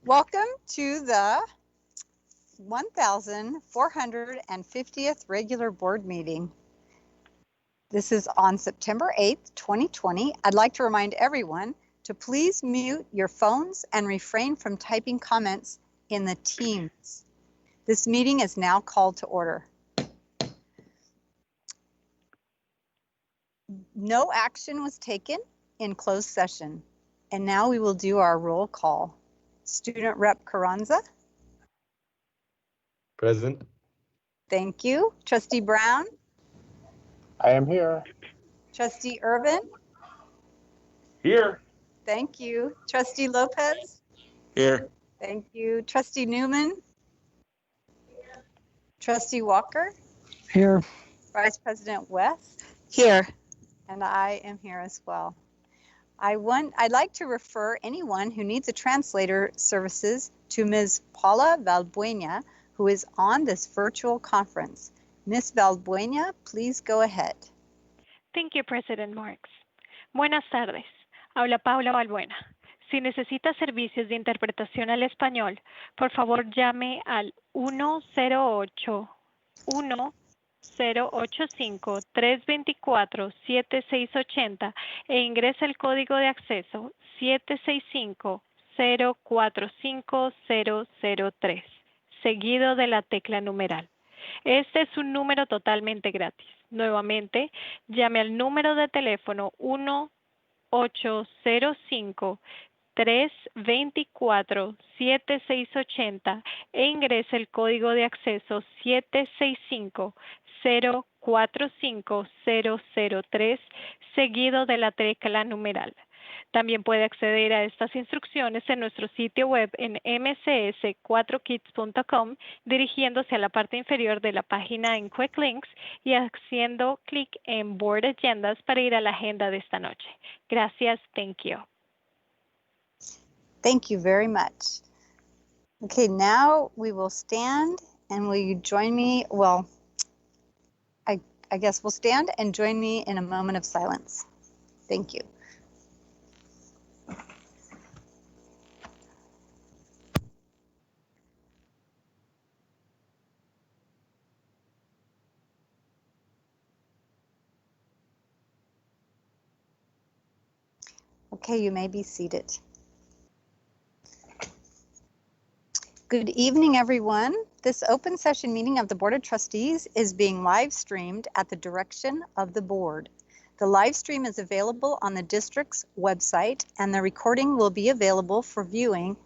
Welcome to the 1450th regular board meeting. This is on September 8th, 2020. I'd like to remind everyone to please mute your phones and refrain from typing comments in the Teams. This meeting is now called to order. No action was taken in closed session, and now we will do our roll call. Student Rep Carranza. Present. Thank you. Trustee Brown. I am here. Trustee Irvin. Here. Thank you. Trustee Lopez. Here. Thank you. Trustee Newman. Trustee Walker. Here. Vice President West. Here. And I am here as well. I'd like to refer anyone who needs a translator services to Ms. Paula Valbuena, who is on this virtual conference. Ms. Valbuena, please go ahead. Thank you, President Marks. Buenas tardes. Habla Paula Valbuena. Si necesita servicios de interpretación al español, por favor llame al 1-085-324-7680 e ingrese el código de acceso 765-045003, seguido de la tecla numeral. Este es un número totalmente gratis. Nuevamente, llame al número de teléfono 1-800-324-7680 e ingrese el código de acceso 765-045003, seguido de la tecla numeral. También puede acceder a estas instrucciones en nuestro sitio web en mcs4kids.com, dirigiéndose a la parte inferior de la página en Quick Links y haciendo clic en Board Agendas para ir a la agenda de esta noche. Gracias. Thank you. Thank you very much. Okay, now we will stand, and will you join me? Well, I guess we'll stand and join me in a moment of silence. Thank you. Okay, you may be seated. Good evening, everyone. This open session meeting of the Board of Trustees is being live streamed at the direction of the board. The live stream is available on the district's website, and the recording will be available for viewing.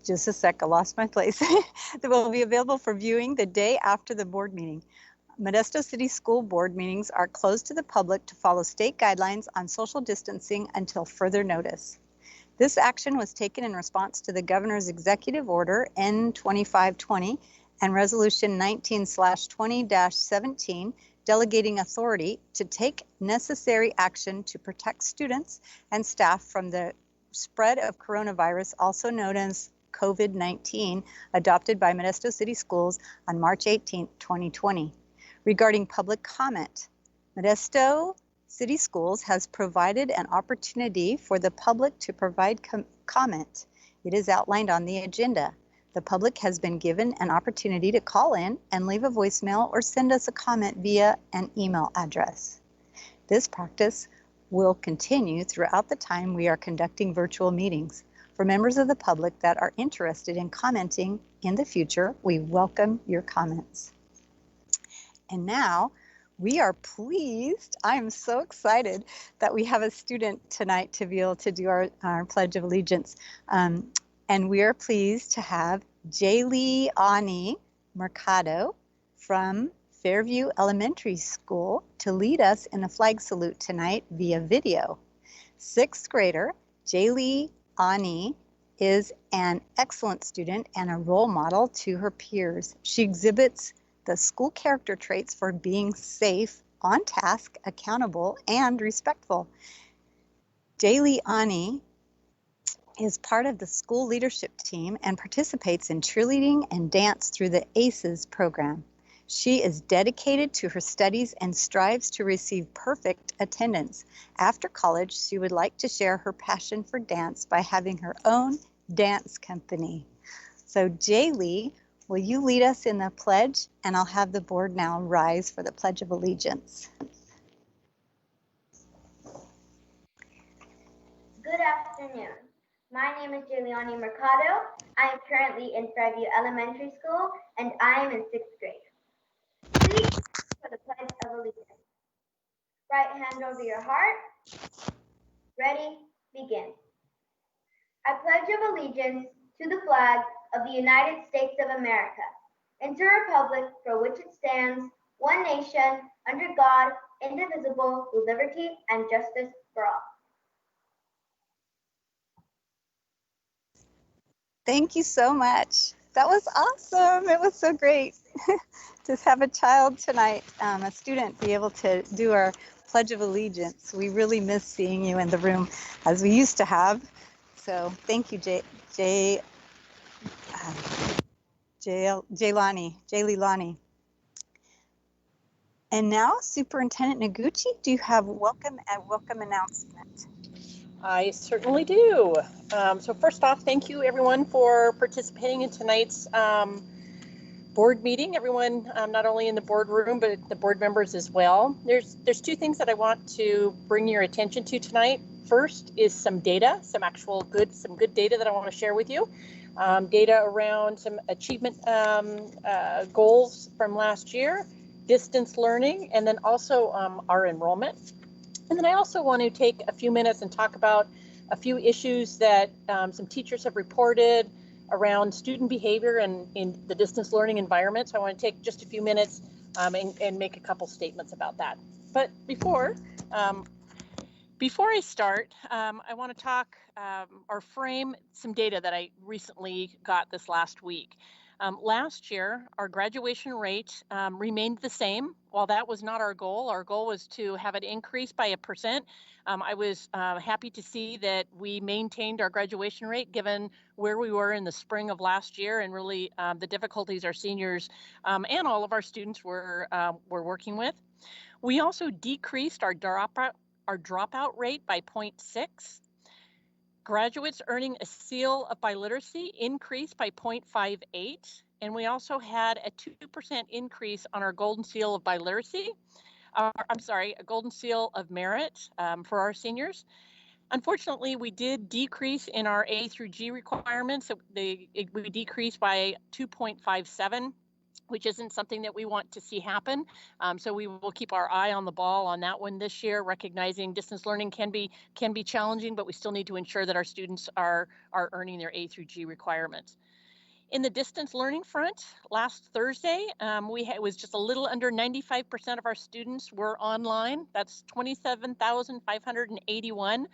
Just a sec, I lost my place. It will be available for viewing the day after the board meeting. Modesto City School Board meetings are closed to the public to follow state guidelines on social distancing until further notice. This action was taken in response to the Governor's Executive Order N2520 and Resolution 19/20-17, delegating authority to take necessary action to protect students and staff from the spread of coronavirus, also known as COVID-19, adopted by Modesto City Schools on March 18, 2020. Regarding public comment, Modesto City Schools has provided an opportunity for the public to provide comment. It is outlined on the agenda. The public has been given an opportunity to call in and leave a voicemail or send us a comment via an email address. This practice will continue throughout the time we are conducting virtual meetings. For members of the public that are interested in commenting in the future, we welcome your comments. And now, we are pleased, I'm so excited that we have a student tonight to be able to do our Pledge of Allegiance. And we are pleased to have Jaylee Mercado from Fairview Elementary School to lead us in a flag salute tonight via video. Sixth grader Jaylee is an excellent student and a role model to her peers. She exhibits the school character traits for being safe, on task, accountable, and respectful. Jaylee is part of the school leadership team and participates in cheerleading and dance through the ACES program. She is dedicated to her studies and strives to receive perfect attendance. After college, she would like to share her passion for dance by having her own Dance Company. So Jaylee, will you lead us in the pledge? And I'll have the board now rise for the Pledge of Allegiance. Good afternoon. My name is Giuliani Mercado. I am currently in Fairview Elementary School and I am in 6th grade. Please for the Pledge of Allegiance. Right hand over your heart. Ready, begin. I pledge of allegiance to the flag of the United States of America and to the republic for which it stands, one nation, under God, indivisible, with liberty and justice for all. Thank you so much. That was awesome. It was so great to have a child tonight, a student, be able to do our Pledge of Allegiance. We really miss seeing you in the room as we used to have. So thank you, Jaylani. And now, Superintendent Noguchi, do you have a welcome announcement? I certainly do. So first off, thank you everyone for participating in tonight's board meeting. Everyone, not only in the boardroom, but the board members as well. There's two things that I want to bring your attention to tonight. First is some data, some good data that I want to share with you. Data around some achievement goals from last year, distance learning, and then also our enrollment. And then I also want to take a few minutes and talk about a few issues that some teachers have reported around student behavior and in the distance learning environment. So I want to take just a few minutes and make a couple statements about that. But before I start, I want to talk or frame some data that I recently got this last week. Last year, our graduation rate remained the same. While that was not our goal was to have it increase by 1%. I was happy to see that we maintained our graduation rate given where we were in the spring of last year and really the difficulties our seniors and all of our students were working with. We also decreased our dropout rate by 0.6. Graduates earning a seal of biliteracy increased by 0.58, and we also had a 2% increase on our golden seal of biliteracy. A golden seal of merit for our seniors. Unfortunately, we did decrease in our A through G requirements. We decreased by 2.57. Which isn't something that we want to see happen. So we will keep our eye on the ball on that one this year, recognizing distance learning can be challenging, but we still need to ensure that our students are earning their A through G requirements. In the distance learning front, last Thursday, it was just a little under 95% of our students were online. That's 27,581.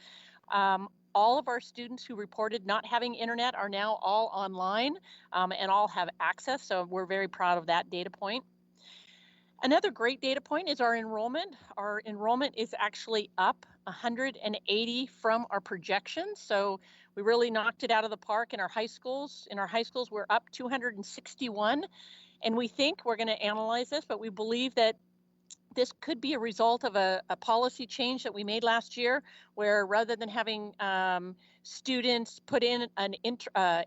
All of our students who reported not having internet are now all online and all have access. So we're very proud of that data point. Another great data point is our enrollment. Our enrollment is actually up 180 from our projections. So we really knocked it out of the park in our high schools. In our high schools, we're up 261. And we think we're going to analyze this, but we believe that this could be a result of a policy change that we made last year, where rather than having students put in an intra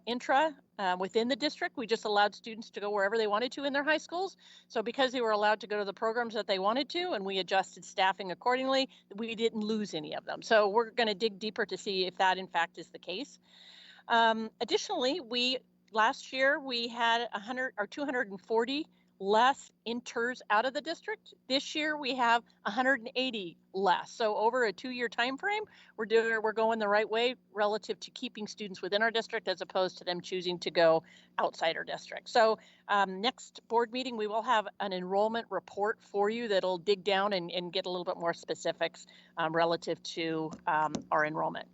within the district, we just allowed students to go wherever they wanted to in their high schools. So because they were allowed to go to the programs that they wanted to, and we adjusted staffing accordingly, we didn't lose any of them. So we're going to dig deeper to see if that in fact is the case. Additionally, last year we had 240 less inters out of the district. This year we have 180 less. So over a 2-year time frame, we're going the right way relative to keeping students within our district as opposed to them choosing to go outside our district. So next board meeting, we will have an enrollment report for you that'll dig down and get a little bit more specifics relative to our enrollment.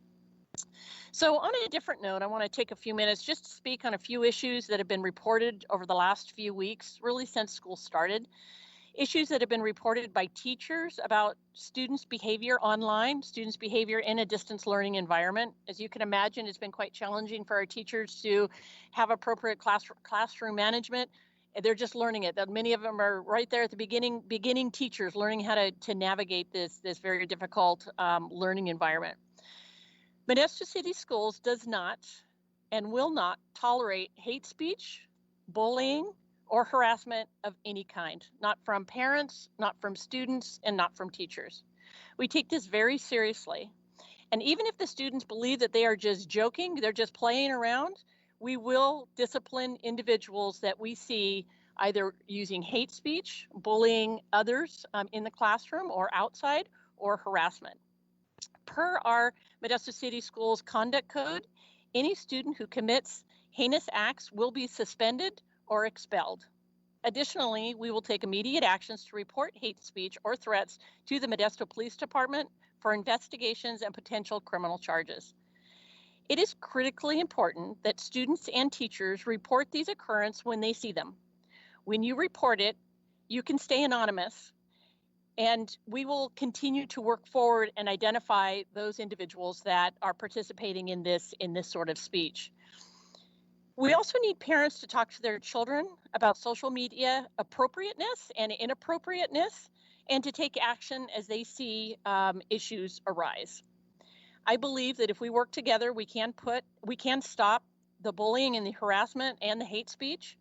So on a different note, I want to take a few minutes just to speak on a few issues that have been reported over the last few weeks, really since school started. Issues that have been reported by teachers about students' behavior online, students' behavior in a distance learning environment. As you can imagine, it's been quite challenging for our teachers to have appropriate classroom management. They're just learning it. Many of them are right there at the beginning teachers learning how to navigate this very difficult learning environment. Modesto City Schools does not and will not tolerate hate speech, bullying, or harassment of any kind, not from parents, not from students, and not from teachers. We take this very seriously. And even if the students believe that they are just joking, they're just playing around, we will discipline individuals that we see either using hate speech, bullying others in the classroom or outside, or harassment. Per our Modesto City Schools Conduct Code, any student who commits heinous acts will be suspended or expelled. Additionally, we will take immediate actions to report hate speech or threats to the Modesto Police Department for investigations and potential criminal charges. It is critically important that students and teachers report these occurrences when they see them. When you report it, you can stay anonymous, and we will continue to work forward and identify those individuals that are participating in this sort of speech. We also need parents to talk to their children about social media appropriateness and inappropriateness, and to take action as they see issues arise. I believe that if we work together, we can stop the bullying and the harassment and the hate speech.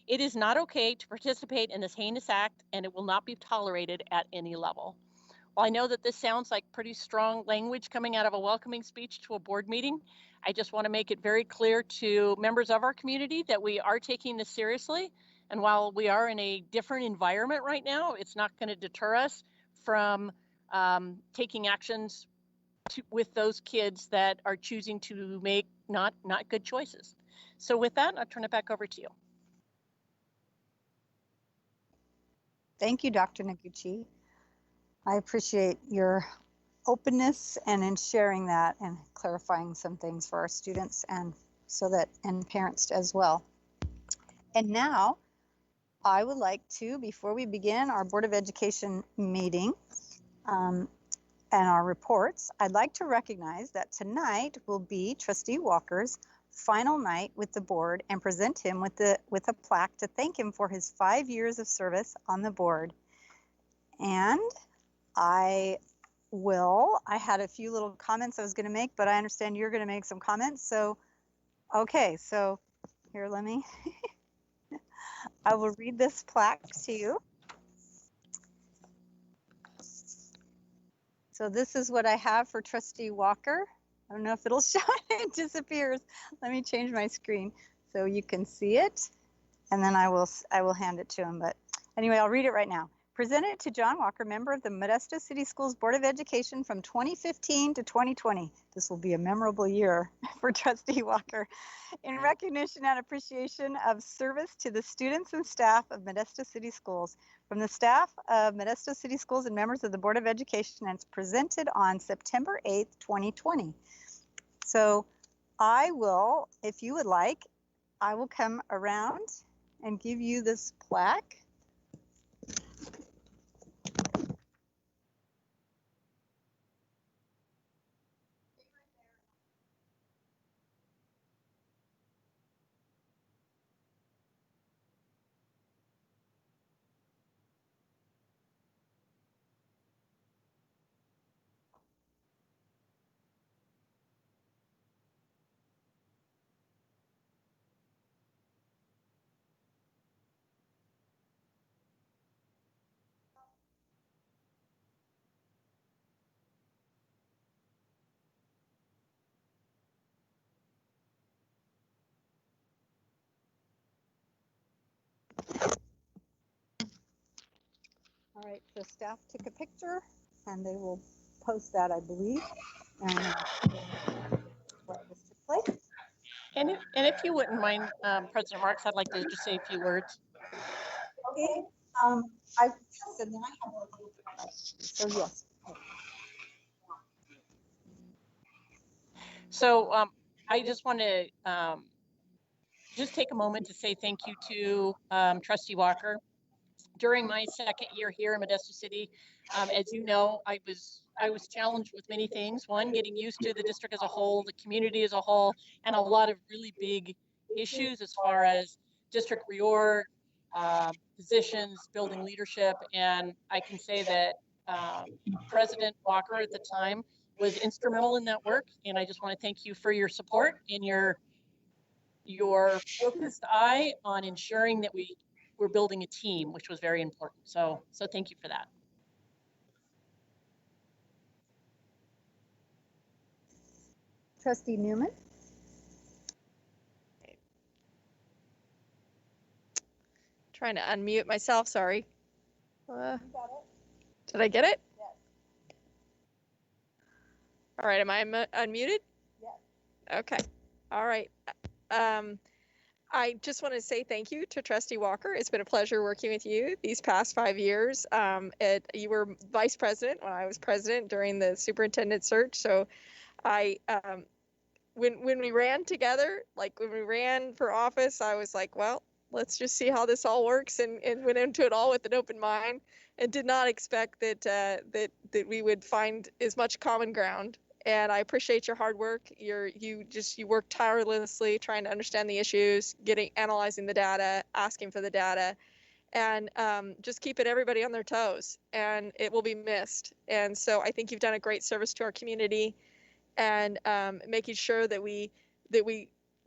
It is not okay to participate in this heinous act, and it will not be tolerated at any level. While I know that this sounds like pretty strong language coming out of a welcoming speech to a board meeting, I just want to make it very clear to members of our community that we are taking this seriously. And while we are in a different environment right now, it's not going to deter us from taking actions with those kids that are choosing to make not good choices. So with that, I'll turn it back over to you. Thank you, Dr. Noguchi. I appreciate your openness and in sharing that and clarifying some things for our students and parents as well. And now I would like to, before we begin our Board of Education meeting and our reports, I'd like to recognize that tonight will be Trustee Walker's final night with the board and present him with a plaque to thank him for his 5 years of service on the board. And I had a few little comments I was going to make, but I understand you're going to make some comments. So, okay, so here, let me, I will read this plaque to you. So this is what I have for Trustee Walker. I don't know if it'll show, it disappears. Let me change my screen so you can see it. And then I will hand it to him. But anyway, I'll read it right now. Presented to John Walker, member of the Modesto City Schools Board of Education from 2015 to 2020. This will be a memorable year for Trustee Walker. In recognition and appreciation of service to the students and staff of Modesto City Schools. From the staff of Modesto City Schools and members of the Board of Education, and it's presented on September 8th, 2020. So I will, if you would like, I will come around and give you this plaque. All right, so staff took a picture and they will post that, I believe. And where this took place. And if you wouldn't mind, President Marks, I'd like to just say a few words. Okay, I yes, and then I have a little so yes. So I just want to just take a moment to say thank you to Trustee Walker. During my second year here in Modesto City, as you know, I was challenged with many things. One, getting used to the district as a whole, the community as a whole, and a lot of really big issues as far as district reorg, positions, building leadership. And I can say that President Walker at the time was instrumental in that work. And I just want to thank you for your support and your your focused eye on ensuring that we're building a team, which was very important. So thank you for that. Trustee Newman? Trying to unmute myself, sorry. Did I get it? Yes. All right, am I unmuted? Yes. Okay, all right. I just want to say thank you to Trustee Walker. It's been a pleasure working with you these past 5 years. You were vice president when I was president during the superintendent search. So when we ran together, like when we ran for office, I was like, well, let's just see how this all works, and went into it all with an open mind, and did not expect that we would find as much common ground. And I appreciate your hard work. You work tirelessly trying to understand the issues, analyzing the data, asking for the data, and just keeping everybody on their toes. And it will be missed. And so I think you've done a great service to our community, and making sure that we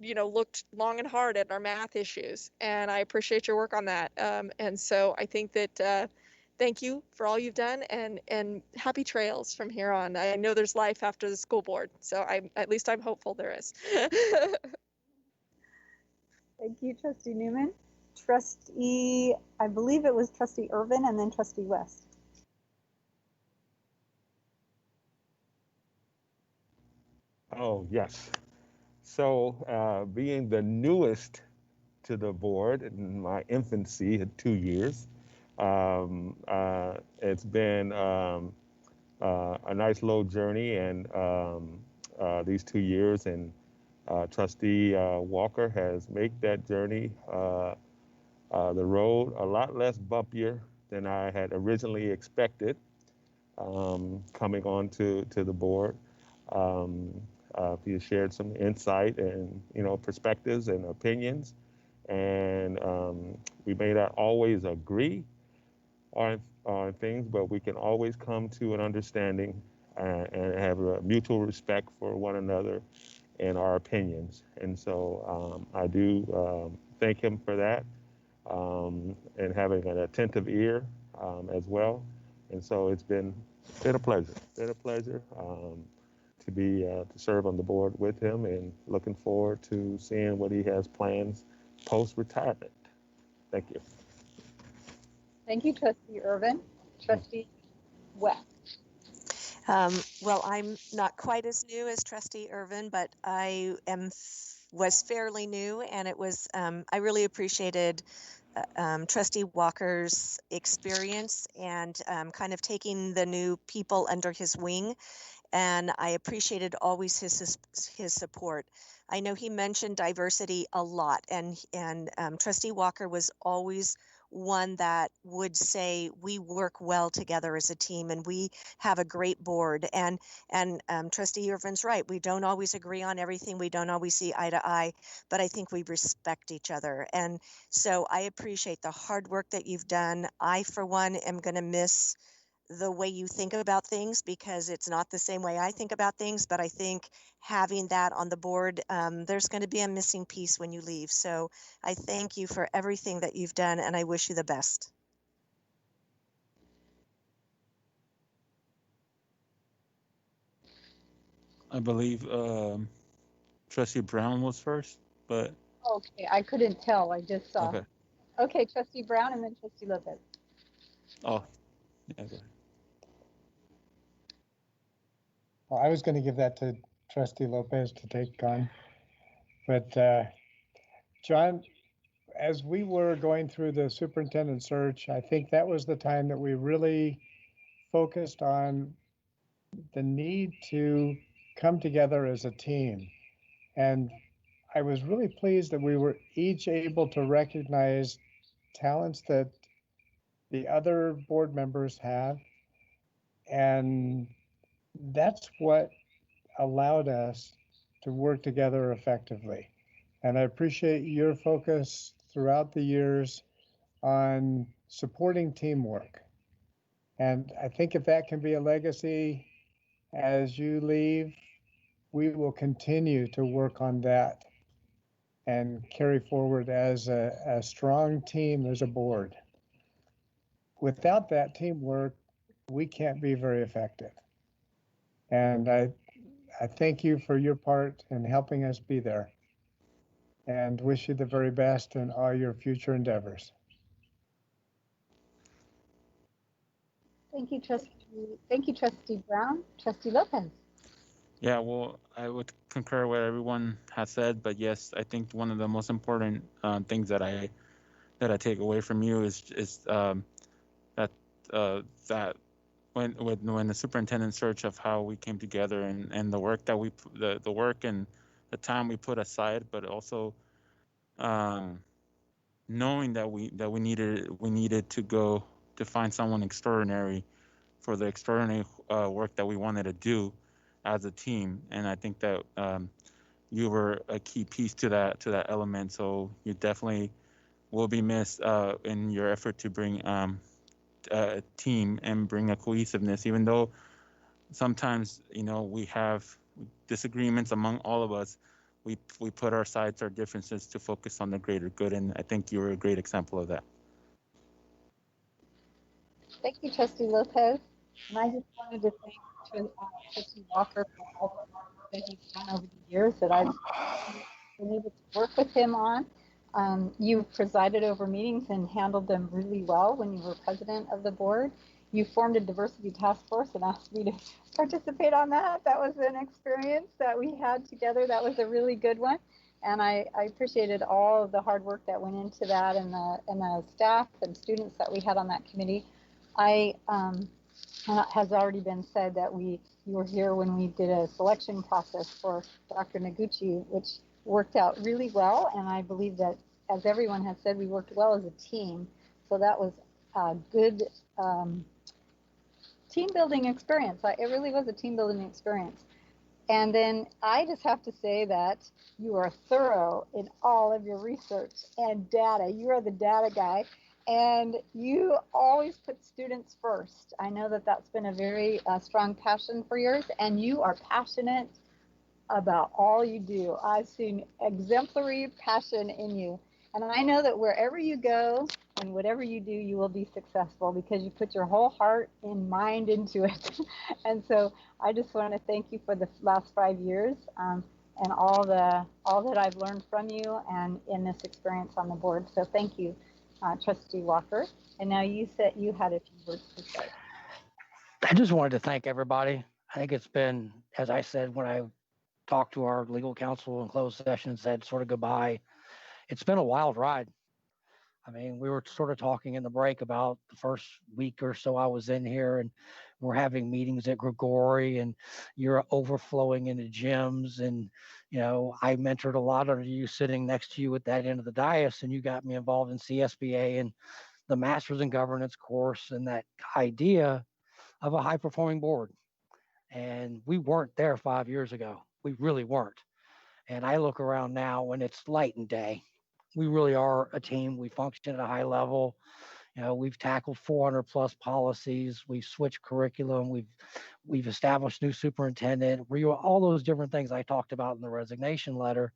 looked long and hard at our math issues. And I appreciate your work on that. And so I think that thank you for all you've done, and happy trails from here on. I know there's life after the school board, so at least I'm hopeful there is. Thank you, Trustee Newman. Trustee, I believe it was Trustee Irvin and then Trustee West. Oh, yes. So being the newest to the board in my infancy at 2 years, it's been a nice slow journey, and these 2 years, and Trustee Walker has made that journey, the road a lot less bumpier than I had originally expected coming on to the board. He shared some insight and perspectives and opinions, and we may not always agree on things, but we can always come to an understanding and have a mutual respect for one another and our opinions. And so I do thank him for that, and having an attentive ear as well. And so it's been a pleasure. To serve on the board with him, and looking forward to seeing what he has plans post-retirement. Thank you. Thank you, Trustee Irvin. Trustee West. Well, I'm not quite as new as Trustee Irvin, but I was fairly new, and it was I really appreciated Trustee Walker's experience and kind of taking the new people under his wing. And I appreciated always his support. I know he mentioned diversity a lot, and Trustee Walker was always one that would say we work well together as a team, and we have a great board. And Trustee Irvin's right. We don't always agree on everything. We don't always see eye to eye, but I think we respect each other. And so I appreciate the hard work that you've done. I, for one, am going to miss the way you think about things, because it's not the same way I think about things, but I think having that on the board, there's going to be a missing piece when you leave. So I thank you for everything that you've done, and I wish you the best. I believe Trustee Brown was first, but Okay, I couldn't tell. I just saw. okay. Okay, Trustee Brown and then Trustee Lopez. Oh, yeah, go ahead. Well, I was going to give that to Trustee Lopez to take on. But John, as we were going through the superintendent search, I think that was the time that we really focused on the need to come together as a team. And I was really pleased that we were each able to recognize talents that the other board members have. And that's what allowed us to work together effectively. And I appreciate your focus throughout the years on supporting teamwork. And I think if that can be a legacy as you leave, we will continue to work on that. and carry forward as a strong team as a board. Without that teamwork, we can't be very effective. And I thank you for your part in helping us be there, and wish you the very best in all your future endeavors. Thank you, Trustee Brown. Trustee Lopez. Yeah, well, I would concur what everyone has said, but yes, I think one of the most important things that I take away from you is that that when the superintendent search of how we came together and the work that the work and the time we put aside, but also knowing that we needed to go to find someone extraordinary for the extraordinary work that we wanted to do as a team. And I think that you were a key piece to that element. So you definitely will be missed in your effort to bring a team and bring a cohesiveness, even though sometimes, we have disagreements among all of us. We put aside our differences to focus on the greater good. And I think you were a great example of that. Thank you, Trustee Lopez. And I just wanted to thank Trustee Walker for all the work that he's done over the years that I've been able to work with him on. You presided over meetings and handled them really well when you were president of the board. You formed a diversity task force and asked me to participate on that. That was an experience that we had together. That was a really good one. And I appreciated all of the hard work that went into that, and the staff and students that we had on that committee. Has already been said that you were here when we did a selection process for Dr. Noguchi, which worked out really well. And I believe that, as everyone has said, we worked well as a team. So that was a good team building experience. It really was a team building experience. And then I just have to say that you are thorough in all of your research and data. You are the data guy, and you always put students first. I know that that's been a very strong passion for yours, and you are passionate about all you do. I've seen exemplary passion in you. And I know that wherever you go and whatever you do, you will be successful because you put your whole heart and mind into it. And so I just want to thank you for the last 5 years and all that I've learned from you and in this experience on the board. So thank you, Trustee Walker. And now you said you had a few words to say. I just wanted to thank everybody. I think it's been, as I said, when I talked to our legal counsel in closed session and said sort of goodbye, it's been a wild ride. I mean, we were sort of talking in the break about the first week or so I was in here, and we're having meetings at Grigori, and you're overflowing into gyms. And, I mentored a lot of you sitting next to you at that end of the dais, and you got me involved in CSBA and the Masters in Governance course and that idea of a high performing board. And we weren't there 5 years ago. We really weren't. And I look around now and it's light and day. We really are a team. We function at a high level. We've tackled 400 plus policies. We've switched curriculum. We've established new superintendent. All those different things I talked about in the resignation letter.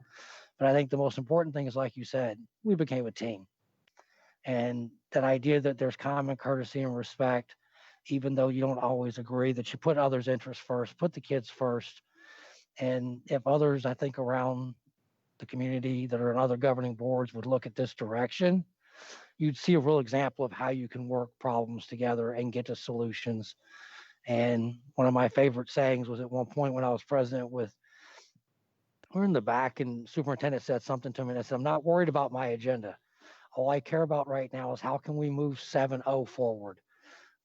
But I think the most important thing is, like you said, we became a team. And that idea that there's common courtesy and respect, even though you don't always agree, that you put others' interests first, put the kids first. And if others, I think, around the community that are in other governing boards would look at this direction, you'd see a real example of how you can work problems together and get to solutions. And one of my favorite sayings was at one point when I was president we're in the back, and superintendent said something to me, and I said, I'm not worried about my agenda. All I care about right now is how can we move 7-0 forward.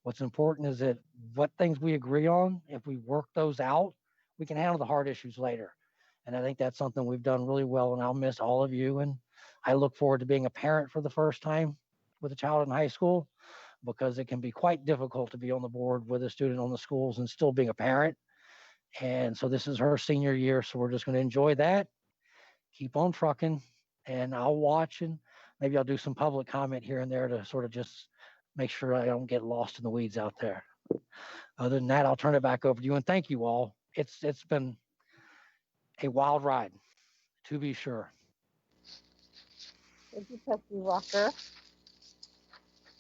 What's important is that what things we agree on, if we work those out, we can handle the hard issues later. And I think that's something we've done really well, and I'll miss all of you. And I look forward to being a parent for the first time with a child in high school, because it can be quite difficult to be on the board with a student on the schools and still being a parent. And so this is her senior year, so we're just going to enjoy that, keep on trucking, and I'll watch, and maybe I'll do some public comment here and there to sort of just make sure I don't get lost in the weeds out there. Other than that, I'll turn it back over to you, and thank you all. It's been a wild ride, to be sure. Thank you, Trustee Walker.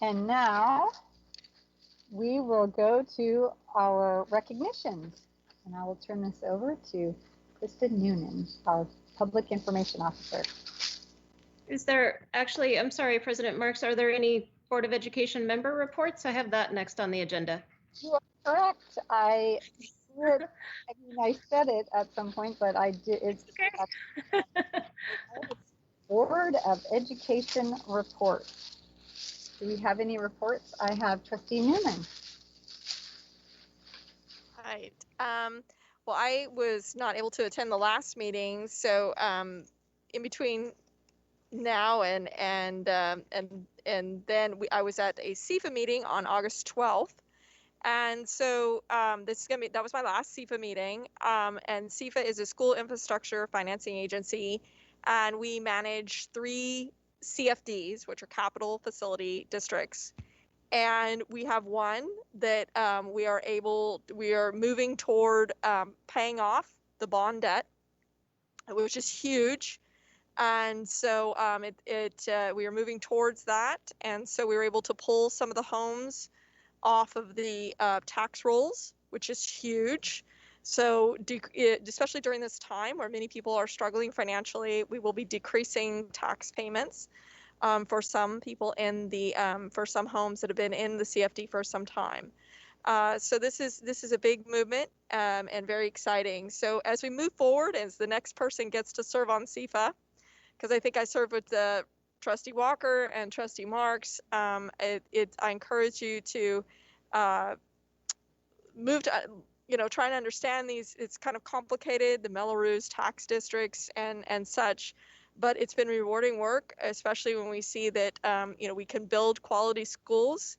And now we will go to our recognitions. And I will turn this over to Kristen Noonan, our Public Information Officer. Is there actually, I'm sorry, President Marks, are there any Board of Education member reports? I have that next on the agenda. You are correct. I said it at some point, but I did. It's okay. Board of Education report. Do we have any reports? I have Trustee Newman. Right. Well, I was not able to attend the last meeting, so in between now and then I was at a CIFA meeting on August 12th. And so that was my last CIFA meeting. And CIFA is a school infrastructure financing agency, and we manage 3 CFDs, which are capital facility districts. And we have one that we are moving toward paying off the bond debt, which is huge. And so we are moving towards that. And so we were able to pull some of the homes off of the tax rolls, which is huge. So especially during this time where many people are struggling financially, we will be decreasing tax payments for some people for some homes that have been in the CFD for some time. So this is a big movement and very exciting. So as we move forward, as the next person gets to serve on CIFA, because I think I served with Trustee Walker and Trustee Marks, I encourage you to move to, try and understand these. It's kind of complicated, the Melrose tax districts and such, but it's been rewarding work, especially when we see that, we can build quality schools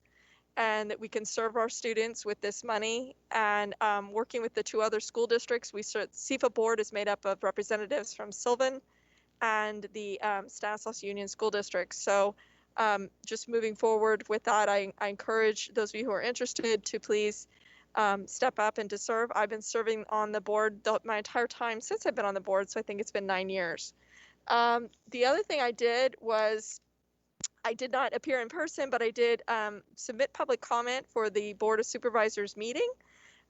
and that we can serve our students with this money. And working with the 2 other school districts, CIFA board is made up of representatives from Sylvan and the Stanislaus Union School District. So just moving forward with that, I encourage those of you who are interested to please step up and to serve. I've been serving on the board my entire time since I've been on the board, so I think it's been 9 years. The other thing I did was I did not appear in person, but I did submit public comment for the Board of Supervisors meeting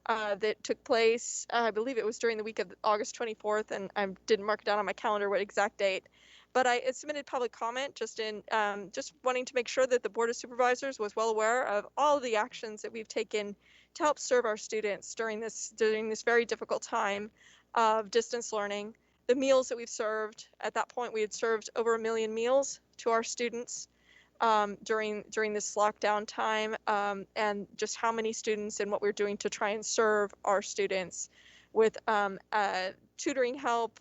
that took place, I believe it was during the week of August 24th, and I didn't mark it down on my calendar what exact date, but I submitted public comment just wanting to make sure that the Board of Supervisors was well aware of all of the actions that we've taken to help serve our students during this very difficult time of distance learning. The meals that we've served, at that point we had served over 1 million meals to our students during this lockdown time, and just how many students and what we're doing to try and serve our students with tutoring help,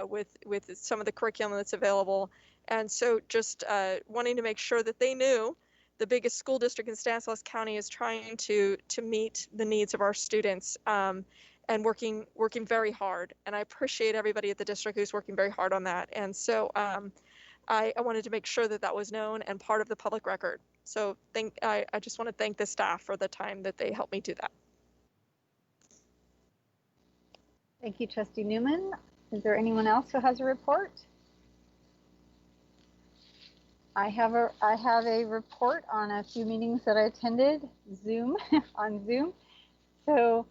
with some of the curriculum that's available. And so just wanting to make sure that they knew the biggest school district in Stanislaus County is trying to meet the needs of our students, and working very hard. And I appreciate everybody at the district who's working very hard on that. And so I wanted to make sure that was known and part of the public record. So I just want to thank the staff for the time that they helped me do that. Thank you, Trustee Newman. Is there anyone else who has a report? I have a report on a few meetings that I attended on Zoom. So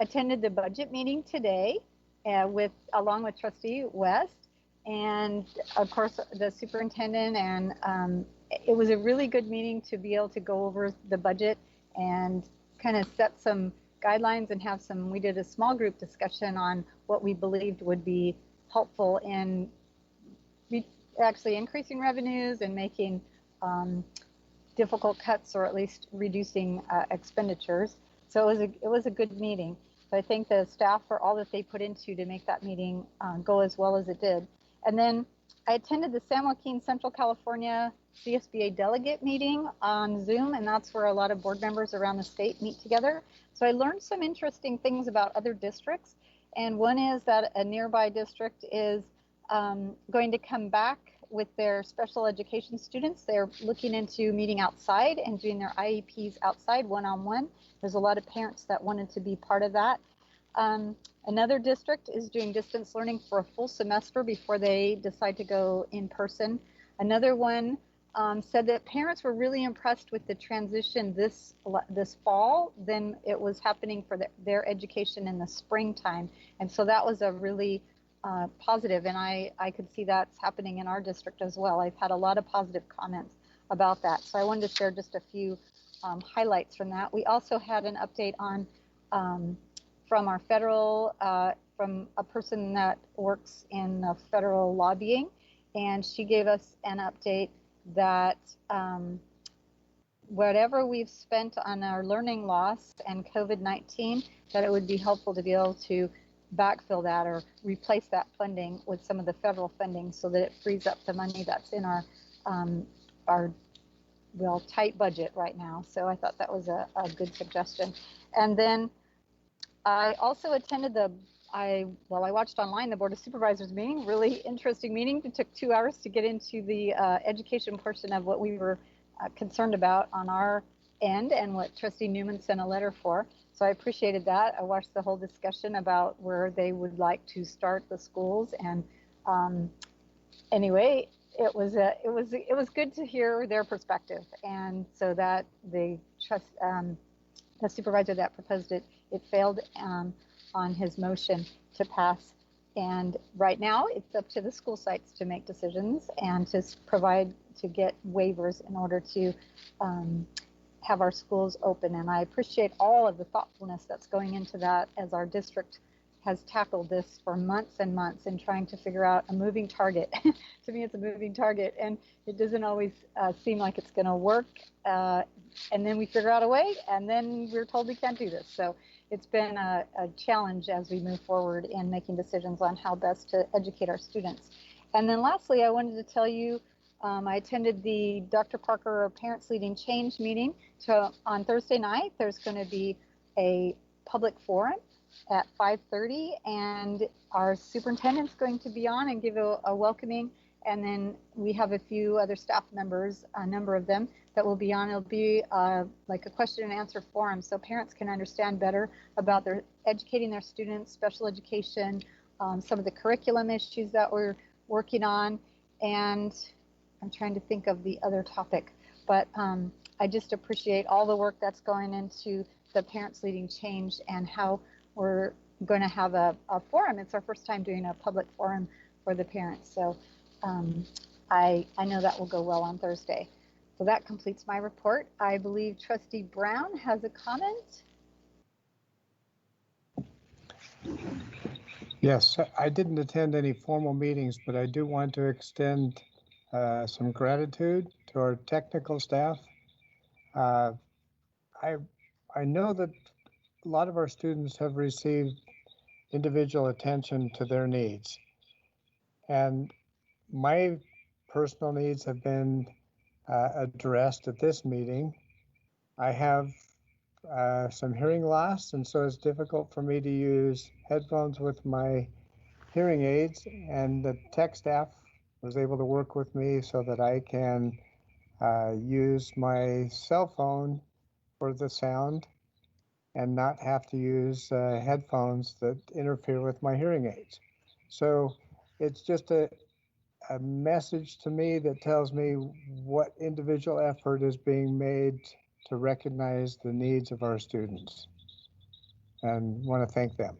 attended the budget meeting today along with Trustee West, and of course the superintendent, and it was a really good meeting to be able to go over the budget and kind of set some guidelines and we did a small group discussion on what we believed would be helpful in actually increasing revenues and making difficult cuts, or at least reducing expenditures. So it was a good meeting. So I thank the staff for all that they put into to make that meeting go as well as it did. And then I attended the San Joaquin Central California CSBA delegate meeting on Zoom, and that's where a lot of board members around the state meet together. So I learned some interesting things about other districts, and one is that a nearby district is going to come back with their special education students. They're looking into meeting outside and doing their IEPs outside one-on-one. There's a lot of parents that wanted to be part of that. Another district is doing distance learning for a full semester before they decide to go in person. Another one said that parents were really impressed with the transition this fall than it was happening for their education in the springtime. And so that was a really positive, and I could see that's happening in our district as well. I've had a lot of positive comments about that. So I wanted to share just a few highlights from that. We also had an update on from our federal, from a person that works in federal lobbying, and she gave us an update that whatever we've spent on our learning loss and COVID-19, that it would be helpful to be able to backfill that or replace that funding with some of the federal funding so that it frees up the money that's in our tight budget right now. So I thought that was a good suggestion. And then I also attended I watched online the Board of Supervisors meeting, really interesting meeting. It took 2 hours to get into the education portion of what we were concerned about on our end and what Trustee Newman sent a letter for. So I appreciated that. I watched the whole discussion about where they would like to start the schools. And anyway, it was good to hear their perspective. And so that the supervisor that proposed it failed on his motion to pass. And right now it's up to the school sites to make decisions and to get waivers in order to have our schools open. And I appreciate all of the thoughtfulness that's going into that, as our district has tackled this for months and months in trying to figure out a moving target. To me, it's a moving target, and it doesn't always seem like it's going to work. And then we figure out a way, and then we're told we can't do this. So it's been a challenge as we move forward in making decisions on how best to educate our students. And then lastly, I wanted to tell you, I attended the Dr. Parker Parents Leading Change meeting. So on Thursday night, there's going to be a public forum at 5:30, and our superintendent's going to be on and give a welcoming. And then we have a few other staff members, a number of them, that will be on. It'll be like a question and answer forum, so parents can understand better about their educating their students, special education, some of the curriculum issues that we're working on. And I'm trying to think of the other topic, but I just appreciate all the work that's going into the Parents Leading Change and how we're going to have a forum. It's our first time doing a public forum for the parents. So I know that will go well on Thursday. So that completes my report. I believe Trustee Brown has a comment. Yes, I didn't attend any formal meetings, but I do want to extend some gratitude to our technical staff. I know that a lot of our students have received individual attention to their needs, and my personal needs have been addressed at this meeting. I have some hearing loss, and so it's difficult for me to use headphones with my hearing aids, and the tech staff was able to work with me so that I can use my cell phone for the sound and not have to use headphones that interfere with my hearing aids. So it's just a message to me that tells me what individual effort is being made to recognize the needs of our students, and want to thank them.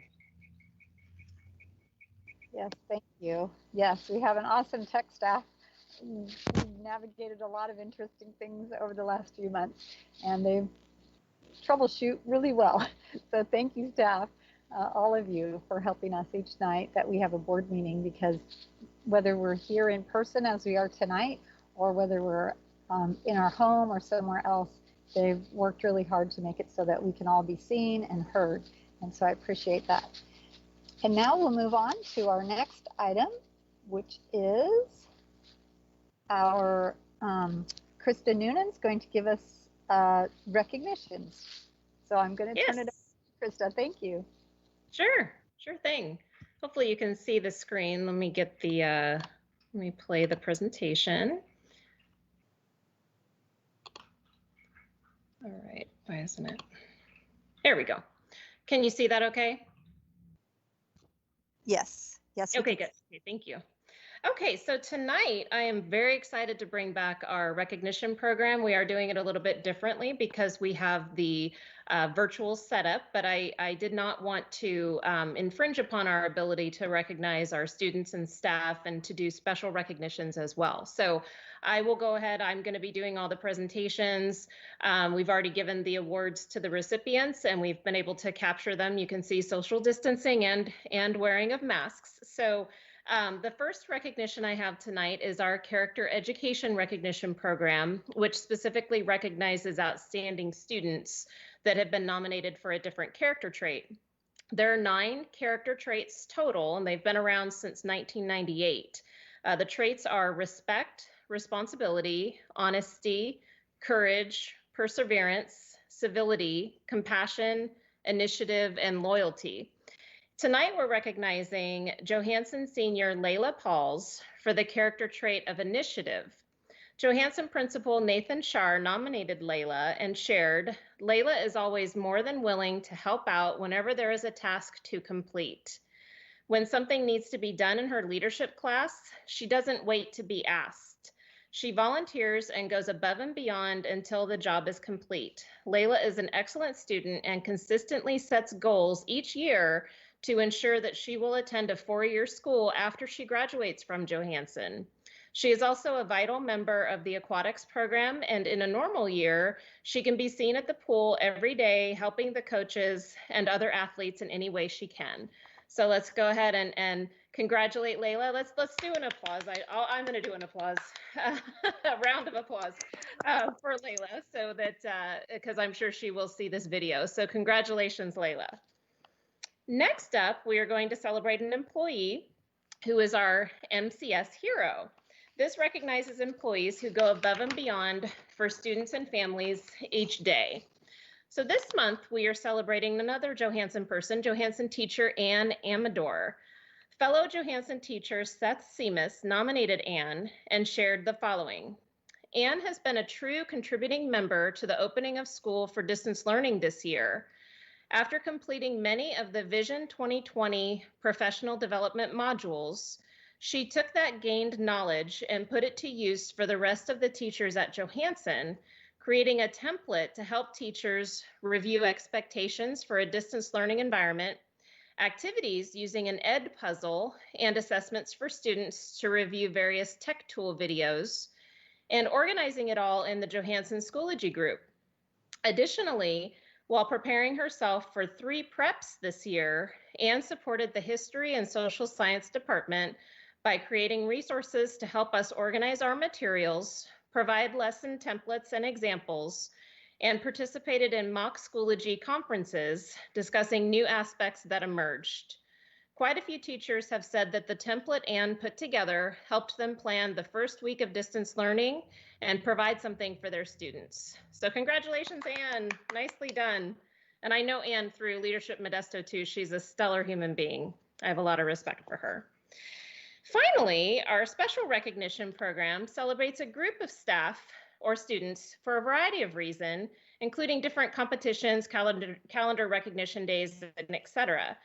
Yes, thank you. Yes, we have an awesome tech staff. We've navigated a lot of interesting things over the last few months, and they've troubleshoot really well. So thank you, staff, all of you, for helping us each night that we have a board meeting, because whether we're here in person as we are tonight, or whether we're in our home or somewhere else, they've worked really hard to make it so that we can all be seen and heard. And so I appreciate that. And now we'll move on to our next item, which is our Krista Noonan's going to give us recognitions. So I'm going to turn it over to Krista. Thank you. Sure thing. Hopefully you can see the screen. Let me get the, let me play the presentation. All right, why isn't it? There we go. Can you see that okay? Yes. Yes. Okay, good. Okay, thank you. Okay, so tonight I am very excited to bring back our recognition program. We are doing it a little bit differently because we have the virtual setup, but I did not want to infringe upon our ability to recognize our students and staff and to do special recognitions as well. So I will go ahead. I'm going to be doing all the presentations. We've already given the awards to the recipients and we've been able to capture them. You can see social distancing and wearing of masks. So the first recognition I have tonight is our Character Education Recognition Program, which specifically recognizes outstanding students that have been nominated for a different character trait. There are 9 character traits total, and they've been around since 1998. The traits are respect, responsibility, honesty, courage, perseverance, civility, compassion, initiative, and loyalty. Tonight, we're recognizing Johansson Senior Layla Pauls for the character trait of initiative. Johansson Principal Nathan Shar nominated Layla and shared, Layla is always more than willing to help out whenever there is a task to complete. When something needs to be done in her leadership class, she doesn't wait to be asked. She volunteers and goes above and beyond until the job is complete. Layla is an excellent student and consistently sets goals each year to ensure that she will attend a 4-year school after she graduates from Johansson. She is also a vital member of the aquatics program, and in a normal year, she can be seen at the pool every day, helping the coaches and other athletes in any way she can. So let's go ahead and congratulate Layla. Let's do an applause. I'm going to do an applause, a round of applause for Layla, so that because I'm sure she will see this video. So congratulations, Layla. Next up, we are going to celebrate an employee who is our Mcs Hero. This recognizes employees who go above and beyond for students and families each day. So this month, we are celebrating another Johansson person, Johansson teacher Ann Amador. Fellow Johansson teacher Seth Seamus nominated Ann and shared the following. Ann has been a true contributing member to the opening of school for distance learning this year. After completing many of the Vision 2020 professional development modules, she took that gained knowledge and put it to use for the rest of the teachers at Johansson, creating a template to help teachers review expectations for a distance learning environment, activities using an ED puzzle, and assessments for students to review various tech tool videos, and organizing it all in the Johansson Schoology group. Additionally, while preparing herself for 3 preps this year, Ann supported the History and Social Science Department by creating resources to help us organize our materials, provide lesson templates and examples, and participated in mock Schoology conferences discussing new aspects that emerged. Quite a few teachers have said that the template Ann put together helped them plan the first week of distance learning and provide something for their students. So congratulations, Ann, nicely done. And I know Ann through Leadership Modesto too. She's a stellar human being. I have a lot of respect for her. Finally, our special recognition program celebrates a group of staff or students for a variety of reasons, including different competitions, calendar recognition days, and et cetera.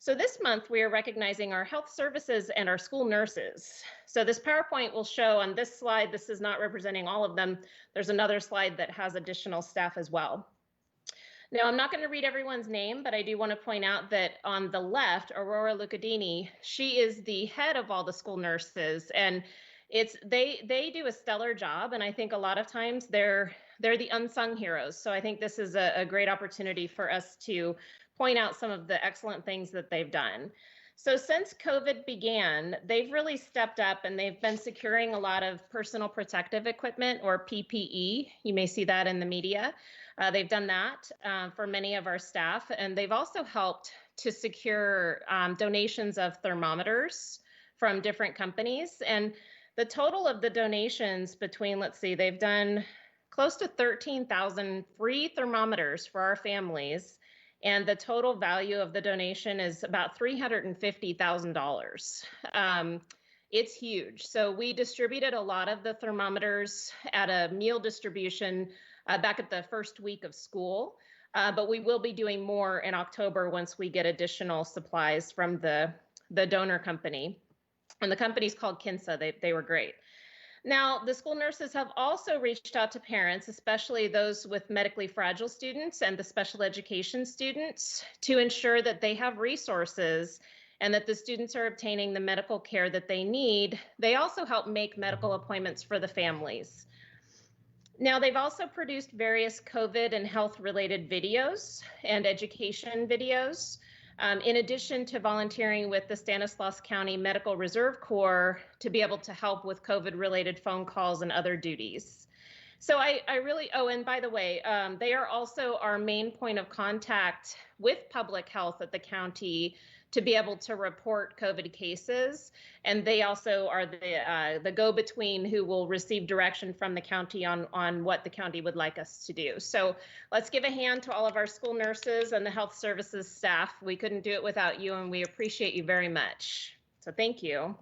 So this month, we are recognizing our health services and our school nurses. So this PowerPoint will show on this slide, this is not representing all of them. There's another slide that has additional staff as well. Now, I'm not going to read everyone's name, but I do want to point out that on the left, Aurora Lucadini, she is the head of all the school nurses, and they do a stellar job, and I think a lot of times they're the unsung heroes. So I think this is a great opportunity for us to point out some of the excellent things that they've done. So since COVID began, they've really stepped up and they've been securing a lot of personal protective equipment, or PPE. You may see that in the media. They've done that for many of our staff, and they've also helped to secure donations of thermometers from different companies. And the total of the donations between, let's see, they've done close to 13,000 free thermometers for our families. And the total value of the donation is about $350,000. It's huge. So we distributed a lot of the thermometers at a meal distribution back at the first week of school, but we will be doing more in October once we get additional supplies from the donor company. And the company's called Kinsa. They were great. Now, the school nurses have also reached out to parents, especially those with medically fragile students and the special education students, to ensure that they have resources and that the students are obtaining the medical care that they need. They also help make medical appointments for the families. Now, they've also produced various COVID and health-related videos and education videos, in addition to volunteering with the Stanislaus County Medical Reserve Corps to be able to help with COVID-related phone calls and other duties. So I really, oh, and by the way, they are also our main point of contact with public health at the county to be able to report COVID cases. And they also are the go-between who will receive direction from the county on what the county would like us to do. So let's give a hand to all of our school nurses and the health services staff. We couldn't do it without you, and we appreciate you very much. So thank you.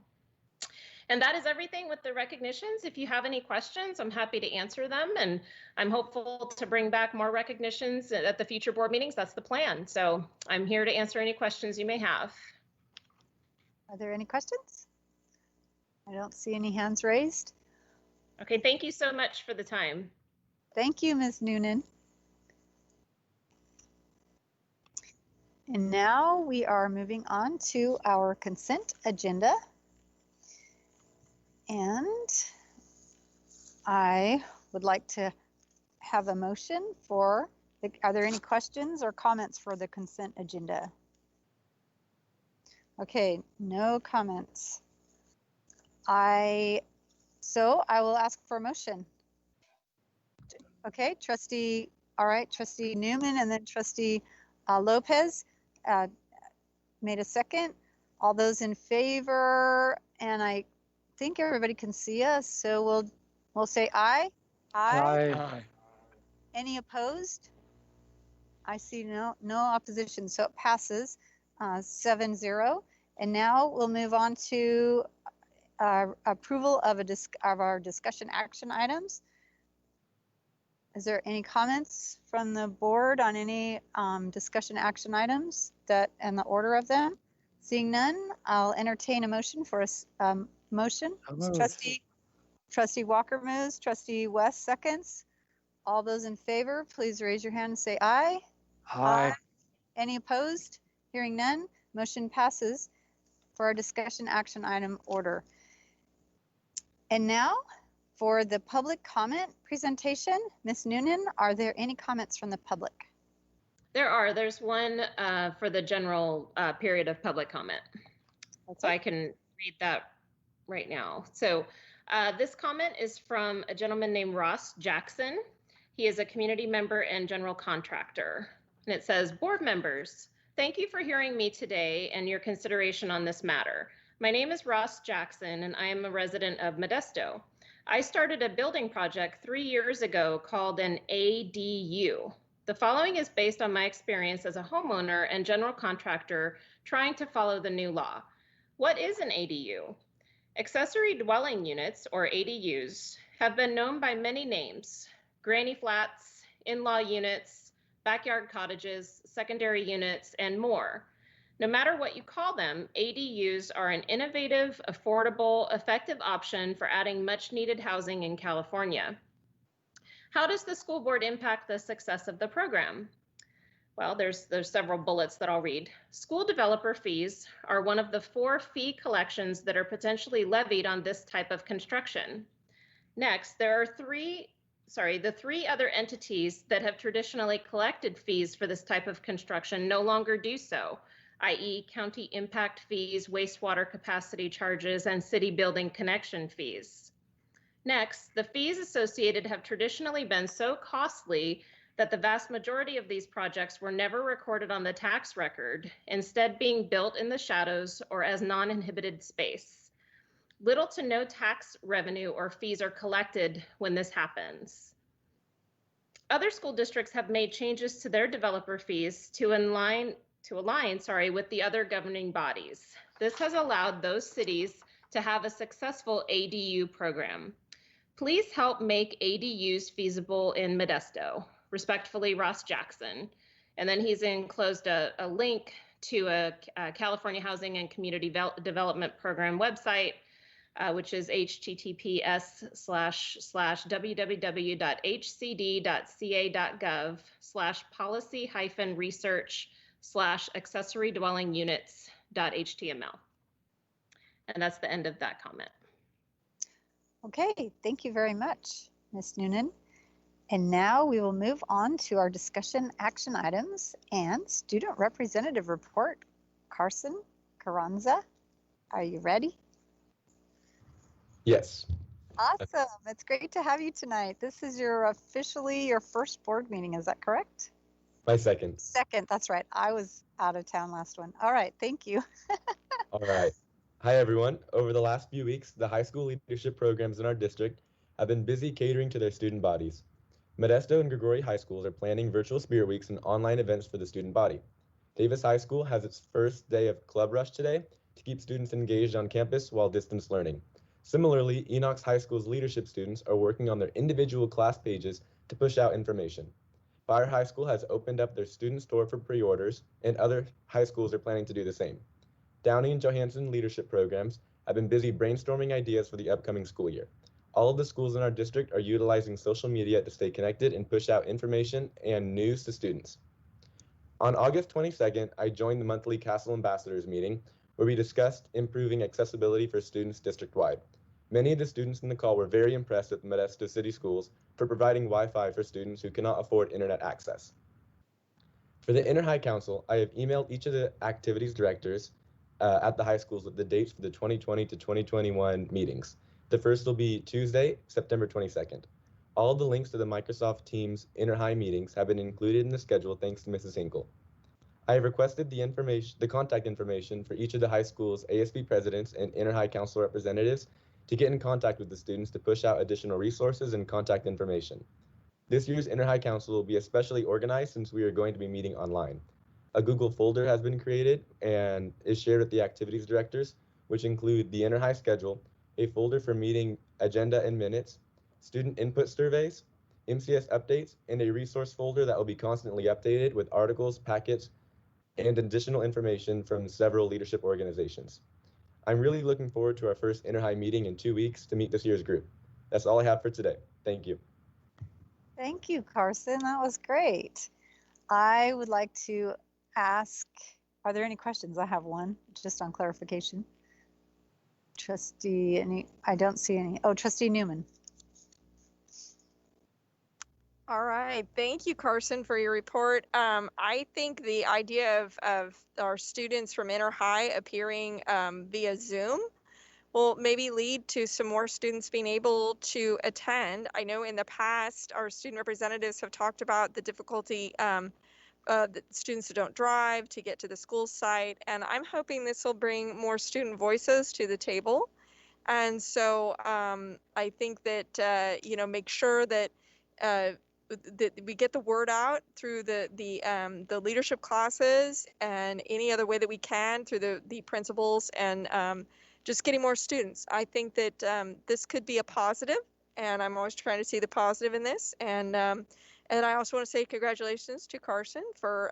And that is everything with the recognitions. If you have any questions, I'm happy to answer them. And I'm hopeful to bring back more recognitions at the future board meetings. That's the plan. So I'm here to answer any questions you may have. Are there any questions? I don't see any hands raised. Okay, thank you so much for the time. Thank you, Ms. Noonan. And now we are moving on to our consent agenda. And I would like to have a motion for, are there any questions or comments for the consent agenda? Okay, no comments. So I will ask for a motion. Okay, Trustee Newman and then Trustee Lopez made a second. All those in favor, and I think everybody can see us, so we'll say aye. Aye. Any opposed? I see no opposition, so it passes 7-0. And now we'll move on to approval of our discussion action items. Is there any comments from the board on any discussion action items and the order of them? Seeing none, I'll entertain a motion for a motion. Trustee Walker moves, Trustee West seconds. All those in favor, please raise your hand and say aye. Aye. Any opposed? Hearing none, motion passes for our discussion action item order. And now for the public comment presentation, Ms. Noonan, are there any comments from the public? There's one for the general period of public comment. Okay. So I can read that right now. So this comment is from a gentleman named Ross Jackson. He is a community member and general contractor. And it says, board members, thank you for hearing me today and your consideration on this matter. My name is Ross Jackson and I am a resident of Modesto. I started a building project 3 years ago called an ADU. The following is based on my experience as a homeowner and general contractor trying to follow the new law. What is an ADU? Accessory dwelling units, or ADUs, have been known by many names: granny flats, in-law units, backyard cottages, secondary units, and more. No matter what you call them, ADUs are an innovative, affordable, effective option for adding much-needed housing in California. How does the school board impact the success of the program? Well, there's several bullets that I'll read. School developer fees are one of the 4 fee collections that are potentially levied on this type of construction. Next, there are the 3 other entities that have traditionally collected fees for this type of construction no longer do so, i.e. county impact fees, wastewater capacity charges, and city building connection fees. Next, the fees associated have traditionally been so costly that the vast majority of these projects were never recorded on the tax record, instead being built in the shadows or as non-inhibited space. Little to no tax revenue or fees are collected when this happens. Other school districts have made changes to their developer fees to align with the other governing bodies. This has allowed those cities to have a successful ADU program. Please help make ADUs feasible in Modesto. Respectfully, Ross Jackson. And then he's enclosed a link to a California Housing and Community Development Program website, which is https://www.hcd.ca.gov/policy-research/accessory dwelling units.html. And that's the end of that comment. Okay, thank you very much, Ms. Noonan. And now we will move on to our discussion action items and student representative report. Carson Carranza, are you ready? Yes. Awesome. It's great to have you tonight. This is officially your first board meeting, is that correct? My second. Second, that's right. I was out of town last one. All right, thank you. All right. Hi, everyone. Over the last few weeks, the high school leadership programs in our district have been busy catering to their student bodies. Modesto and Gregory High Schools are planning virtual Spirit Weeks and online events for the student body. Davis High School has its first day of Club Rush today to keep students engaged on campus while distance learning. Similarly, Enox High School's leadership students are working on their individual class pages to push out information. Fire High School has opened up their student store for pre-orders, and other high schools are planning to do the same. Downey and Johansson leadership programs have been busy brainstorming ideas for the upcoming school year. All of the schools in our district are utilizing social media to stay connected and push out information and news to students. On August 22nd, I joined the monthly Castle Ambassadors meeting, where we discussed improving accessibility for students district-wide. Many of the students in the call were very impressed with Modesto City Schools for providing Wi-Fi for students who cannot afford internet access. For the Inter-High Council, I have emailed each of the activities directors at the high schools with the dates for the 2020 to 2021 meetings. The first will be Tuesday, September 22nd. All of the links to the Microsoft Teams Inter-High meetings have been included in the schedule thanks to Mrs. Hinkle. I have requested the contact information for each of the high schools' ASB presidents and Inter-High Council representatives to get in contact with the students to push out additional resources and contact information. This year's Inter-High Council will be especially organized since we are going to be meeting online. A Google folder has been created and is shared with the activities directors, which include the Inter-High schedule, a folder for meeting agenda and minutes, student input surveys, MCS updates, and a resource folder that will be constantly updated with articles, packets, and additional information from several leadership organizations. I'm really looking forward to our first Inter-High meeting in 2 weeks to meet this year's group. That's all I have for today. Thank you. Thank you, Carson. That was great. I would like to ask, are there any questions? I have one, just on clarification. Trustee, I don't see any. Oh, Trustee Newman. All right, thank you, Carson, for your report. I think the idea of our students from Inter-High appearing via Zoom will maybe lead to some more students being able to attend. I know in the past, our student representatives have talked about the difficulty the students who don't drive to get to the school site, and I'm hoping this will bring more student voices to the table. And so I think that, make sure that that we get the word out through the leadership classes and any other way that we can through the principals and just getting more students. I think that this could be a positive, and I'm always trying to see the positive in this. And I also want to say congratulations to Carson for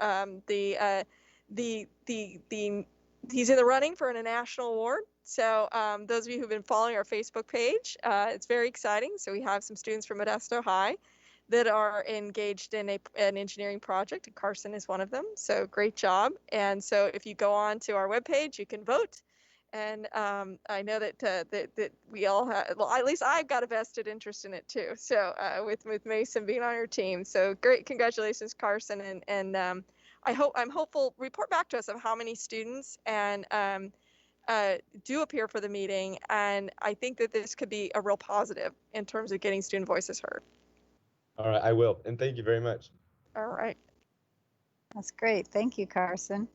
he's in the running for a national award. So those of you who've been following our Facebook page, it's very exciting. So we have some students from Modesto High that are engaged in an engineering project, and Carson is one of them. So great job. And so if you go on to our webpage, you can vote. And I know that we all have, well, at least I've got a vested interest in it too. So with Mason being on your team, so great, congratulations, Carson. And I'm hopeful. Report back to us of how many students and do appear for the meeting. And I think that this could be a real positive in terms of getting student voices heard. All right, I will. And thank you very much. All right. That's great. Thank you, Carson.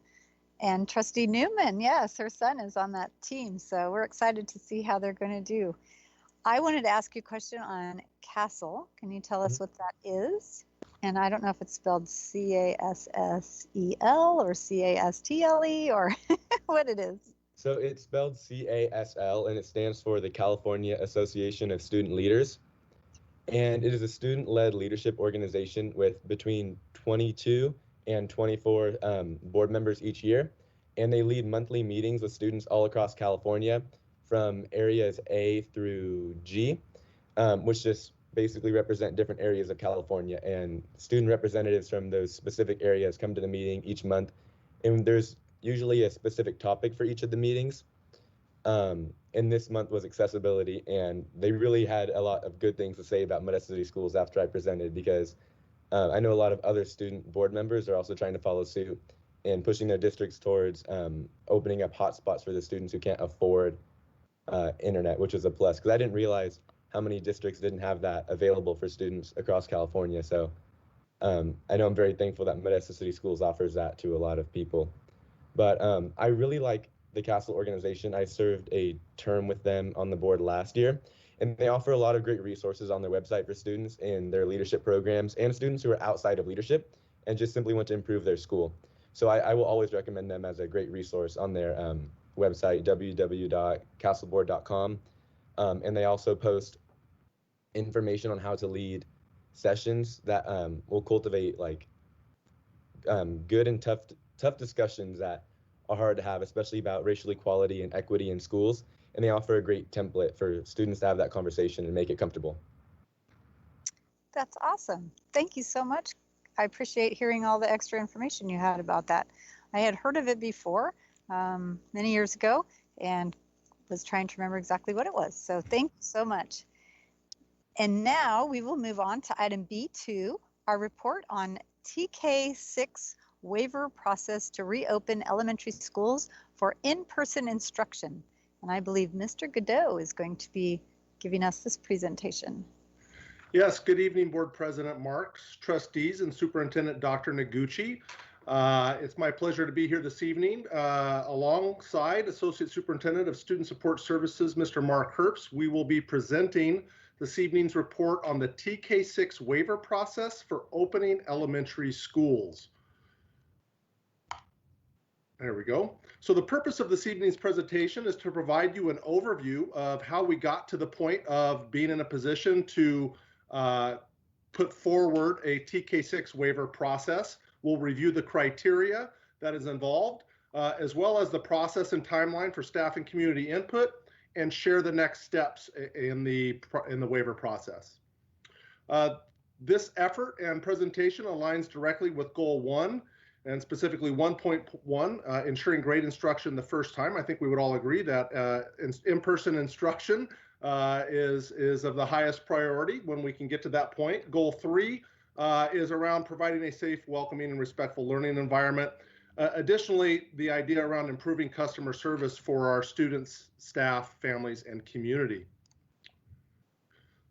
And Trustee Newman, yes, her son is on that team. So we're excited to see how they're going to do. I wanted to ask you a question on CASSEL. Can you tell us what that is? And I don't know if it's spelled C-A-S-S-E-L or C-A-S-T-L-E or what it is. So it's spelled CASL, and it stands for the California Association of Student Leaders. And it is a student-led leadership organization with between 22 and 24 board members each year. and they lead monthly meetings with students all across California from areas A through G, which just basically represent different areas of California, and student representatives from those specific areas come to the meeting each month, and there's usually a specific topic for each of the meetings. And this month was accessibility, and they really had a lot of good things to say about Modesto City Schools after I presented, because I know a lot of other student board members are also trying to follow suit and pushing their districts towards opening up hotspots for the students who can't afford internet, which is a plus, because I didn't realize how many districts didn't have that available for students across California. So I know I'm very thankful that Modesto City Schools offers that to a lot of people. But I really like the Castle organization. I served a term with them on the board last year, and they offer a lot of great resources on their website for students in their leadership programs and students who are outside of leadership and just simply want to improve their school. So I will always recommend them as a great resource on their website, www.castleboard.com. And they also post information on how to lead sessions that will cultivate like good and tough discussions that are hard to have, especially about racial equality and equity in schools. And they offer a great template for students to have that conversation and make it comfortable. That's awesome. Thank you so much. I appreciate hearing all the extra information you had about that. I had heard of it before many years ago and was trying to remember exactly what it was. So thank you so much. And now we will move on to item B2, our report on TK6 waiver process to reopen elementary schools for in-person instruction. And I believe Mr. Godot is going to be giving us this presentation. Yes, good evening, Board President Marks, trustees, and Superintendent Dr. Noguchi. It's my pleasure to be here this evening alongside Associate Superintendent of Student Support Services, Mr. Mark Herbst. We will be presenting this evening's report on the TK6 waiver process for opening elementary schools. There we go. So the purpose of this evening's presentation is to provide you an overview of how we got to the point of being in a position to put forward a TK6 waiver process. We'll review the criteria that is involved, as well as the process and timeline for staff and community input, and share the next steps in the waiver process. This effort and presentation aligns directly with Goal 1, and specifically 1.1, ensuring great instruction the first time. I think we would all agree that in-person instruction is of the highest priority when we can get to that point. Goal 3 is around providing a safe, welcoming, and respectful learning environment. Additionally, the idea around improving customer service for our students, staff, families, and community.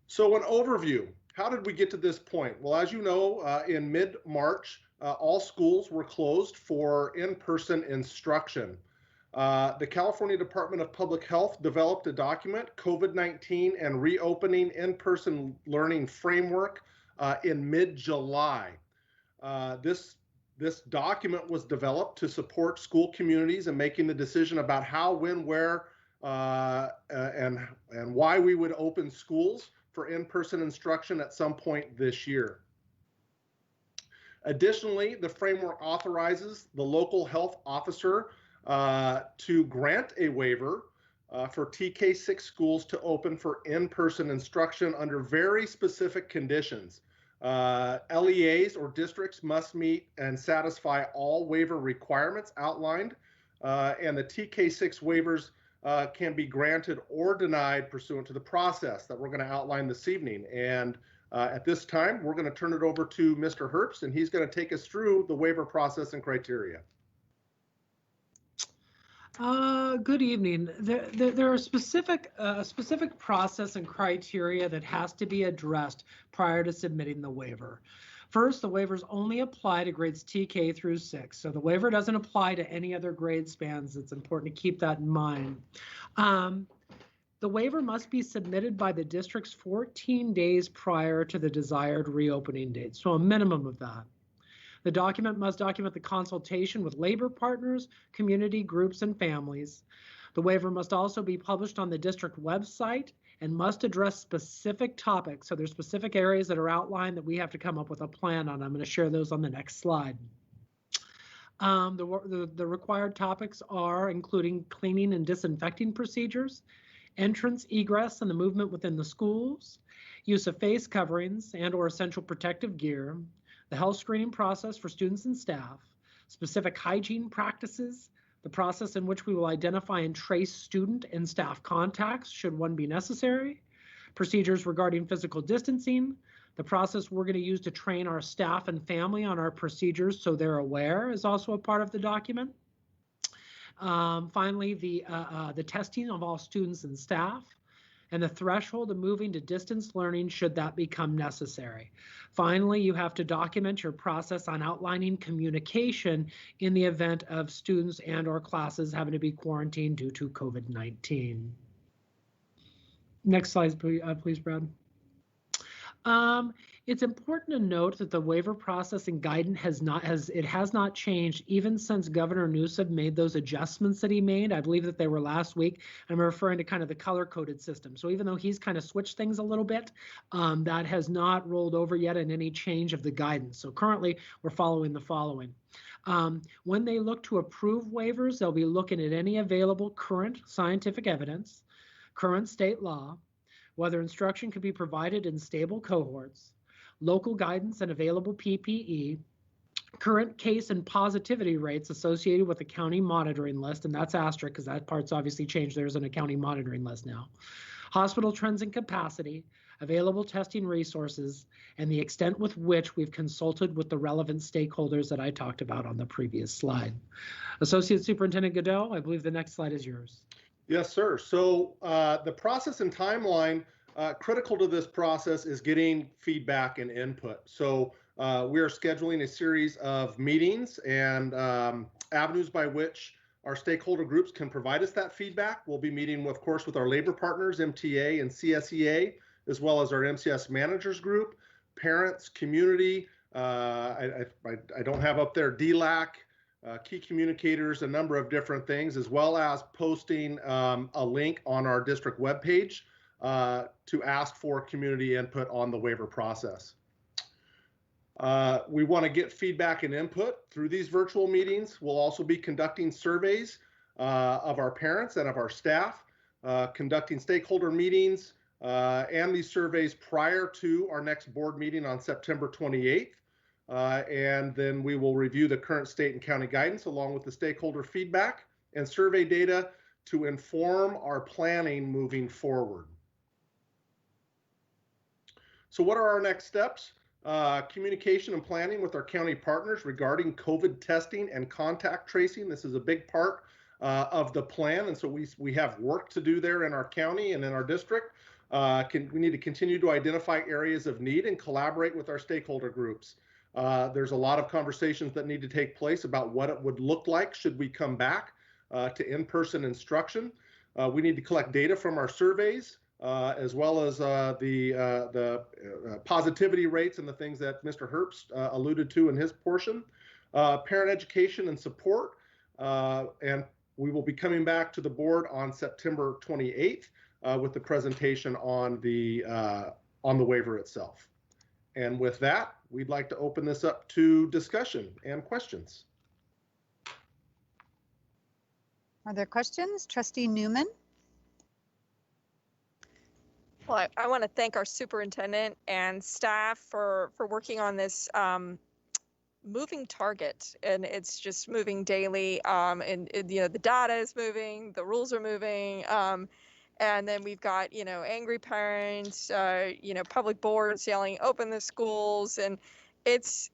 So an overview, how did we get to this point? Well, as you know, in mid-March, all schools were closed for in-person instruction. The California Department of Public Health developed a document, COVID-19 and Reopening In-Person Learning Framework, in mid-July. This document was developed to support school communities in making the decision about how, when, where, and why we would open schools for in-person instruction at some point this year. Additionally, the framework authorizes the local health officer to grant a waiver for TK6 schools to open for in-person instruction under very specific conditions. LEAs or districts must meet and satisfy all waiver requirements outlined, and the TK6 waivers can be granted or denied pursuant to the process that we're going to outline this evening. And at this time, we're going to turn it over to Mr. Herbst, and he's going to take us through the waiver process and criteria. Good evening. There are specific process and criteria that has to be addressed prior to submitting the waiver. First, the waivers only apply to grades TK through 6. So the waiver doesn't apply to any other grade spans. It's important to keep that in mind. The waiver must be submitted by the district's 14 days prior to the desired reopening date, so a minimum of that. The document must document the consultation with labor partners, community groups, and families. The waiver must also be published on the district website and must address specific topics. So there's specific areas that are outlined that we have to come up with a plan on. I'm going to share those on the next slide. The required topics are including cleaning and disinfecting procedures, entrance, egress, and the movement within the schools, use of face coverings and or essential protective gear, the health screening process for students and staff, specific hygiene practices, the process in which we will identify and trace student and staff contacts should one be necessary, procedures regarding physical distancing, the process we're going to use to train our staff and family on our procedures so they're aware is also a part of the document. Finally, the testing of all students and staff, and the threshold of moving to distance learning should that become necessary. Finally, you have to document your process on outlining communication in the event of students and or classes having to be quarantined due to COVID-19. Next slide, please, Brad. It's important to note that the waiver process and guidance has not changed even since Governor Newsom made those adjustments that he made. I believe that they were last week. I'm referring to kind of the color-coded system. So even though he's kind of switched things a little bit, that has not rolled over yet in any change of the guidance. So currently, we're following the following. When they look to approve waivers, they'll be looking at any available current scientific evidence, current state law, whether instruction could be provided in stable cohorts, local guidance and available PPE, current case and positivity rates associated with the county monitoring list, and that's asterisk because that part's obviously changed. There's an county monitoring list now. Hospital trends and capacity, available testing resources, and the extent with which we've consulted with the relevant stakeholders that I talked about on the previous slide. Associate Superintendent Godot, I believe the next slide is yours. Yes, sir. So the process and timeline, critical to this process is getting feedback and input. So we are scheduling a series of meetings and avenues by which our stakeholder groups can provide us that feedback. We'll be meeting, of course, with our labor partners, MTA and CSEA, as well as our MCS managers group, parents, community. I don't have up there DLAC, key communicators, a number of different things, as well as posting a link on our district webpage to ask for community input on the waiver process. We want to get feedback and input through these virtual meetings. We'll also be conducting surveys of our parents and of our staff, conducting stakeholder meetings and these surveys prior to our next board meeting on September 28th. And then we will review the current state and county guidance along with the stakeholder feedback and survey data to inform our planning moving forward. So what are our next steps? Communication and planning with our county partners regarding COVID testing and contact tracing. This is a big part of the plan, and so we have work to do there in our county and in our district. We need to continue to identify areas of need and collaborate with our stakeholder groups. There's a lot of conversations that need to take place about what it would look like should we come back to in-person instruction. We need to collect data from our surveys, as well as the positivity rates and the things that Mr. Herbst alluded to in his portion. Parent education and support, and we will be coming back to the board on September 28th with the presentation on the waiver itself. And with that, we'd like to open this up to discussion and questions. Are there questions? Trustee Newman? Well, I want to thank our superintendent and staff for working on this moving target, and it's just moving daily. And you know, the data is moving, the rules are moving, and then we've got, you know, angry parents, you know, public boards yelling, "Open the schools," and it's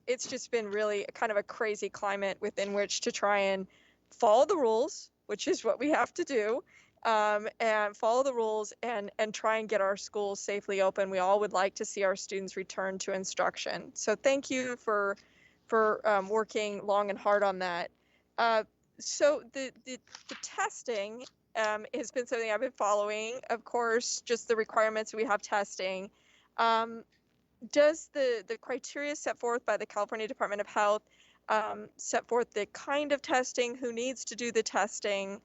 just been really kind of a crazy climate within which to try and follow the rules, which is what we have to do. And follow the rules and try and get our schools safely open. We all would like to see our students return to instruction. So thank you for working long and hard on that. So the testing has been something I've been following. Of course, just the requirements we have testing. Does the criteria set forth by the California Department of Health set forth the kind of testing, who needs to do the testing,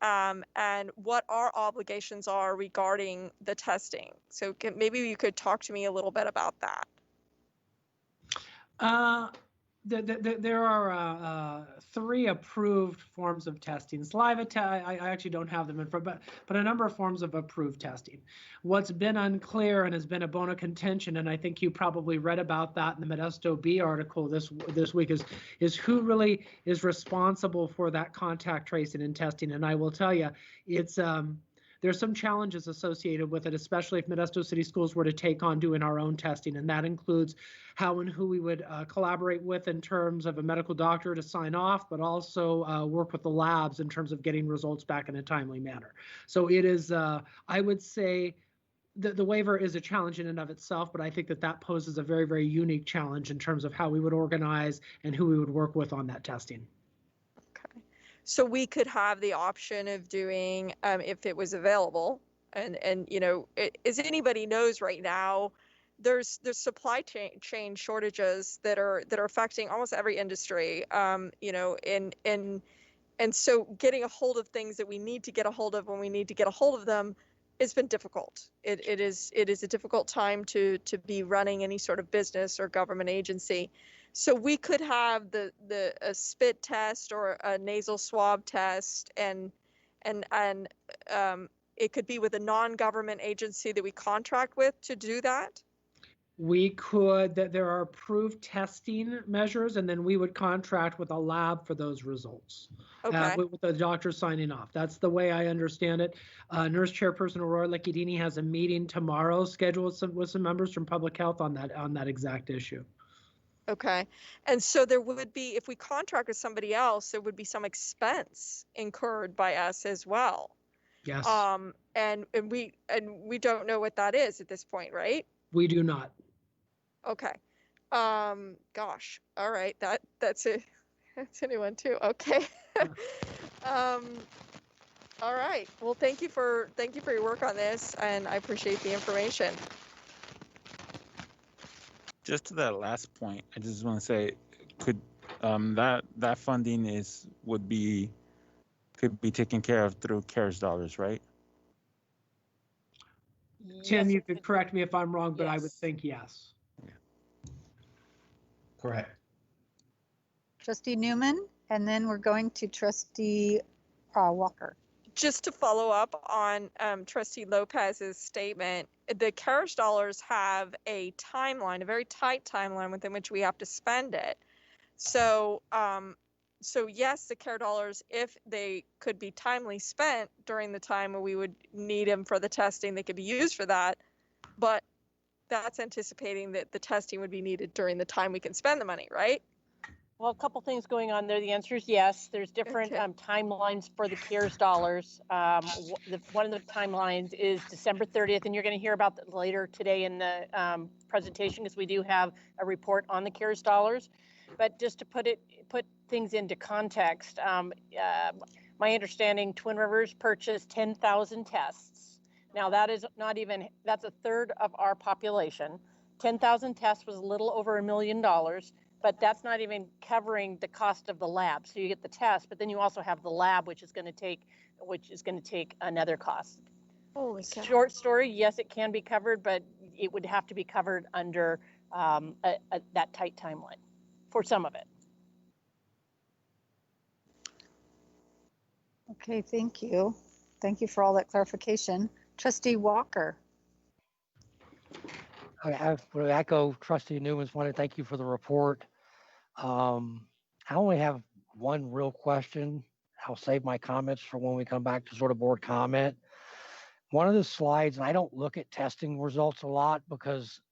and what our obligations are regarding the testing? So maybe you could talk to me a little bit about that. There are 3 approved forms of testing. Saliva I actually don't have them in front, but a number of forms of approved testing. What's been unclear and has been a bone of contention, and I think you probably read about that in the Modesto B article this week, is who really is responsible for that contact tracing and testing. And I will tell you, it's there's some challenges associated with it, especially if Modesto City Schools were to take on doing our own testing. And that includes how and who we would collaborate with in terms of a medical doctor to sign off, but also work with the labs in terms of getting results back in a timely manner. So it is, I would say, the waiver is a challenge in and of itself, but I think that poses a very, very unique challenge in terms of how we would organize and who we would work with on that testing. So we could have the option of doing, if it was available, and you know, as anybody knows right now, there's supply chain shortages that are affecting almost every industry. You know, and so getting a hold of things that we need to get a hold of when we need to get a hold of them has been difficult. It is a difficult time to be running any sort of business or government agency. So we could have a spit test or a nasal swab test, and it could be with a non-government agency that we contract with to do that. We could, that there are approved testing measures, and then we would contract with a lab for those results. Okay. With the doctor signing off. That's the way I understand it. Nurse Chairperson Aurora Lecchidini has a meeting tomorrow scheduled with some members from Public Health on that exact issue. Okay. And so there would be, if we contract with somebody else, there would be some expense incurred by us as well. Yes. And we don't know what that is at this point, right? We do not. Okay. Gosh. All right. That's a new one too. Okay. All right. Well, thank you for your work on this, and I appreciate the information. Just to that last point, I just want to say, could that funding could be taken care of through CARES dollars, right? Tim, Yes, you could correct me if I'm wrong, but I would yes. think yes. Correct. Trustee Newman, and then we're going to Trustee Walker. Just to follow up on Trustee Lopez's statement, the CARES dollars have a timeline, a very tight timeline within which we have to spend it. So, so yes, the CARE dollars, if they could be timely spent during the time where we would need them for the testing, they could be used for that. But that's anticipating that the testing would be needed during the time we can spend the money, right? Well, a couple things going on there. The answer is yes. There's different timelines for the CARES dollars. One of the timelines is December 30th, and you're going to hear about that later today in the presentation, because we do have a report on the CARES dollars. But just to put things into context, my understanding, Twin Rivers purchased 10,000 tests. Now that is not even, that's a third of our population. 10,000 tests was a little over $1 million. But that's not even covering the cost of the lab. So you get the test, but then you also have the lab, which is going to take another cost. Holy cow. Short story, yes, it can be covered, but it would have to be covered under that tight timeline for some of it. Okay, thank you. Thank you for all that clarification. Trustee Walker. I would echo Trustee Newman's one, and thank you for the report. I only have one real question. I'll save my comments for when we come back to sort of board comment. One of the slides, and I don't look at testing results a lot because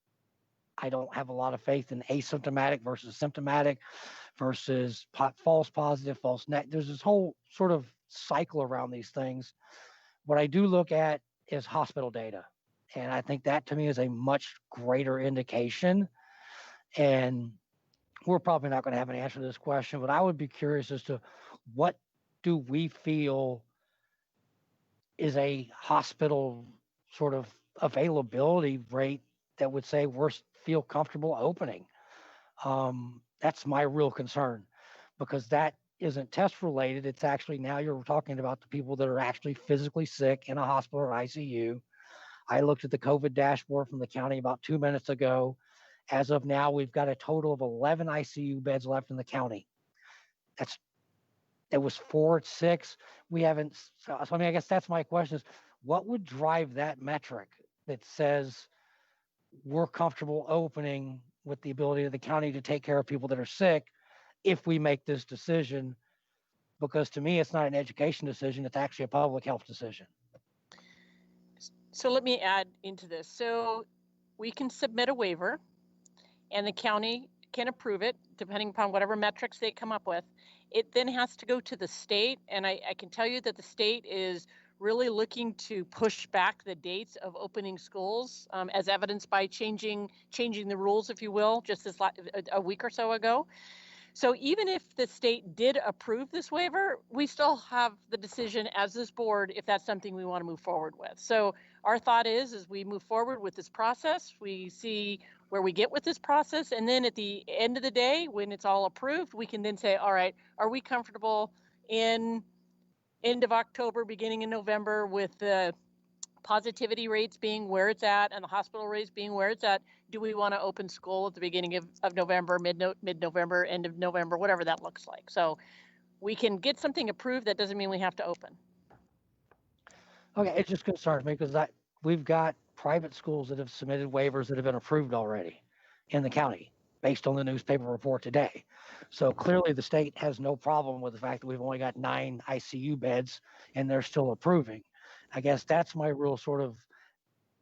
I don't have a lot of faith in asymptomatic versus symptomatic versus false positive, false negative. There's this whole sort of cycle around these things. What I do look at is hospital data. And I think that to me is a much greater indication. And we're probably not going to have an answer to this question, but I would be curious as to what do we feel is a hospital sort of availability rate that would say we feel comfortable opening. That's my real concern, because that isn't test related. It's actually, now you're talking about the people that are actually physically sick in a hospital or ICU. I looked at the COVID dashboard from the county about 2 minutes ago, As of now, we've got a total of 11 ICU beds left in the county. It was 4 at 6. We haven't. So I mean, I guess that's my question: is what would drive that metric that says we're comfortable opening with the ability of the county to take care of people that are sick if we make this decision? Because to me, it's not an education decision; it's actually a public health decision. So let me add into this. So we can submit a waiver, and the county can approve it depending upon whatever metrics they come up with. It then has to go to the state, and I can tell you that the state is really looking to push back the dates of opening schools, as evidenced by changing the rules, if you will, just this a week or so ago. So even if the state did approve this waiver, we still have the decision as this board if that's something we want to move forward with. So our thought is, as we move forward with this process, we see where we get with this process, and then at the end of the day, when it's all approved, we can then say, all right, are we comfortable in end of October, beginning in November, with the positivity rates being where it's at and the hospital rates being where it's at? Do we want to open school at the beginning of November, mid-November, end of November, whatever that looks like? So we can get something approved. That doesn't mean we have to open. Okay, it just concerns me because we've got private schools that have submitted waivers that have been approved already in the county based on the newspaper report today. So clearly the state has no problem with the fact that we've only got 9 ICU beds and they're still approving. I guess that's my real sort of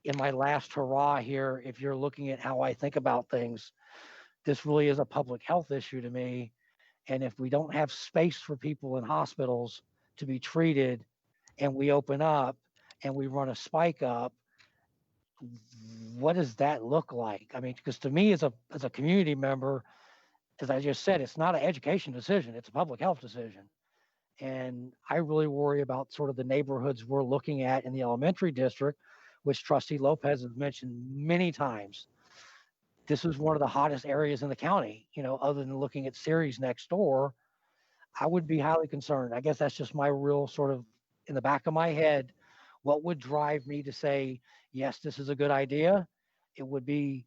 in my last hurrah here. If you're looking at how I think about things, this really is a public health issue to me. And if we don't have space for people in hospitals to be treated and we open up and we run a spike up, what does that look like? I mean, because to me as a community member, as I just said, it's not an education decision, it's a public health decision. And I really worry about sort of the neighborhoods we're looking at in the elementary district, which Trustee Lopez has mentioned many times. This is one of the hottest areas in the county, other than looking at Ceres next door. I would be highly concerned. I guess that's just my real sort of in the back of my head. What would drive me to say, yes, this is a good idea? It would be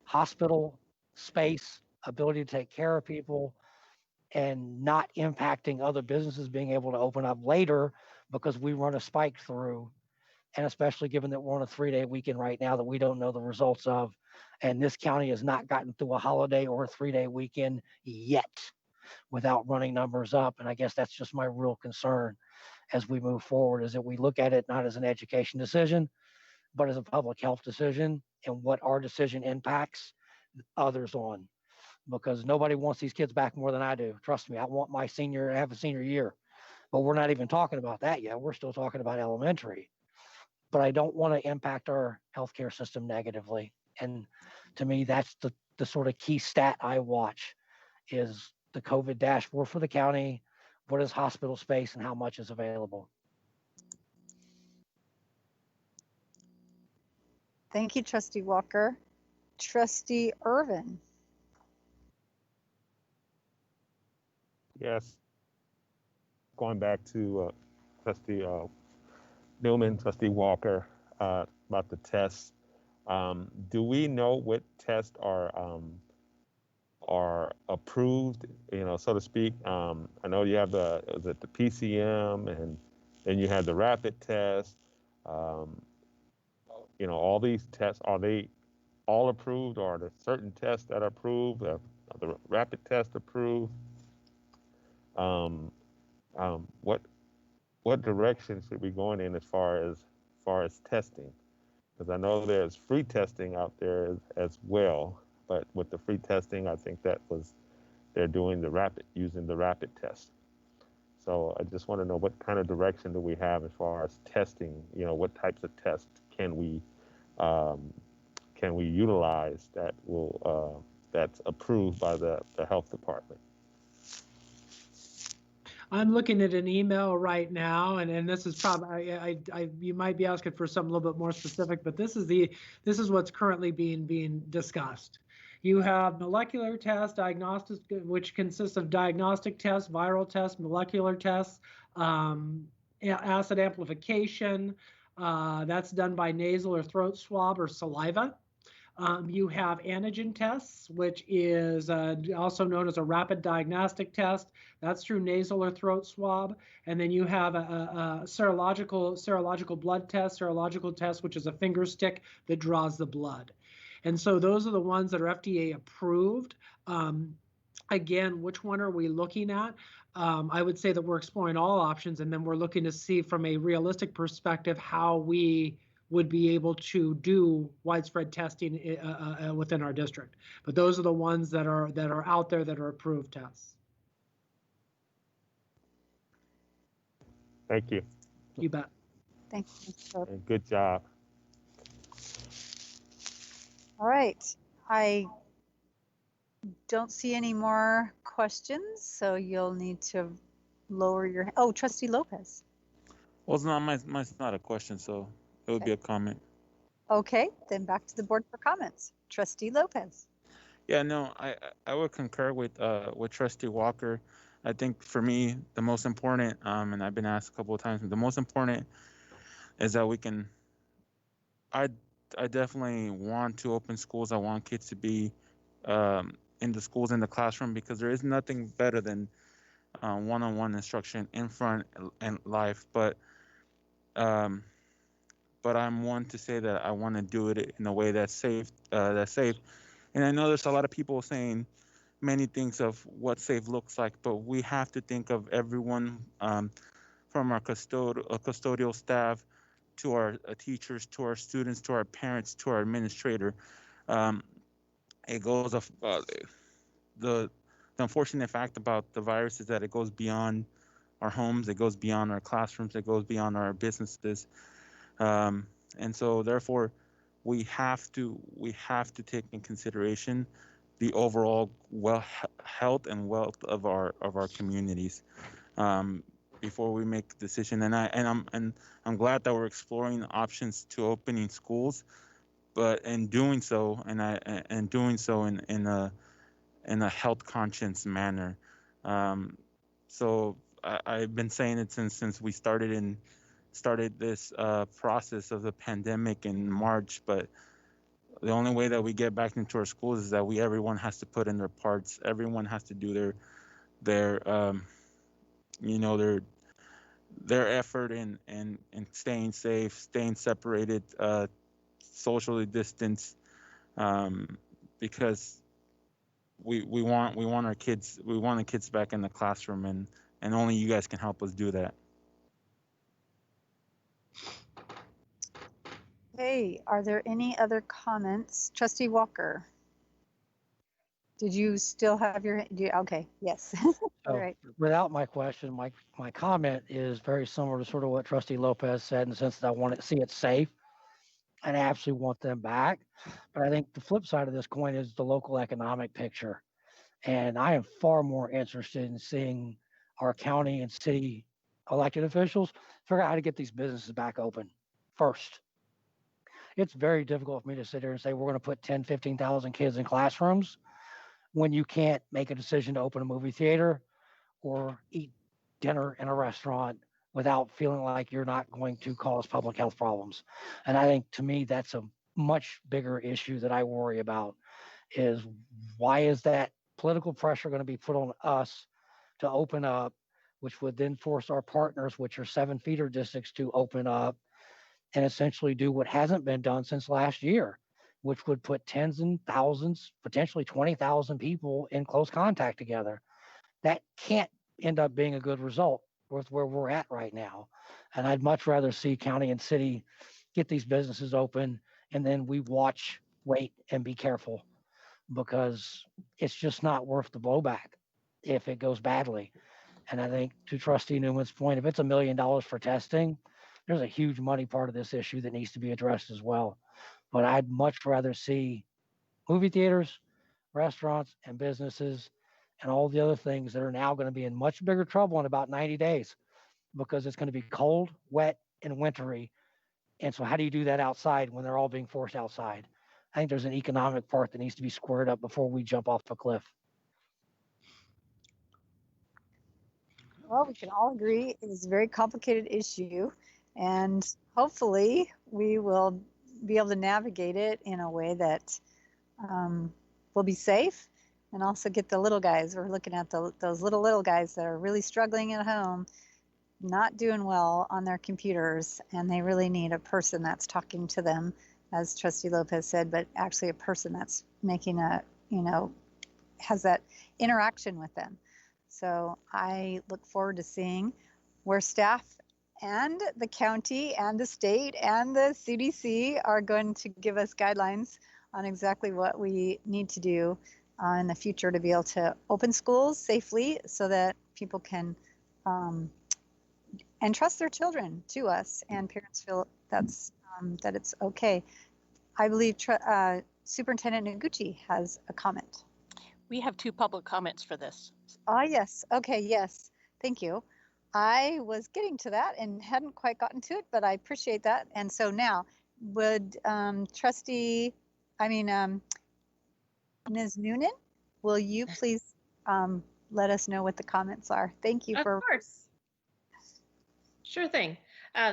hospital space, ability to take care of people, and not impacting other businesses being able to open up later because we run a spike through. And especially given that we're on a 3-day weekend right now that we don't know the results of, and this county has not gotten through a holiday or a 3-day weekend yet without running numbers up. And I guess that's just my real concern as we move forward, is that we look at it not as an education decision, but as a public health decision and what our decision impacts others on. Because nobody wants these kids back more than I do. Trust me, I want my senior to have a senior year, but we're not even talking about that yet. We're still talking about elementary. But I don't want to impact our healthcare system negatively. And to me, that's the sort of key stat I watch is the COVID dashboard for the county. What is hospital space and how much is available? Thank you, Trustee Walker. Trustee Irvin. Yes. Going back to Trustee Newman, Trustee Walker, about the tests. Do we know what tests are approved, so to speak? I know you have the PCM, and then you have the rapid test. All these tests, are they all approved, or are there certain tests that are approved? Are the rapid test approved? What direction should we be going in as far as testing? Because I know there's free testing out there as well, but with the free testing, I think they're doing using the rapid test. So I just want to know what kind of direction do we have as far as testing? What types of tests can we utilize that's approved by the health department? I'm looking at an email right now, and this is probably you might be asking for something a little bit more specific, but this is what's currently being discussed. You have molecular tests, diagnostic, which consists of diagnostic tests, viral tests, molecular tests, acid amplification. That's done by nasal or throat swab or saliva. You have antigen tests, which is also known as a rapid diagnostic test. That's through nasal or throat swab. And then you have a serological blood test, which is a finger stick that draws the blood. And so those are the ones that are FDA approved. Again, which one are we looking at? I would say that we're exploring all options, and then we're looking to see from a realistic perspective how we would be able to do widespread testing within our district. But those are the ones that are out there that are approved tests. Thank you. You bet. Thank you. And good job. All right. I don't see any more questions, so you'll need to lower your hand. Oh, Trustee Lopez. Well, it's not mine's not a question, so it would be a comment. Okay, then back to the board for comments. Trustee Lopez. Yeah, no, I would concur with Trustee Walker. I think for me, the most important, and I've been asked a couple of times, the most important is that we can. I definitely want to open schools. I want kids to be in the schools, in the classroom, because there is nothing better than one-on-one instruction in front and live. But I'm one to say that I want to do it in a way that's safe. And I know there's a lot of people saying many things of what safe looks like, but we have to think of everyone from our custodial staff to our teachers, to our students, to our parents, to our administrator. It goes of the unfortunate fact about the virus is that it goes beyond our homes, it goes beyond our classrooms, it goes beyond our businesses, and so therefore we have to take in consideration the overall health and wealth of our communities before we make a decision. And I'm glad that we're exploring options to opening schools, but in doing so, in a health conscious manner. So I've been saying it since we started this process of the pandemic in March, but the only way that we get back into our schools is that everyone has to put in their parts. Everyone has to do their effort in staying safe, staying separated, socially distanced, because we want our kids, we want the kids back in the classroom, and only you guys can help us do that. Hey, are there any other comments? Trustee Walker. Did you still have your, okay, yes. All right. Without my question, my comment is very similar to sort of what Trustee Lopez said, in the sense that I want to see it safe and I absolutely want them back. But I think the flip side of this coin is the local economic picture. And I am far more interested in seeing our county and city elected officials figure out how to get these businesses back open first. It's very difficult for me to sit here and say we're going to put 10, 15,000 kids in classrooms when you can't make a decision to open a movie theater or eat dinner in a restaurant without feeling like you're not going to cause public health problems. And I think, to me, that's a much bigger issue that I worry about, is why is that political pressure going to be put on us to open up, which would then force our partners, which are 7 feeder districts, to open up and essentially do what hasn't been done since last year, which would put tens and thousands, potentially 20,000 people in close contact together. That can't end up being a good result with where we're at right now. And I'd much rather see county and city get these businesses open, and then we watch, wait, and be careful, because it's just not worth the blowback if it goes badly. And I think, to Trustee Newman's point, if it's $1 million for testing, there's a huge money part of this issue that needs to be addressed as well. But I'd much rather see movie theaters, restaurants, and businesses, and all the other things that are now going to be in much bigger trouble in about 90 days, because it's going to be cold, wet, and wintry. And so how do you do that outside when they're all being forced outside? I think there's an economic part that needs to be squared up before we jump off a cliff. Well, we can all agree it is a very complicated issue, and hopefully we will be able to navigate it in a way that will be safe and also get the little guys. We're looking at those little guys that are really struggling at home, not doing well on their computers, and they really need a person that's talking to them, as Trustee Lopez said, but actually a person that's making has that interaction with them. So I look forward to seeing where staff and the county and the state and the CDC are going to give us guidelines on exactly what we need to do in the future to be able to open schools safely so that people can entrust their children to us and parents feel that it's okay. I believe Superintendent Noguchi has a comment. We have 2 public comments for this. Yes. Okay. Yes. Thank you. I was getting to that and hadn't quite gotten to it, but I appreciate that. And so now, would Ms. Noonan, will you please let us know what the comments are? Thank you. Of course. Sure thing.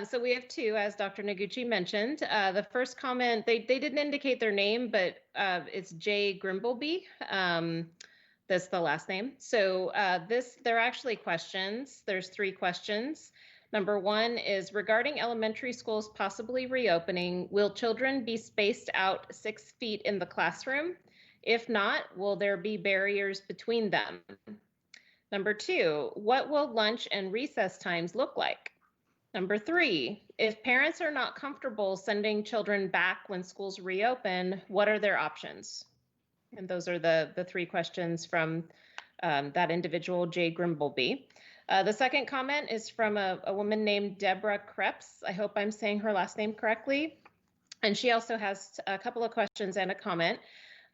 So we have 2, as Dr. Noguchi mentioned. The first comment, they didn't indicate their name, but it's Jay Grimbleby. That's the last name. So they're actually questions. There's 3 questions. Number 1 is regarding elementary schools possibly reopening, will children be spaced out 6 feet in the classroom? If not, will there be barriers between them? Number 2, what will lunch and recess times look like? Number 3, if parents are not comfortable sending children back when schools reopen, what are their options? And those are the 3 questions from that individual, Jay Grimbleby. The second comment is from a woman named Deborah Krebs. I hope I'm saying her last name correctly. And she also has a couple of questions and a comment.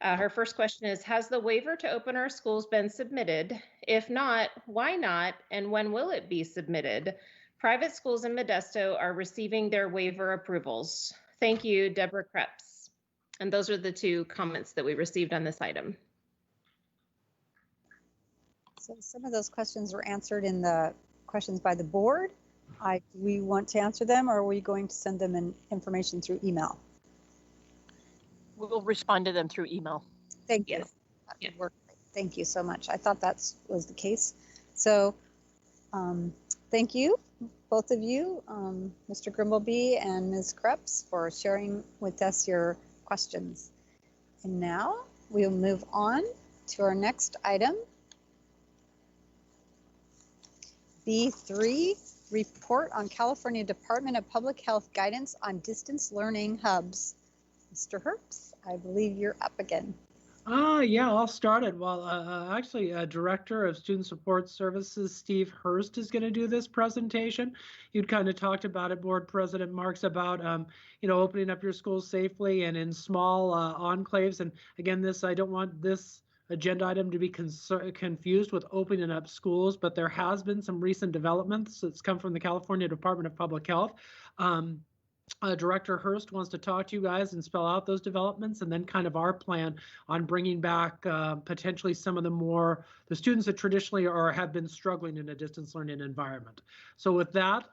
Her first question is, has the waiver to open our schools been submitted? If not, why not? And when will it be submitted? Private schools in Modesto are receiving their waiver approvals. Thank you, Deborah Krebs. And those are the 2 comments that we received on this item. So some of those questions were answered in the questions by the board. Do we want to answer them, or are we going to send them in information through email? We'll respond to them through email. Thank you. That would work. Thank you so much. I thought that was the case. So thank you, both of you, Mr. Grimbleby and Ms. Krebs, for sharing with us your questions. And now we'll move on to our next item. B3, report on California Department of Public Health guidance on distance learning hubs. Mr. Herbst, I believe you're up again. Yeah, I'll start it. Well, actually, Director of Student Support Services, Steve Hurst, is going to do this presentation. You'd kind of talked about it, Board President Marks, about opening up your schools safely and in small enclaves. And again, I don't want this agenda item to be confused with opening up schools, but there has been some recent developments that's come from the California Department of Public Health. Director Hurst wants to talk to you guys and spell out those developments, and then kind of our plan on bringing back potentially some of the students that traditionally have been struggling in a distance learning environment. So with that,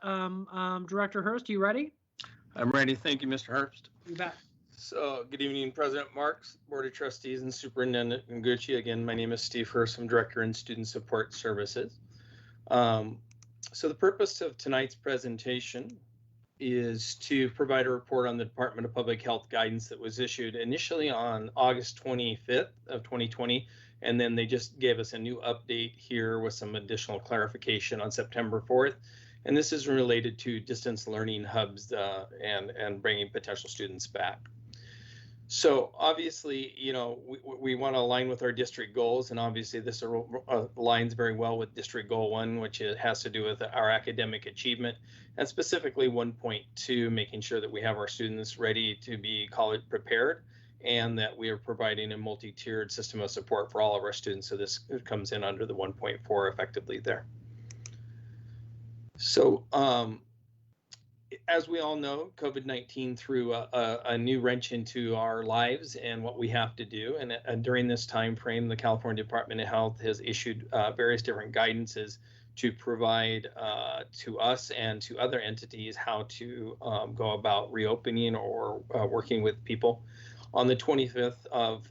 Director Hurst, you ready? I'm ready. Thank you, Mr. Herbst. You bet. So good evening, President Marks, Board of Trustees, and Superintendent Noguchi. Again, my name is Steve Hurst. I'm Director in Student Support Services. So the purpose of tonight's presentation is to provide a report on the Department of Public Health guidance that was issued initially on August 25th of 2020, and then they just gave us a new update here with some additional clarification on September 4th. And this is related to distance learning hubs and bringing potential students back. So obviously, we want to align with our district goals, and obviously this aligns very well with District Goal 1, which has to do with our academic achievement, and specifically 1.2, making sure that we have our students ready to be college prepared, and that we are providing a multi-tiered system of support for all of our students. So this comes in under the 1.4 effectively there. So as we all know, COVID-19 threw a new wrench into our lives and what we have to do. And during this time frame, the California Department of Health has issued various different guidances to provide to us and to other entities how to go about reopening or working with people. On the 25th of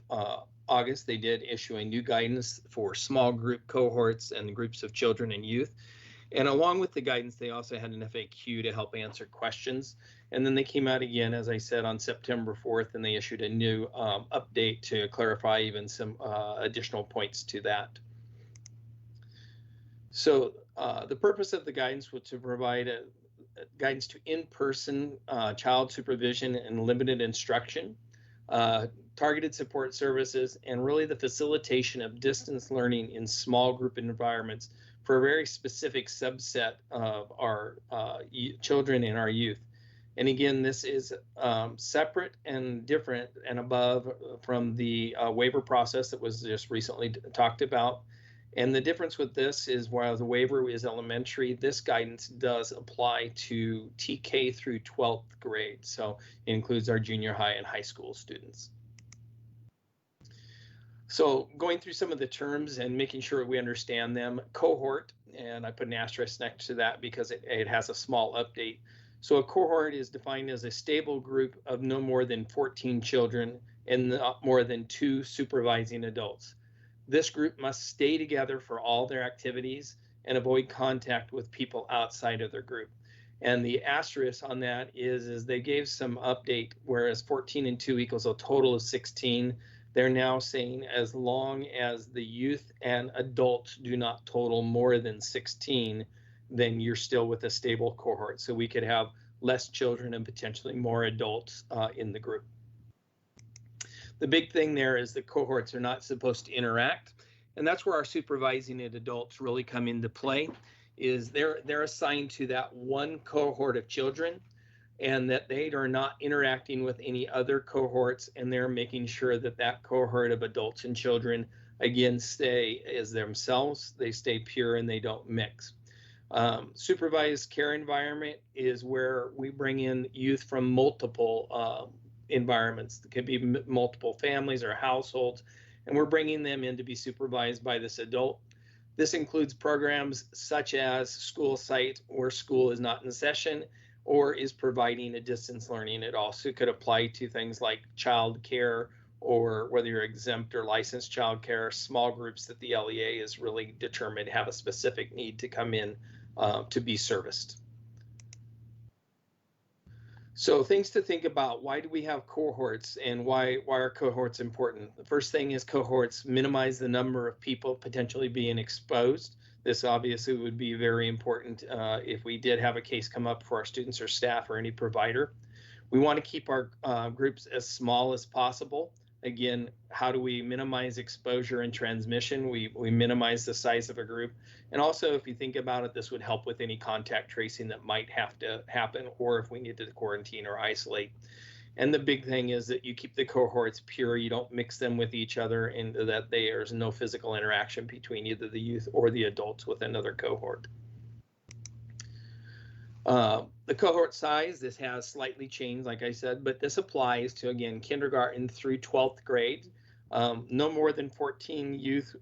August, they did issue a new guidance for small group cohorts and groups of children and youth. And along with the guidance, they also had an FAQ to help answer questions. And then they came out again, as I said, on September 4th, and they issued a new update to clarify even some additional points to that. So the purpose of the guidance was to provide a guidance to in-person child supervision and limited instruction, targeted support services, and really the facilitation of distance learning in small group environments for a very specific subset of our children and our youth. And again, this is separate and different and above from the waiver process that was just recently talked about. And the difference with this is while the waiver is elementary, this guidance does apply to TK through 12th grade. So it includes our junior high and high school students. So going through some of the terms and making sure we understand them, cohort, and I put an asterisk next to that because it has a small update. So a cohort is defined as a stable group of no more than 14 children and not more than 2 supervising adults. This group must stay together for all their activities and avoid contact with people outside of their group. And the asterisk on that is they gave some update, whereas 14 and 2 equals a total of 16. They're now saying as long as the youth and adults do not total more than 16, then you're still with a stable cohort. So we could have less children and potentially more adults in the group. The big thing there is the cohorts are not supposed to interact. And that's where our supervising adults really come into play, is they're assigned to that one cohort of children and that they are not interacting with any other cohorts, and they're making sure that that cohort of adults and children, again, stay as themselves, they stay pure and they don't mix. Supervised care environment is where we bring in youth from multiple environments. It could be multiple families or households, and we're bringing them in to be supervised by this adult. This includes programs such as school site where school is not in session or is providing a distance learning. It also could apply to things like child care, or whether you're exempt or licensed child care, small groups that the LEA is really determined have a specific need to come in to be serviced. So things to think about: why do we have cohorts, and why are cohorts important? The first thing is cohorts minimize the number of people potentially being exposed. This obviously would be very important if we did have a case come up for our students or staff or any provider. We want to keep our groups as small as possible. Again, how do we minimize exposure and transmission? We minimize the size of a group. And also, if you think about it, this would help with any contact tracing that might have to happen, or if we need to quarantine or isolate. And the big thing is that you keep the cohorts pure. You don't mix them with each other, and that there's no physical interaction between either the youth or the adults with another cohort. The cohort size, this has slightly changed, like I said, but this applies to, again, kindergarten through 12th grade. No more than 14 youth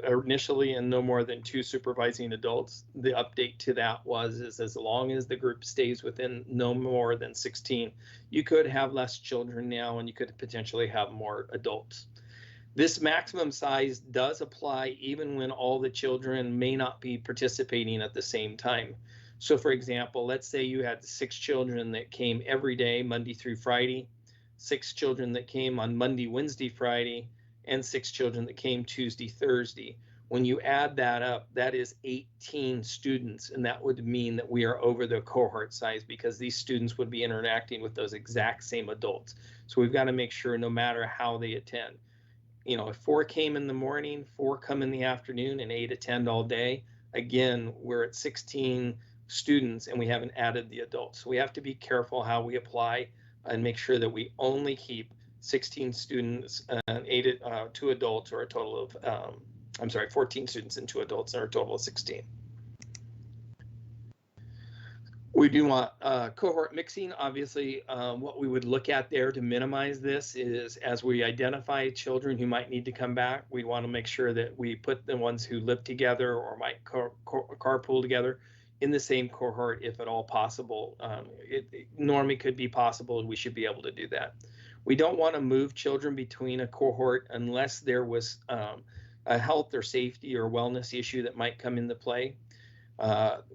initially, and no more than 2 supervising adults. The update to that is as long as the group stays within no more than 16, you could have less children now, and you could potentially have more adults. This maximum size does apply even when all the children may not be participating at the same time. So for example, let's say you had 6 children that came every day, Monday through Friday, 6 children that came on Monday, Wednesday, Friday, and 6 children that came Tuesday, Thursday. When you add that up, that is 18 students, and that would mean that we are over the cohort size because these students would be interacting with those exact same adults. So we've got to make sure no matter how they attend. You know, if 4 came in the morning, 4 come in the afternoon, and 8 attend all day, again, we're at 16 students and we haven't added the adults. So we have to be careful how we apply and make sure that we only keep 16 students and 2 adults, or a total of, 14 students and 2 adults, or a total of 16. We do want cohort mixing. Obviously, what we would look at there to minimize this is as we identify children who might need to come back, we want to make sure that we put the ones who live together or might carpool together in the same cohort if at all possible. It normally could be possible, and we should be able to do that. We don't want to move children between a cohort unless there was a health or safety or wellness issue that might come into play.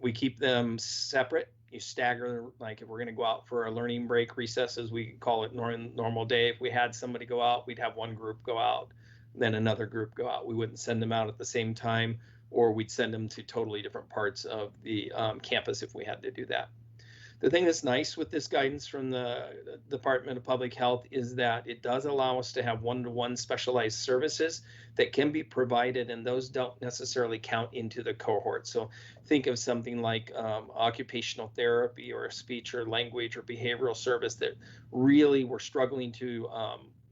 We keep them separate. You stagger, like if we're going to go out for a learning break, recesses, we call it normal day. If we had somebody go out, we'd have one group go out, then another group go out. We wouldn't send them out at the same time, or we'd send them to totally different parts of the campus if we had to do that. The thing that's nice with this guidance from the Department of Public Health is that it does allow us to have one-to-one specialized services that can be provided, and those don't necessarily count into the cohort. So think of something like occupational therapy or a speech or language or behavioral service that really we're struggling to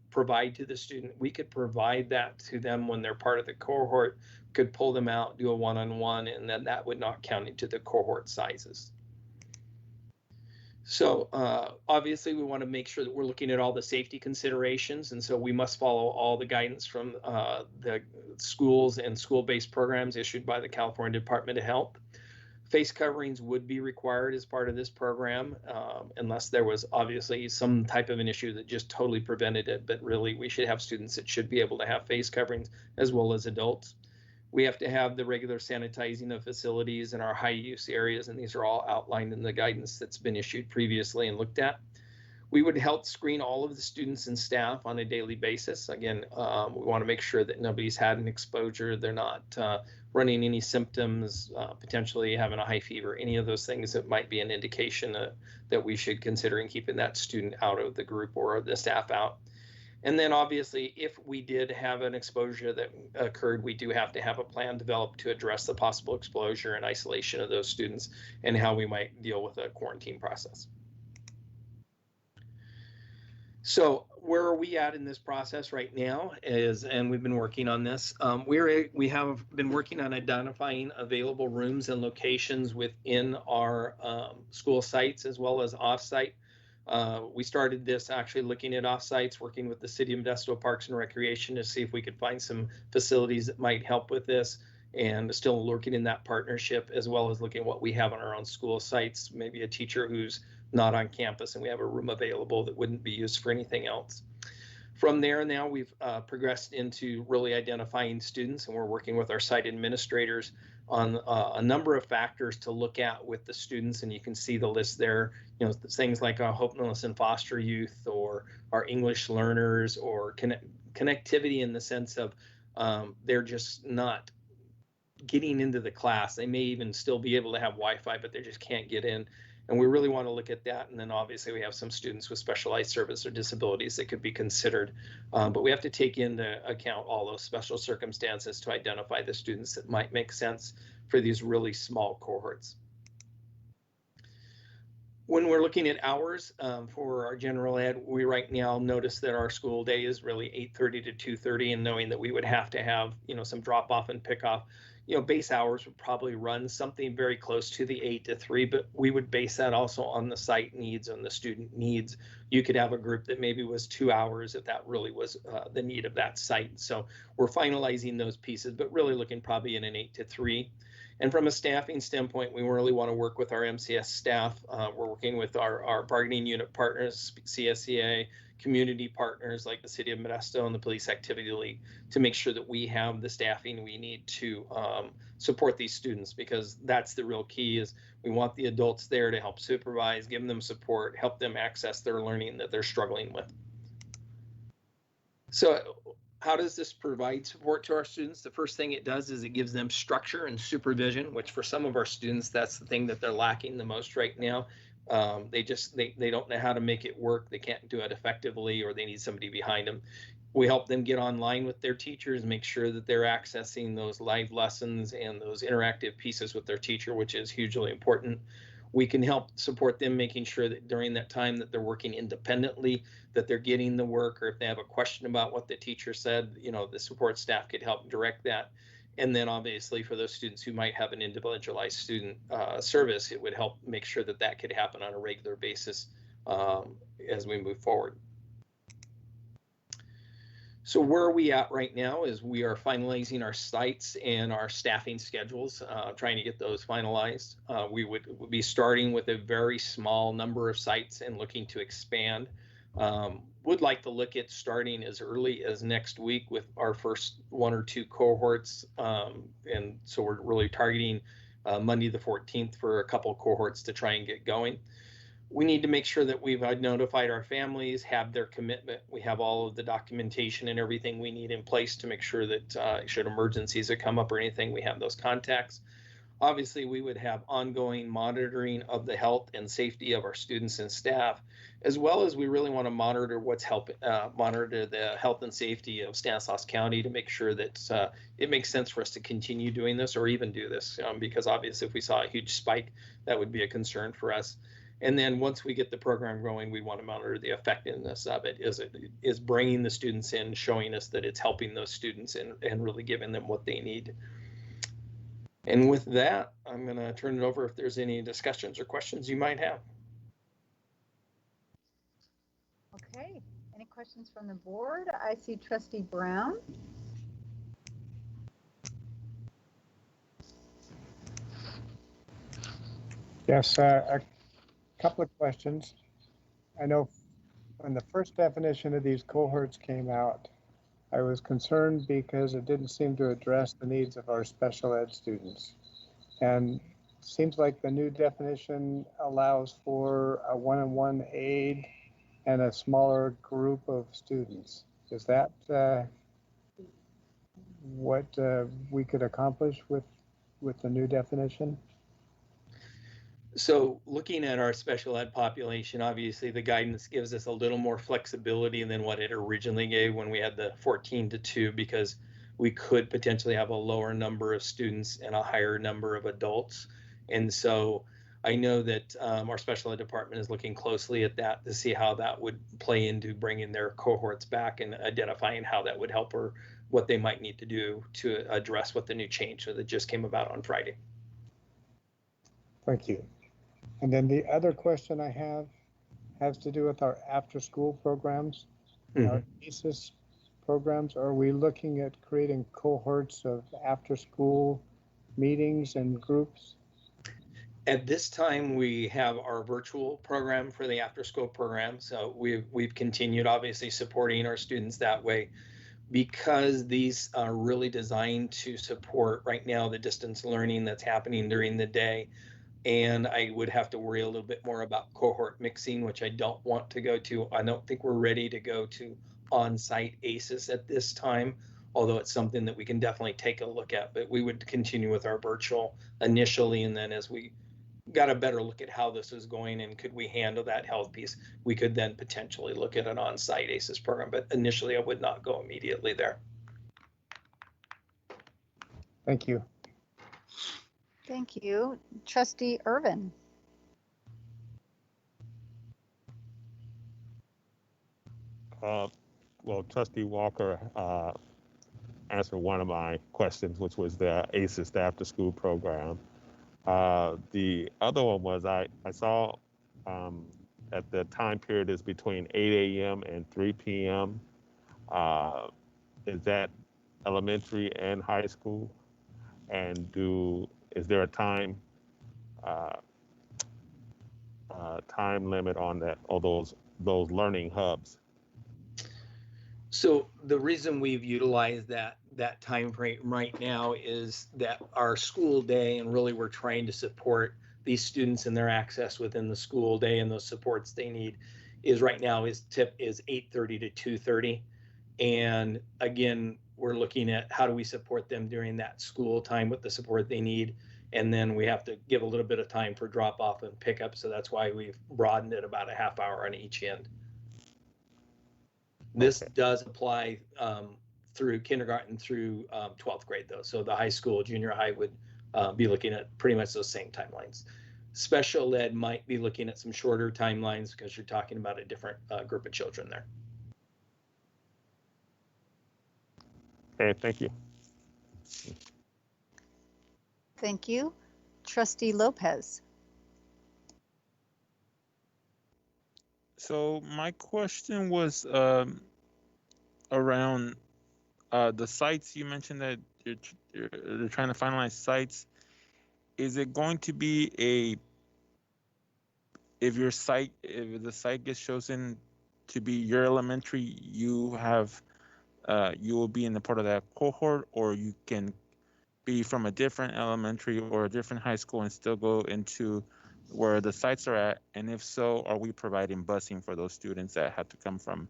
provide to the student. We could provide that to them when they're part of the cohort, could pull them out, do a one-on-one, and then that would not count into the cohort sizes. So obviously we want to make sure that we're looking at all the safety considerations, and so we must follow all the guidance from the schools and school-based programs issued by the California Department of Health. Face coverings would be required as part of this program unless there was obviously some type of an issue that just totally prevented it, but really we should have students that should be able to have face coverings as well as adults. We have to have the regular sanitizing of facilities in our high use areas, and these are all outlined in the guidance that's been issued previously and looked at. We would help screen all of the students and staff on a daily basis. Again, we want to make sure that nobody's had an exposure, they're not running any symptoms, potentially having a high fever, any of those things that might be an indication that we should consider in keeping that student out of the group or the staff out. And then obviously, if we did have an exposure that occurred, we do have to have a plan developed to address the possible exposure and isolation of those students and how we might deal with a quarantine process. So where are we at in this process right now is, and we've been working on this, we have been working on identifying available rooms and locations within our school sites as well as off-site. We started this actually looking at off-sites, working with the City of Modesto Parks and Recreation to see if we could find some facilities that might help with this, and still looking in that partnership, as well as looking at what we have on our own school sites, maybe a teacher who's not on campus and we have a room available that wouldn't be used for anything else. From there, now we've progressed into really identifying students, and we're working with our site administrators on a number of factors to look at with the students, and you can see the list there. You know, things like hopeless and foster youth, or our English learners, or connectivity in the sense of they're just not getting into the class. They may even still be able to have Wi-Fi, but they just can't get in. And we really want to look at that. And then obviously we have some students with specialized service or disabilities that could be considered. But we have to take into account all those special circumstances to identify the students that might make sense for these really small cohorts. When we're looking at hours for our general ed, we right now notice that our school day is really 8:30 to 2:30, and knowing that we would have to have, you know, some drop off and pick off. You know, base hours would probably run something very close to the 8 to 3, but we would base that also on the site needs, on the student needs. You could have a group that maybe was 2 hours if that really was the need of that site. So we're finalizing those pieces, but really looking probably in an 8 to 3. And from a staffing standpoint, we really want to work with our MCS staff. We're working with our bargaining unit partners, CSEA, community partners like the City of Modesto and the Police Activity League, to make sure that we have the staffing we need to support these students, because that's the real key. Is we want the adults there to help supervise, give them support, help them access their learning that they're struggling with. So how does this provide support to our students? The first thing it does is it gives them structure and supervision, which for some of our students, that's the thing that they're lacking the most right now. They don't know how to make it work. They can't do it effectively, or they need somebody behind them. We help them get online with their teachers, make sure that they're accessing those live lessons and those interactive pieces with their teacher, which is hugely important. We can help support them, making sure that during that time that they're working independently, that they're getting the work, or if they have a question about what the teacher said, you know, the support staff could help direct that. And then obviously for those students who might have an individualized student service, it would help make sure that that could happen on a regular basis as we move forward. So where are we at right now is we are finalizing our sites and our staffing schedules, trying to get those finalized. We would be starting with a very small number of sites and looking to expand. Would like to look at starting as early as next week with our first 1 or 2 cohorts. And so we're really targeting Monday the 14th for a couple cohorts to try and get going. We need to make sure that we've notified our families, have their commitment. We have all of the documentation and everything we need in place to make sure that should emergencies have come up or anything, we have those contacts. Obviously, we would have ongoing monitoring of the health and safety of our students and staff, as well as we really want to monitor monitor the health and safety of Stanislaus County to make sure that it makes sense for us to continue doing this or even do this, because obviously if we saw a huge spike, that would be a concern for us. And then once we get the program going, we want to monitor the effectiveness of it. Is it is bringing the students in, showing us that it's helping those students and really giving them what they need. And with that, I'm going to turn it over if there's any discussions or questions you might have. Okay, any questions from the board? I see Trustee Brown. Yes, a couple of questions. I know when the first definition of these cohorts came out, I was concerned because it didn't seem to address the needs of our special ed students. And it seems like the new definition allows for a one-on-one aid and a smaller group of students. Is that what we could accomplish with the new definition? So looking at our special ed population, obviously the guidance gives us a little more flexibility than what it originally gave when we had the 14 to 2, because we could potentially have a lower number of students and a higher number of adults. And so I know that our special ed department is looking closely at that to see how that would play into bringing their cohorts back and identifying how that would help or what they might need to do to address what the new change that just came about on Friday. Thank you. And then the other question I have has to do with our after-school programs, our ACES programs. Are we looking at creating cohorts of after-school meetings and groups? At this time, we have our virtual program for the after-school program. So we've continued obviously supporting our students that way, because these are really designed to support right now the distance learning that's happening during the day. And I would have to worry a little bit more about cohort mixing, which I don't want to go to. I don't think we're ready to go to on-site ACES at this time, although it's something that we can definitely take a look at. But we would continue with our virtual initially, and then as we got a better look at how this is going and could we handle that health piece, we could then potentially look at an on-site ACES program. But initially, I would not go immediately there. Thank you. Thank you. Trustee Irvin. Well, Trustee Walker answered one of my questions, which was the ACES, the after-school program. The other one was I saw that the time period is between 8 a.m. and 3 p.m. Is that elementary and high school? And is there a time limit on that, or those learning hubs? So the reason we've utilized that time frame right now is that our school day, and really we're trying to support these students and their access within the school day and those supports they need, is right now is 8:30 to 2:30. And again, we're looking at how do we support them during that school time with the support they need. And then we have to give a little bit of time for drop off and pickup. So that's why we've broadened it about a half hour on each end. This does apply through kindergarten through 12th grade though. So the high school, junior high would be looking at pretty much those same timelines. Special ed might be looking at some shorter timelines because you're talking about a different group of children there. Okay, thank you. Thank you. Trustee Lopez. So my question was around the sites. You mentioned that you're trying to finalize sites. Is it going to be if the site gets chosen to be your elementary, you will be in the part of that cohort, or you can be from a different elementary or a different high school and still go into where the sites are at? And if so, are we providing busing for those students that have to come from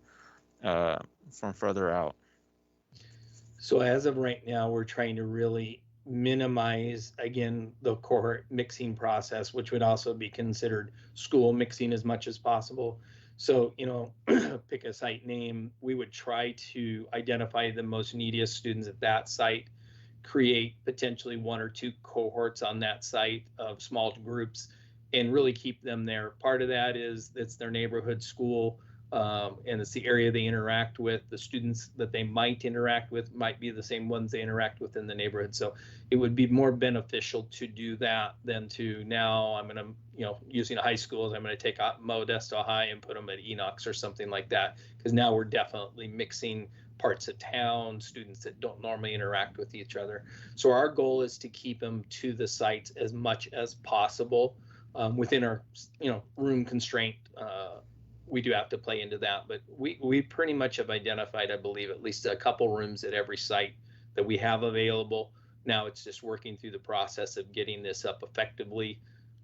further out? So as of right now, we're trying to really minimize, again, the cohort mixing process, which would also be considered school mixing as much as possible. So, pick a site name. We would try to identify the most neediest students at that site, create potentially 1 or 2 cohorts on that site of small groups, and really keep them there. Part of that is it's their neighborhood school. And it's the area they interact with. The students that they might interact with might be the same ones they interact with in the neighborhood. So it would be more beneficial to do that than to now I'm going to, using high schools, I'm going to take out Modesto High and put them at Enoch's or something like that. Because now we're definitely mixing parts of town, students that don't normally interact with each other. So our goal is to keep them to the sites as much as possible within our, room constraint. We do have to play into that, but we pretty much have identified, I believe, at least a couple rooms at every site that we have available. Now it's just working through the process of getting this up effectively,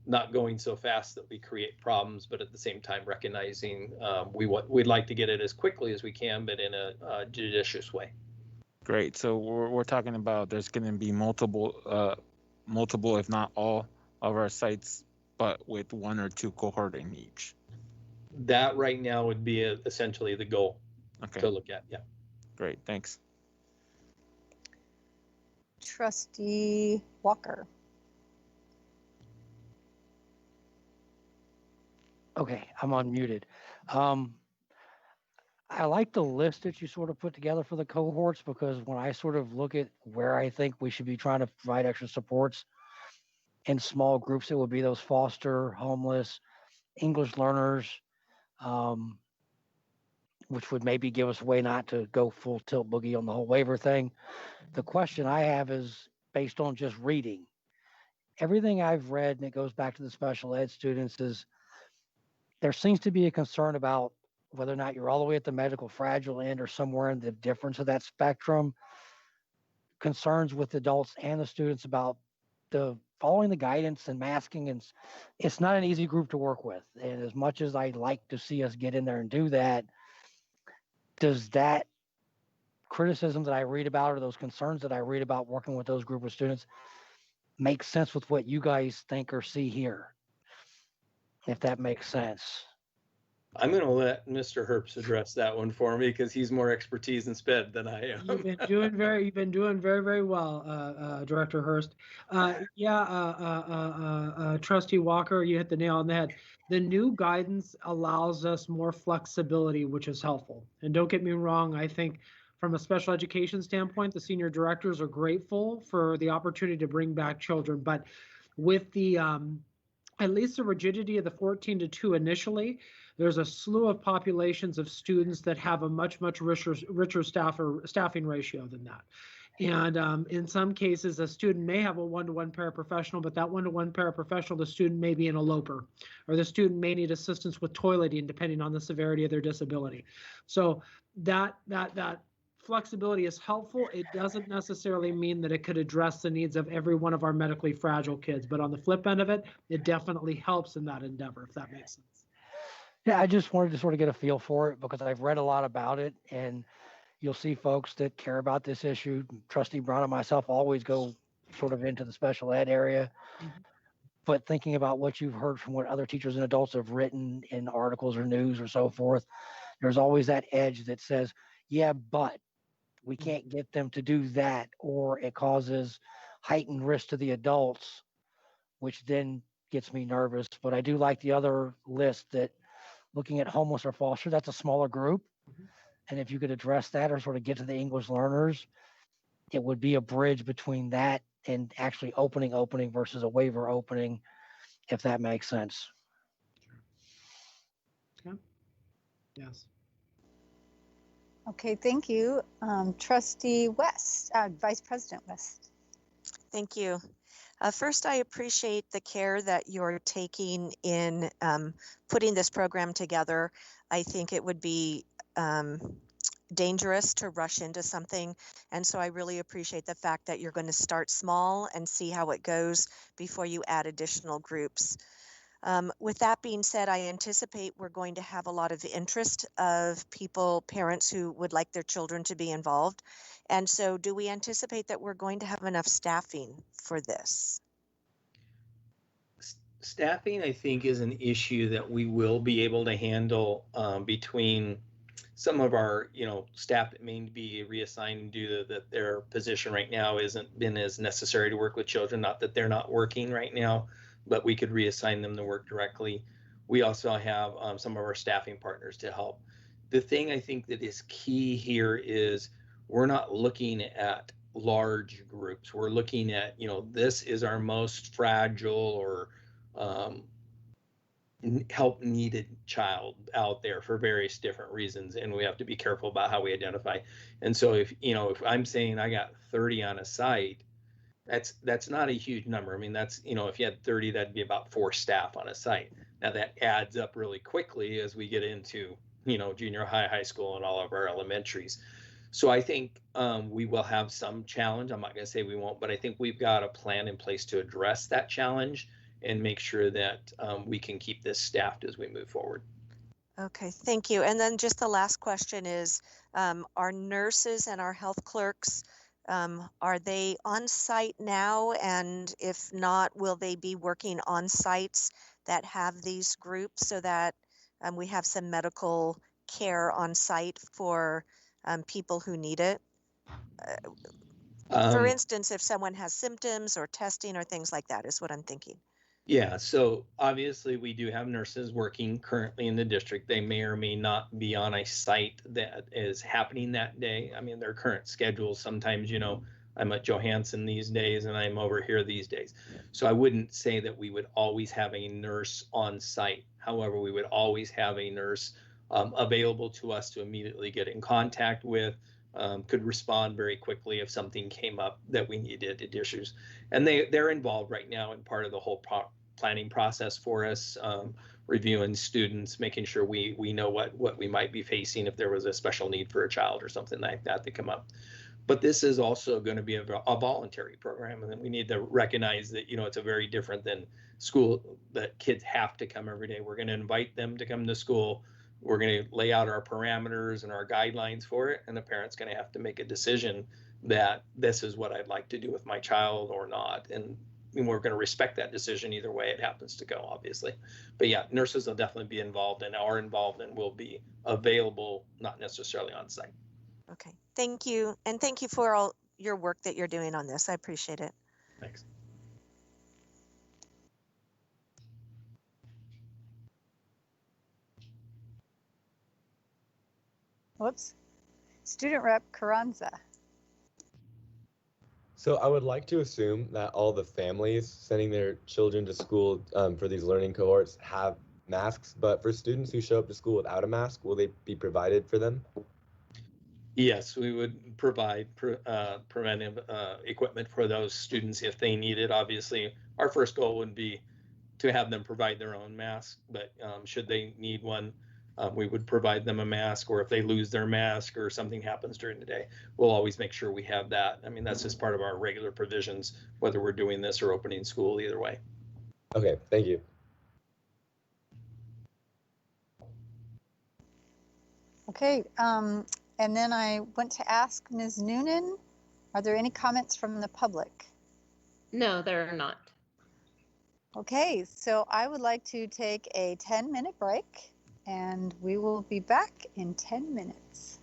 not going so fast that we create problems, but at the same time recognizing we'd like to get it as quickly as we can, but in a judicious way. Great. So we're talking about there's going to be multiple, if not all, of our sites, but with 1 or 2 cohort in each. That right now would be essentially the goal to look at. Yeah. Great. Thanks. Trustee Walker. Okay, I'm unmuted. I like the list that you sort of put together for the cohorts, because when I sort of look at where I think we should be trying to provide extra supports in small groups, it would be those foster, homeless, English learners, which would maybe give us a way not to go full tilt boogie on the whole waiver thing. The question I have is based on just reading. Everything I've read, and it goes back to the special ed students, is there seems to be a concern about whether or not you're all the way at the medical fragile end or somewhere in the difference of that spectrum. Concerns with adults and the students about the following the guidance and masking, and it's not an easy group to work with. And as much as I'd like to see us get in there and do that, does that criticism that I read about, or those concerns that I read about working with those group of students, make sense with what you guys think or see here? If that makes sense. I'm going to let Mr. Herbst address that one for me because he's more expertise in SPED than I am. You've been doing very, very well, Director Hurst. Trustee Walker, you hit the nail on the head. The new guidance allows us more flexibility, which is helpful. And don't get me wrong, I think from a special education standpoint, the senior directors are grateful for the opportunity to bring back children. But with the at least the rigidity of the 14 to 2 initially, there's a slew of populations of students that have a much richer staffing ratio than that. And in some cases, a student may have a one-to-one paraprofessional, but that one-to-one paraprofessional, the student may be an eloper, or the student may need assistance with toileting, depending on the severity of their disability. So that flexibility is helpful. It doesn't necessarily mean that it could address the needs of every one of our medically fragile kids, but on the flip end of it, it definitely helps in that endeavor, if that makes sense. Yeah, I just wanted to sort of get a feel for it because I've read a lot about it, and you'll see folks that care about this issue. Trustee Brown and myself always go sort of into the special ed area. Mm-hmm. But thinking about what you've heard from what other teachers and adults have written in articles or news or so forth, there's always that edge that says, yeah, but we can't get them to do that, or it causes heightened risk to the adults, which then gets me nervous. But I do like the other list that looking at homeless or foster, that's a smaller group. Mm-hmm. And if you could address that or sort of get to the English learners, it would be a bridge between that in actually opening versus a waiver opening, if that makes sense. Yes. Okay, thank you. Trustee West, Vice President West. Thank you. First, I appreciate the care that you're taking in putting this program together. I think it would be dangerous to rush into something. And so I really appreciate the fact that you're going to start small and see how it goes before you add additional groups. With that being said, I anticipate we're going to have a lot of interest of people, parents who would like their children to be involved. And so do we anticipate that we're going to have enough staffing for this? Staffing, I think, is an issue that we will be able to handle between some of our, staff that may be reassigned due to that their position right now isn't been as necessary to work with children. Not that they're not working right now, but we could reassign them to work directly. We also have some of our staffing partners to help. The thing I think that is key here is we're not looking at large groups. We're looking at, this is our most fragile or help needed child out there for various different reasons, and we have to be careful about how we identify. And so if I'm saying I got 30 on a site, that's not a huge number. I mean, that's, if you had 30, that'd be about 4 staff on a site. Now that adds up really quickly as we get into junior high school, and all of our elementaries. So I think we will have some challenge. I'm not going to say we won't, but I think we've got a plan in place to address that challenge and make sure that we can keep this staffed as we move forward. Okay, thank you. And then just the last question is, our nurses and our health clerks, are they on site now? And if not, will they be working on sites that have these groups so that we have some medical care on site for people who need it? For instance, if someone has symptoms or testing or things like that is what I'm thinking. Yeah, so obviously we do have nurses working currently in the district. They may or may not be on a site that is happening that day. I mean, their current schedules, sometimes, I'm at Johansson these days and I'm over here these days. So I wouldn't say that we would always have a nurse on site. However, we would always have a nurse available to us to immediately get in contact with, could respond very quickly if something came up that we needed issues. And they're involved right now in part of the whole planning process for us, reviewing students, making sure we know what we might be facing if there was a special need for a child or something like that to come up. But this is also going to be a voluntary program, and then we need to recognize that it's a very different than school, that kids have to come every day. We're going to invite them to come to school. We're going to lay out our parameters and our guidelines for it, and the parent's going to have to make a decision that this is what I'd like to do with my child or not. And we're going to respect that decision either way it happens to go, obviously. But yeah, nurses will definitely be involved and are involved and will be available, not necessarily on site. Okay, thank you. And thank you for all your work that you're doing on this. I appreciate it. Thanks. Whoops. Student Rep Carranza. So I would like to assume that all the families sending their children to school for these learning cohorts have masks, but for students who show up to school without a mask, will they be provided for them? Yes, we would provide preventive equipment for those students if they need it. Obviously, our first goal would be to have them provide their own mask, but should they need one, we would provide them a mask, or if they lose their mask or something happens during the day, we'll always make sure we have that. I mean, that's just part of our regular provisions, whether we're doing this or opening school, either way. Okay, thank you. Okay, and then I want to ask Ms. Noonan, are there any comments from the public? No, there are not. Okay, so I would like to take a 10-minute break, and we will be back in 10 minutes.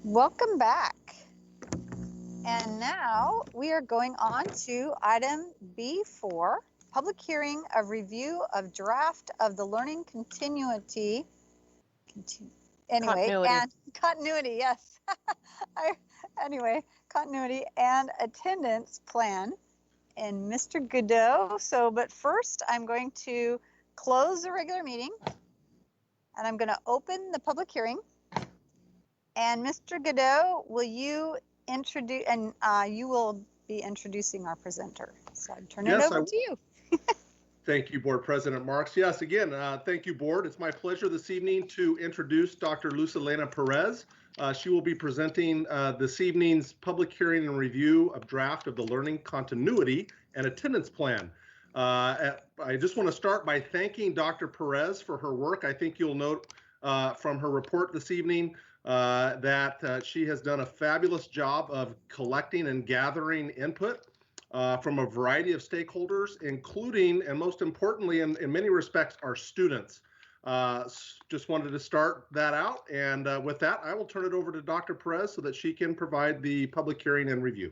Welcome back. And now we are going on to item B4, public hearing of review of draft of the learning continuity. Continuity. And continuity, yes. Continuity and attendance plan. And Mr. Godot. But first I'm going to close the regular meeting and I'm going to open the public hearing. And Mr. Godot, will you introduce, and you will be introducing our presenter. So I turn it over to you. Thank you, Board President Marks. Yes, again, thank you, Board. It's my pleasure this evening to introduce Dr. Lucelena Perez. She will be presenting this evening's public hearing and review of draft of the learning continuity and attendance plan. I just want to start by thanking Dr. Perez for her work. I think you'll note from her report this evening that she has done a fabulous job of collecting and gathering input from a variety of stakeholders, including, and most importantly, in many respects, our students. Just wanted to start that out. And with that, I will turn it over to Dr. Perez so that she can provide the public hearing and review.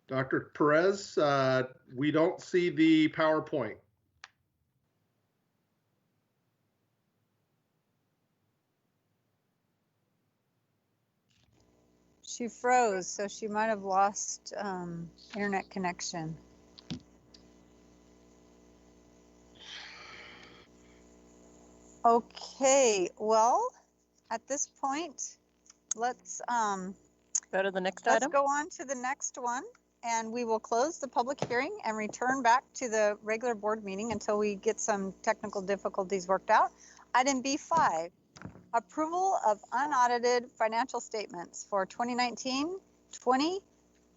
Dr. Perez, we don't see the PowerPoint. She froze, so she might have lost internet connection. Okay, well, at this point, let's go to the next let's item. go on to the next one, and we will close the public hearing and return back to the regular board meeting until we get some technical difficulties worked out. Item B5, approval of unaudited financial statements for 2019, 20,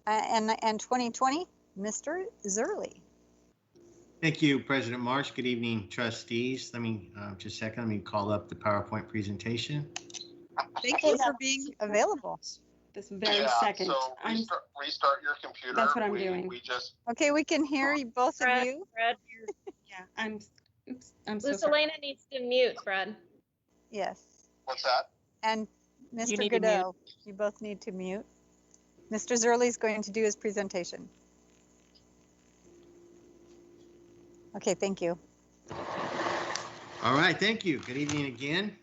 and 2020. Mr. Zerley. Thank you, President Marsh. Good evening, trustees. Let me just a second. Let me call up the PowerPoint presentation. Thank you for being available. This very second. So restart your computer. That's what I'm doing. Okay, we can hear you, both of you. Fred, yeah, I'm so sorry. Lucelena needs to mute, Fred. Yes. What's that? And Mr. Godot, you both need to mute. Mr. Zerley is going to do his presentation. Okay, thank you. All right, thank you. Good evening again.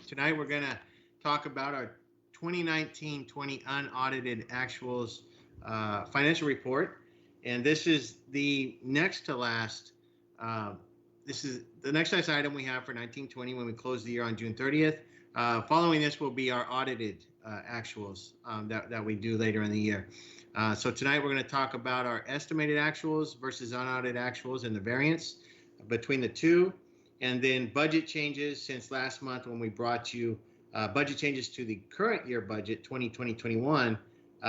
Tonight we're going to talk about our 2019-20 unaudited actuals financial report. And this is the next to last, this is the next last item we have for 19-20 when we close the year on June 30th. Following this will be our audited actuals that we do later in the year. So tonight we're going to talk about our estimated actuals versus unaudited actuals and the variance between the two, and then budget changes since last month when we brought you budget changes to the current year budget 2020-21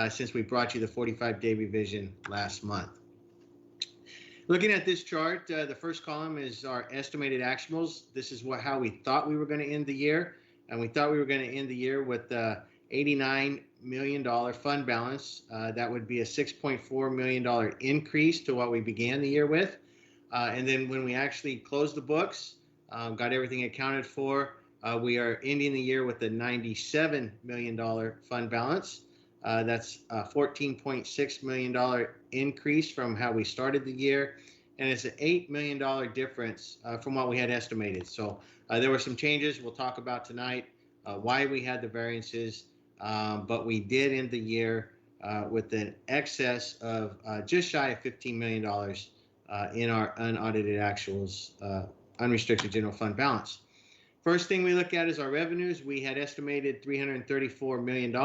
since we brought you the 45-day revision last month. Looking at this chart, the first column is our estimated actuals. This is how we thought we were going to end the year, and we thought we were going to end the year with $89 million fund balance. That would be a $6.4 million increase to what we began the year with. And then when we actually closed the books, got everything accounted for, we are ending the year with a $97 million fund balance. That's a $14.6 million increase from how we started the year. And it's an $8 million difference from what we had estimated. So there were some changes we'll talk about tonight, why we had the variances. But we did end the year with an excess of just shy of $15 million in our unaudited actuals, unrestricted general fund balance. First thing we look at is our revenues. We had estimated $334 million.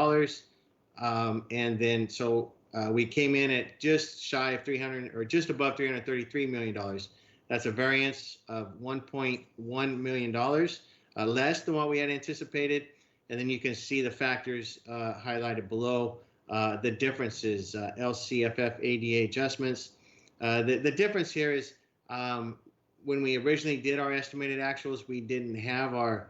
And then so we came in at just shy of 300 or just above $333 million. That's a variance of $1.1 million less than what we had anticipated. And then you can see the factors highlighted below, the differences, LCFF ADA adjustments. The difference here is when we originally did our estimated actuals, we didn't have our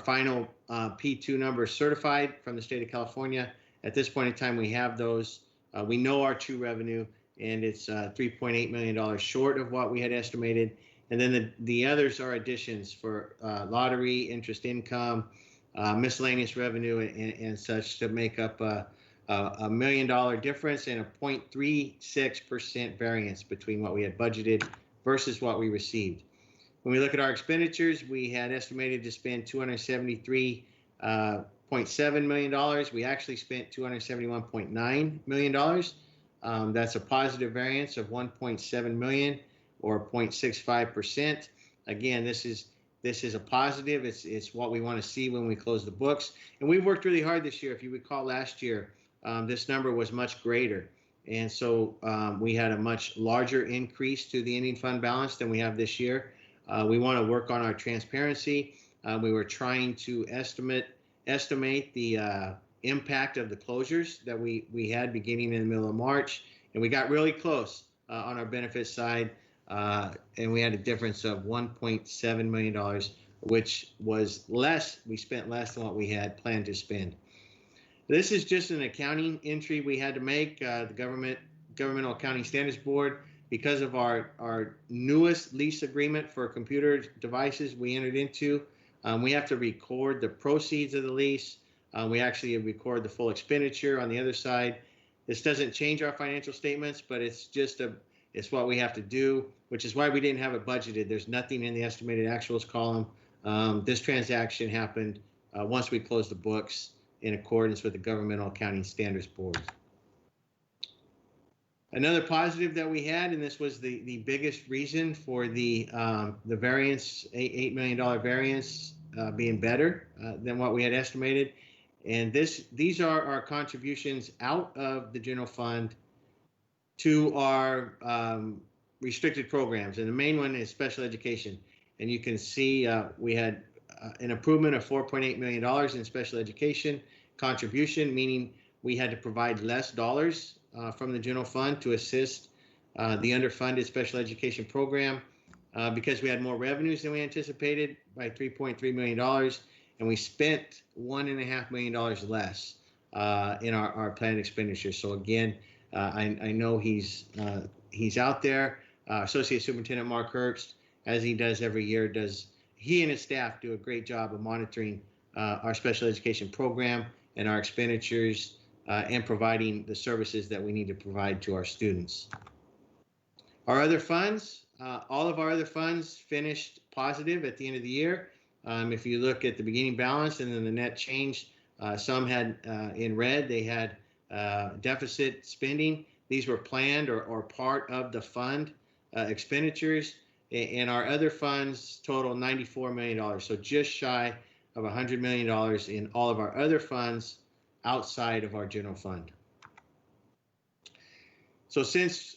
final P2 number certified from the state of California. At this point in time, we have those. We know our true revenue, and it's $3.8 million short of what we had estimated. And then the others are additions for lottery, interest income, miscellaneous revenue, and such to make up a $1 million difference and a 0.36% variance between what we had budgeted versus what we received. When we look at our expenditures, we had estimated to spend $273.7 million. We actually spent $271.9 million. That's a positive variance of 1.7 million or 0.65%. Again, this is a positive. It's what we want to see when we close the books. And we've worked really hard this year. If you recall last year, this number was much greater. And so we had a much larger increase to the ending fund balance than we have this year. We want to work on our transparency. We were trying to estimate the impact of the closures that we had beginning in the middle of March. And we got really close on our benefits side. And we had a difference of $1.7 million, which was less. We spent less than what we had planned to spend. This is just an accounting entry we had to make. The Governmental Accounting Standards Board, because of our newest lease agreement for computer devices we entered into, we have to record the proceeds of the lease. We actually record the full expenditure on the other side. This doesn't change our financial statements, but it's what we have to do, which is why we didn't have it budgeted. There's nothing in the estimated actuals column. This transaction happened once we closed the books in accordance with the Governmental Accounting Standards Board. Another positive that we had, and this was the biggest reason for the variance, $8 million variance being better than what we had estimated. And these are our contributions out of the general fund to our restricted programs. And the main one is special education. And you can see we had an improvement of $4.8 million in special education contribution, meaning we had to provide less dollars from the general fund to assist the underfunded special education program because we had more revenues than we anticipated by $3.3 million, and we spent $1.5 million less in our planned expenditures. So again, I know he's out there. Associate Superintendent Mark Herbst, as he does every year, he and his staff do a great job of monitoring our special education program and our expenditures and providing the services that we need to provide to our students. Our other funds, all of our other funds finished positive at the end of the year. If you look at the beginning balance and then the net change, some had in red, they had deficit spending. These were planned or part of the fund expenditures. And our other funds total $94 million. So just shy of $100 million in all of our other funds outside of our general fund. So since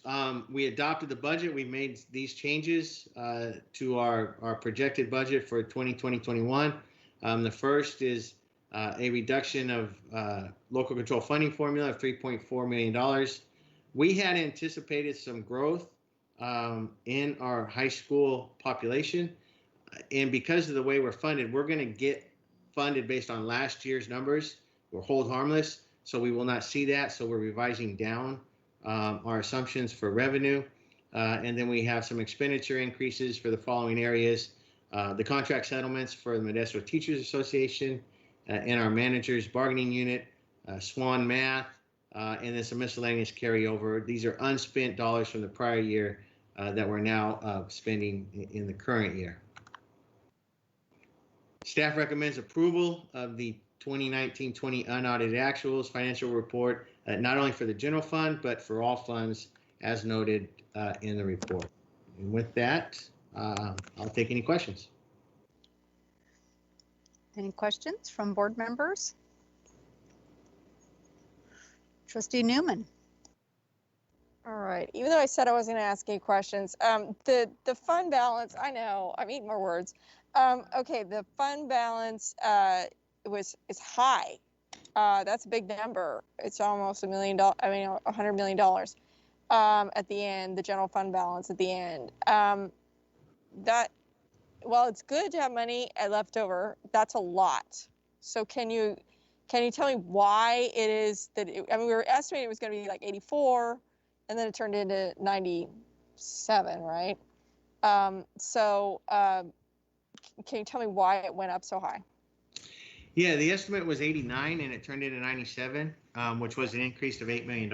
we adopted the budget, we made these changes to our projected budget for 2020-21. The first is a reduction of local control funding formula of $3.4 million. We had anticipated some growth in our high school population. And because of the way we're funded, we're going to get funded based on last year's numbers. We're hold harmless, so we will not see that. So we're revising down our assumptions for revenue. And then we have some expenditure increases for the following areas. The contract settlements for the Modesto Teachers Association and our managers bargaining unit, SWAN math, and then some miscellaneous carryover. These are unspent dollars from the prior year that we're now spending in the current year. Staff recommends approval of the 2019-20 unaudited actuals financial report, not only for the general fund, but for all funds as noted in the report. And with that, I'll take any questions. Any questions from board members? Trustee Newman. All right. Even though I said I wasn't going to ask any questions, the fund balance, I know, I'm eating more words. Okay, the fund balance is high. That's a big number. It's almost $1 million. I mean, $100 million at the end. The general fund balance at the end. While it's good to have money left over, that's a lot. So can you Can you tell me why it is that, I mean, we were estimating it was going to be like 84, and then it turned into 97, right? Can you tell me why it went up so high? Yeah, the estimate was 89 and it turned into 97, which was an increase of $8 million.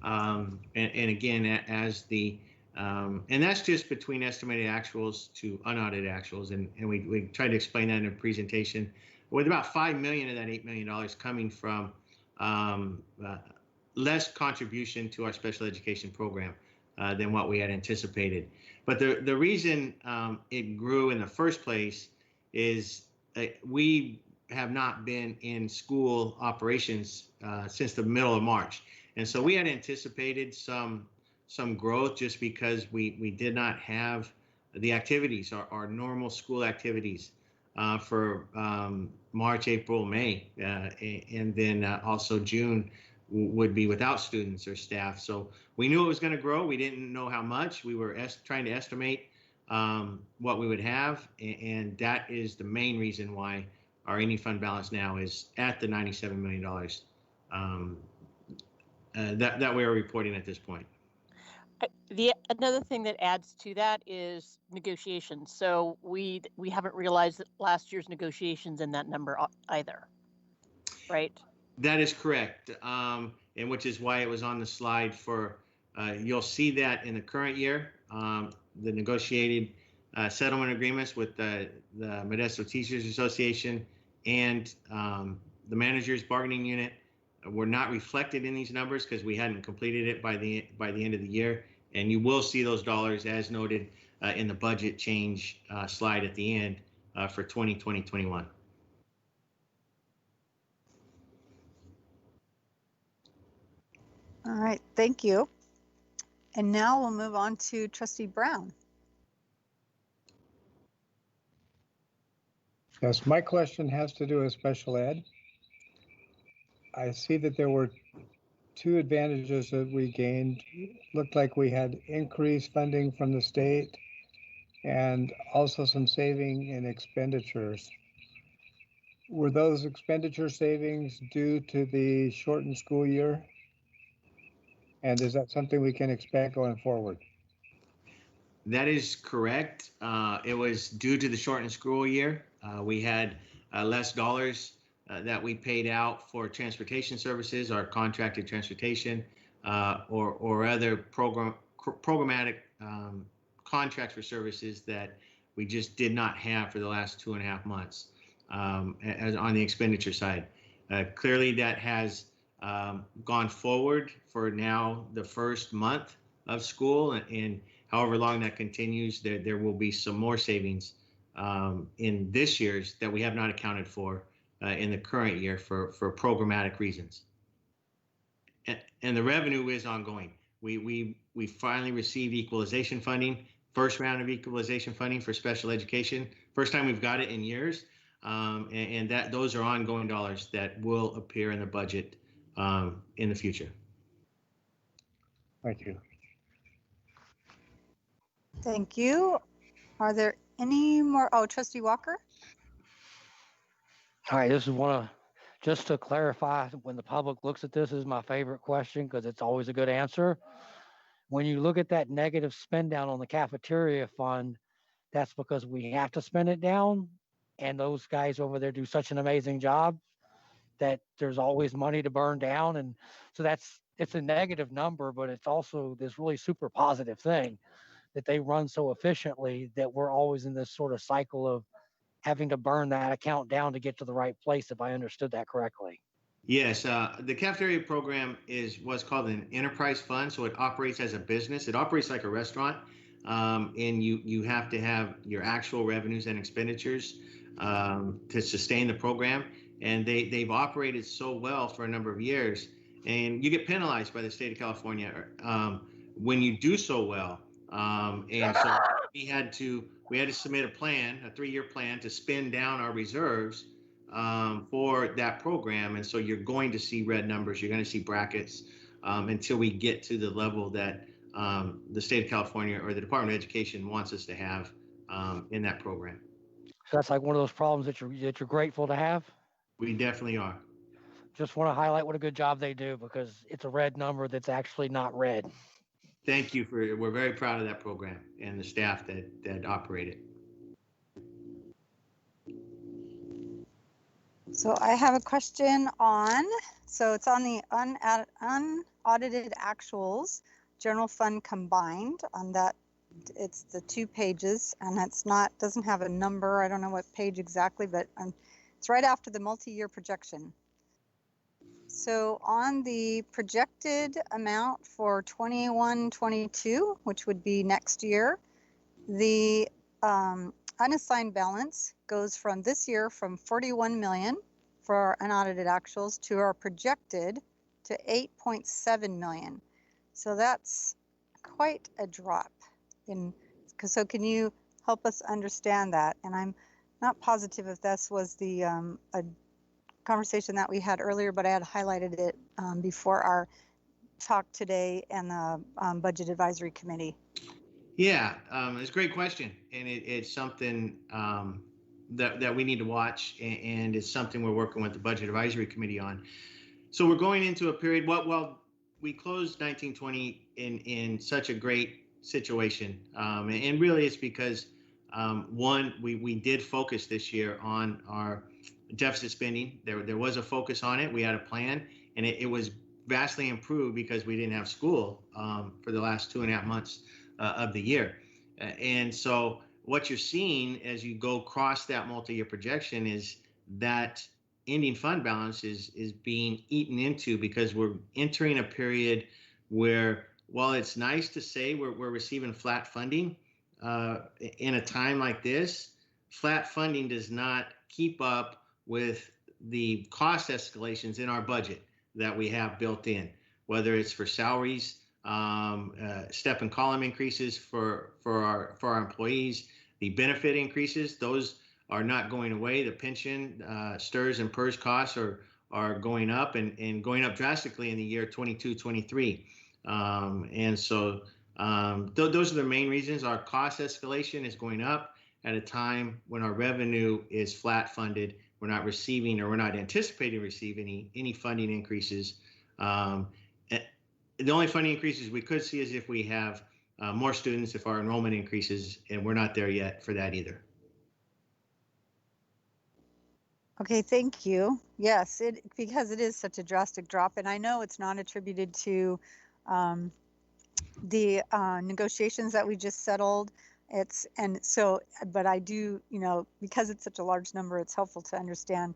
And again, as the, and that's just between estimated actuals to unaudited actuals. And we tried to explain that in a presentation with about $5 million of that $8 million coming from less contribution to our special education program than what we had anticipated. But the reason it grew in the first place is we have not been in school operations since the middle of March. And so we had anticipated some growth just because we did not have the activities, our normal school activities for March, April, May, and then also June would be without students or staff. So we knew it was going to grow. We didn't know how much. We were trying to estimate what we would have, and that is the main reason why our ending fund balance now is at the $97 million that we are reporting at this point. Another thing that adds to that is negotiations. So we haven't realized that last year's negotiations in that number either, right? That is correct, and which is why it was on the slide for, you'll see that in the current year, the negotiated settlement agreements with the Modesto Teachers Association and the Managers Bargaining Unit were not reflected in these numbers because we hadn't completed it by the end of the year. And you will see those dollars as noted in the budget change slide at the end for 2020-21. All right, thank you. And now we'll move on to Trustee Brown. Yes, my question has to do with special ed. I see that there were two advantages that we gained. Looked like we had increased funding from the state and also some saving in expenditures. Were those expenditure savings due to the shortened school year? And is that something we can expect going forward? That is correct. It was due to the shortened school year. We had less dollars that we paid out for transportation services, our contracted transportation, or other programmatic contracts for services that we just did not have for the last 2.5 months as on the expenditure side. Clearly, that has gone forward for now the first month of school, and however long that continues, there will be some more savings in this year's that we have not accounted for in the current year for programmatic reasons. And the revenue is ongoing. We finally received equalization funding, first round of equalization funding for special education. First time we've got it in years. And that those are ongoing dollars that will appear in the budget in the future. Thank you. Thank you. Are there any more? Oh, Trustee Walker? All right, this is just to clarify, when the public looks at this, is my favorite question because it's always a good answer. When you look at that negative spend down on the cafeteria fund, that's because we have to spend it down. And those guys over there do such an amazing job that there's always money to burn down. And so it's a negative number, but it's also this really super positive thing that they run so efficiently that we're always in this sort of cycle of having to burn that account down to get to the right place, if I understood that correctly. Yes, the cafeteria program is what's called an enterprise fund. So it operates as a business. It operates like a restaurant. And you have to have your actual revenues and expenditures to sustain the program. And they've operated so well for a number of years. And you get penalized by the state of California when you do so well. And so we had to submit a plan, a 3-year plan, to spend down our reserves for that program. And so you're going to see red numbers, you're going to see brackets until we get to the level that the state of California or the Department of Education wants us to have in that program. So that's like one of those problems that you're grateful to have? We definitely are. just want to highlight what a good job they do because it's a red number that's actually not red. Thank you we're very proud of that program and the staff that operate it. So I have a question so it's on the unaudited actuals, general fund combined on that. It's the 2 pages and doesn't have a number. I don't know what page exactly, but it's right after the multi-year projection. So on the projected amount for 21-22, which would be next year, the unassigned balance goes from this year from 41 million for our unaudited actuals to our projected to 8.7 million. So that's quite a drop. So can you help us understand that? And I'm not positive if this was the a conversation that we had earlier, but I had highlighted it before our talk today and the Budget Advisory Committee. Yeah, it's a great question, and it's something that we need to watch, and it's something we're working with the Budget Advisory Committee on. So we're going into a period. Well, we closed 1920 in such a great situation, and really it's because one, we did focus this year on our deficit spending. There was a focus on it. We had a plan, and it was vastly improved because we didn't have school for the last 2.5 months of the year. And so what you're seeing as you go across that multi-year projection is that ending fund balance is being eaten into because we're entering a period where, while it's nice to say we're receiving flat funding, in a time like this, flat funding does not keep up with the cost escalations in our budget that we have built in, whether it's for salaries, step and column increases for our employees, the benefit increases, those are not going away. The pension, STRS and PERS costs are going up and going up drastically in the year 22-23. And so those are the main reasons our cost escalation is going up at a time when our revenue is flat funded. We're not receiving, or we're not anticipating to receive any funding increases. The only funding increases we could see is if we have more students, if our enrollment increases, and we're not there yet for that either. Okay, thank you. Yes, because it is such a drastic drop, and I know it's not attributed to the negotiations that we just settled. But I do, because it's such a large number, it's helpful to understand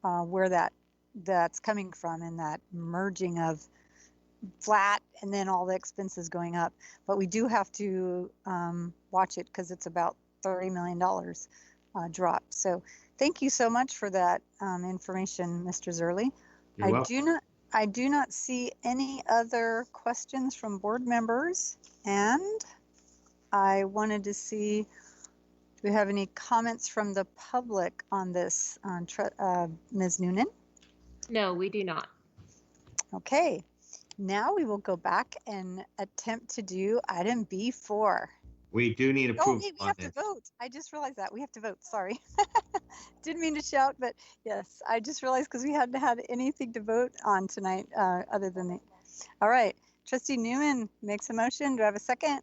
where that's coming from, and that merging of flat and then all the expenses going up. But we do have to watch it because it's about $30 million drop. So thank you so much for that information, Mr. Zerly. You're welcome. I do not see any other questions from board members, and I wanted to see, do we have any comments from the public on this, Ms. Noonan? No, we do not. Okay, now we will go back and attempt to do item B4. We do need approval. Oh, wait, we have to vote. I just realized that. We have to vote, sorry. Didn't mean to shout, but yes, I just realized because we hadn't had anything to vote on tonight other than the, all right. Trustee Newman makes a motion. Do I have a second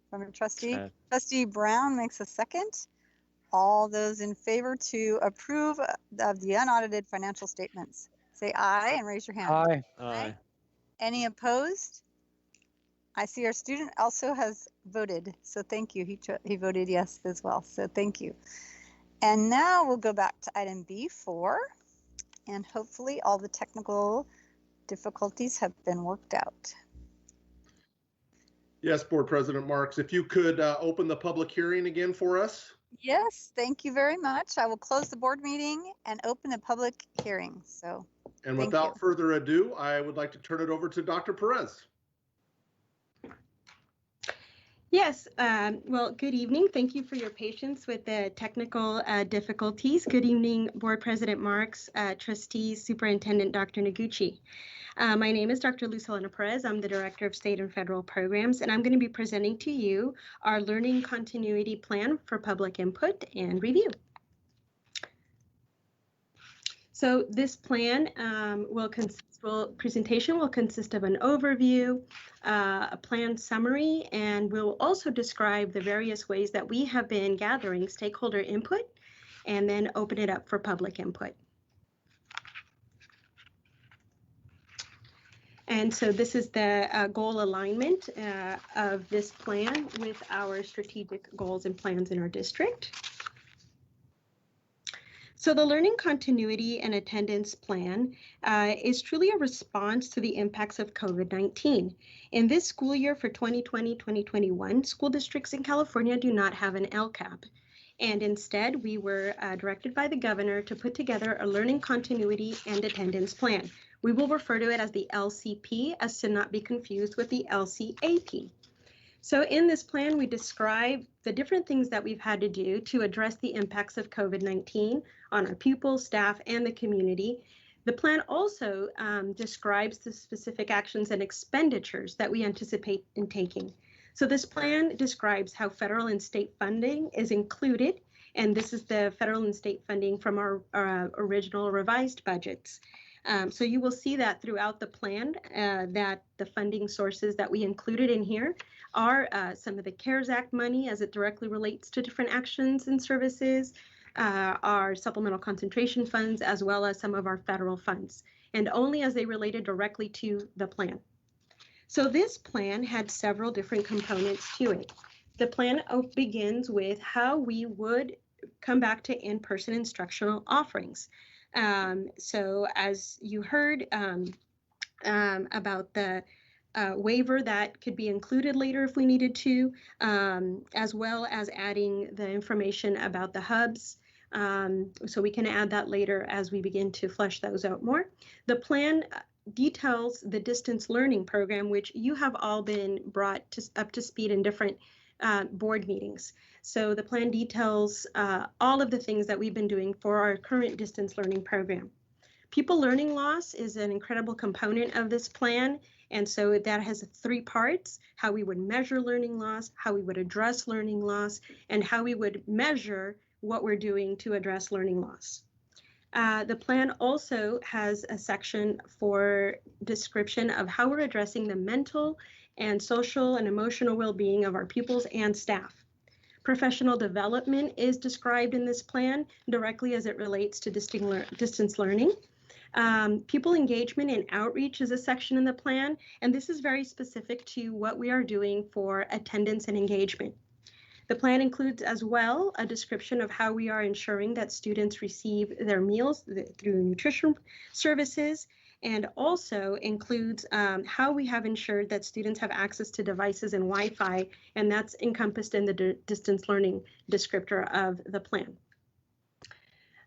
from a trustee? Trustee Brown makes a second. All those in favor to approve of the unaudited financial statements, say aye and raise your hand. Aye. Aye. Any opposed? I see our student also has voted, so thank you. He voted yes as well, so thank you. And now we'll go back to item B4, and hopefully all the technical difficulties have been worked out. Yes, Board President Marks, if you could open the public hearing again for us. Yes, thank you very much. I will close the board meeting and open the public hearing. So, and without further ado, I would like to turn it over to Dr. Perez. Yes, well, good evening. Thank you for your patience with the technical difficulties. Good evening, Board President Marks, Trustees, Superintendent Dr. Noguchi. My name is Dr. Luz Helena Perez. I'm the Director of State and Federal Programs, and I'm going to be presenting to you our Learning Continuity Plan for public input and review. So this plan presentation will consist of an overview, a plan summary, and we'll also describe the various ways that we have been gathering stakeholder input and then open it up for public input. And so this is the goal alignment of this plan with our strategic goals and plans in our district. So the learning continuity and attendance plan is truly a response to the impacts of COVID-19. In this school year for 2020-2021, school districts in California do not have an LCAP. And instead, we were directed by the governor to put together a learning continuity and attendance plan. We will refer to it as the LCP, as to not be confused with the LCAP. So in this plan, we describe the different things that we've had to do to address the impacts of COVID-19 on our pupils, staff, and the community. The plan also describes the specific actions and expenditures that we anticipate in taking. So this plan describes how federal and state funding is included, and this is the federal and state funding from our original revised budgets. So you will see that throughout the plan that the funding sources that we included in here are some of the CARES Act money as it directly relates to different actions and services, our supplemental concentration funds, as well as some of our federal funds, and only as they related directly to the plan. So this plan had several different components to it. The plan begins with how we would come back to in-person instructional offerings. So as you heard about the waiver that could be included later if we needed to, as well as adding the information about the hubs. So we can add that later as we begin to flesh those out more. The plan details the distance learning program, which you have all been brought up to speed in different board meetings. So the plan details all of the things that we've been doing for our current distance learning program. Pupil learning loss is an incredible component of this plan. And so that has 3 parts: how we would measure learning loss, how we would address learning loss, and how we would measure what we're doing to address learning loss. The plan also has a section for description of how we're addressing the mental and social and emotional well-being of our pupils and staff. Professional development is described in this plan directly as it relates to distance learning. Pupil engagement and outreach is a section in the plan, and this is very specific to what we are doing for attendance and engagement. The plan includes as well a description of how we are ensuring that students receive their meals through nutrition services, and also includes how we have ensured that students have access to devices and Wi-Fi, and that's encompassed in the distance learning descriptor of the plan.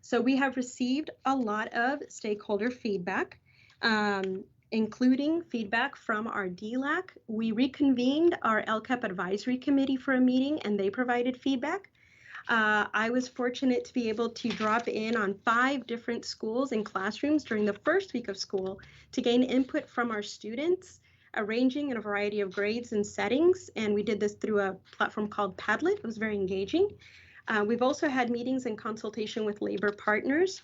So we have received a lot of stakeholder feedback, including feedback from our DLAC. We reconvened our LCAP advisory committee for a meeting, and they provided feedback. I was fortunate to be able to drop in on 5 different schools and classrooms during the first week of school to gain input from our students, ranging in a variety of grades and settings. And we did this through a platform called Padlet. It was very engaging. We've also had meetings in consultation with labor partners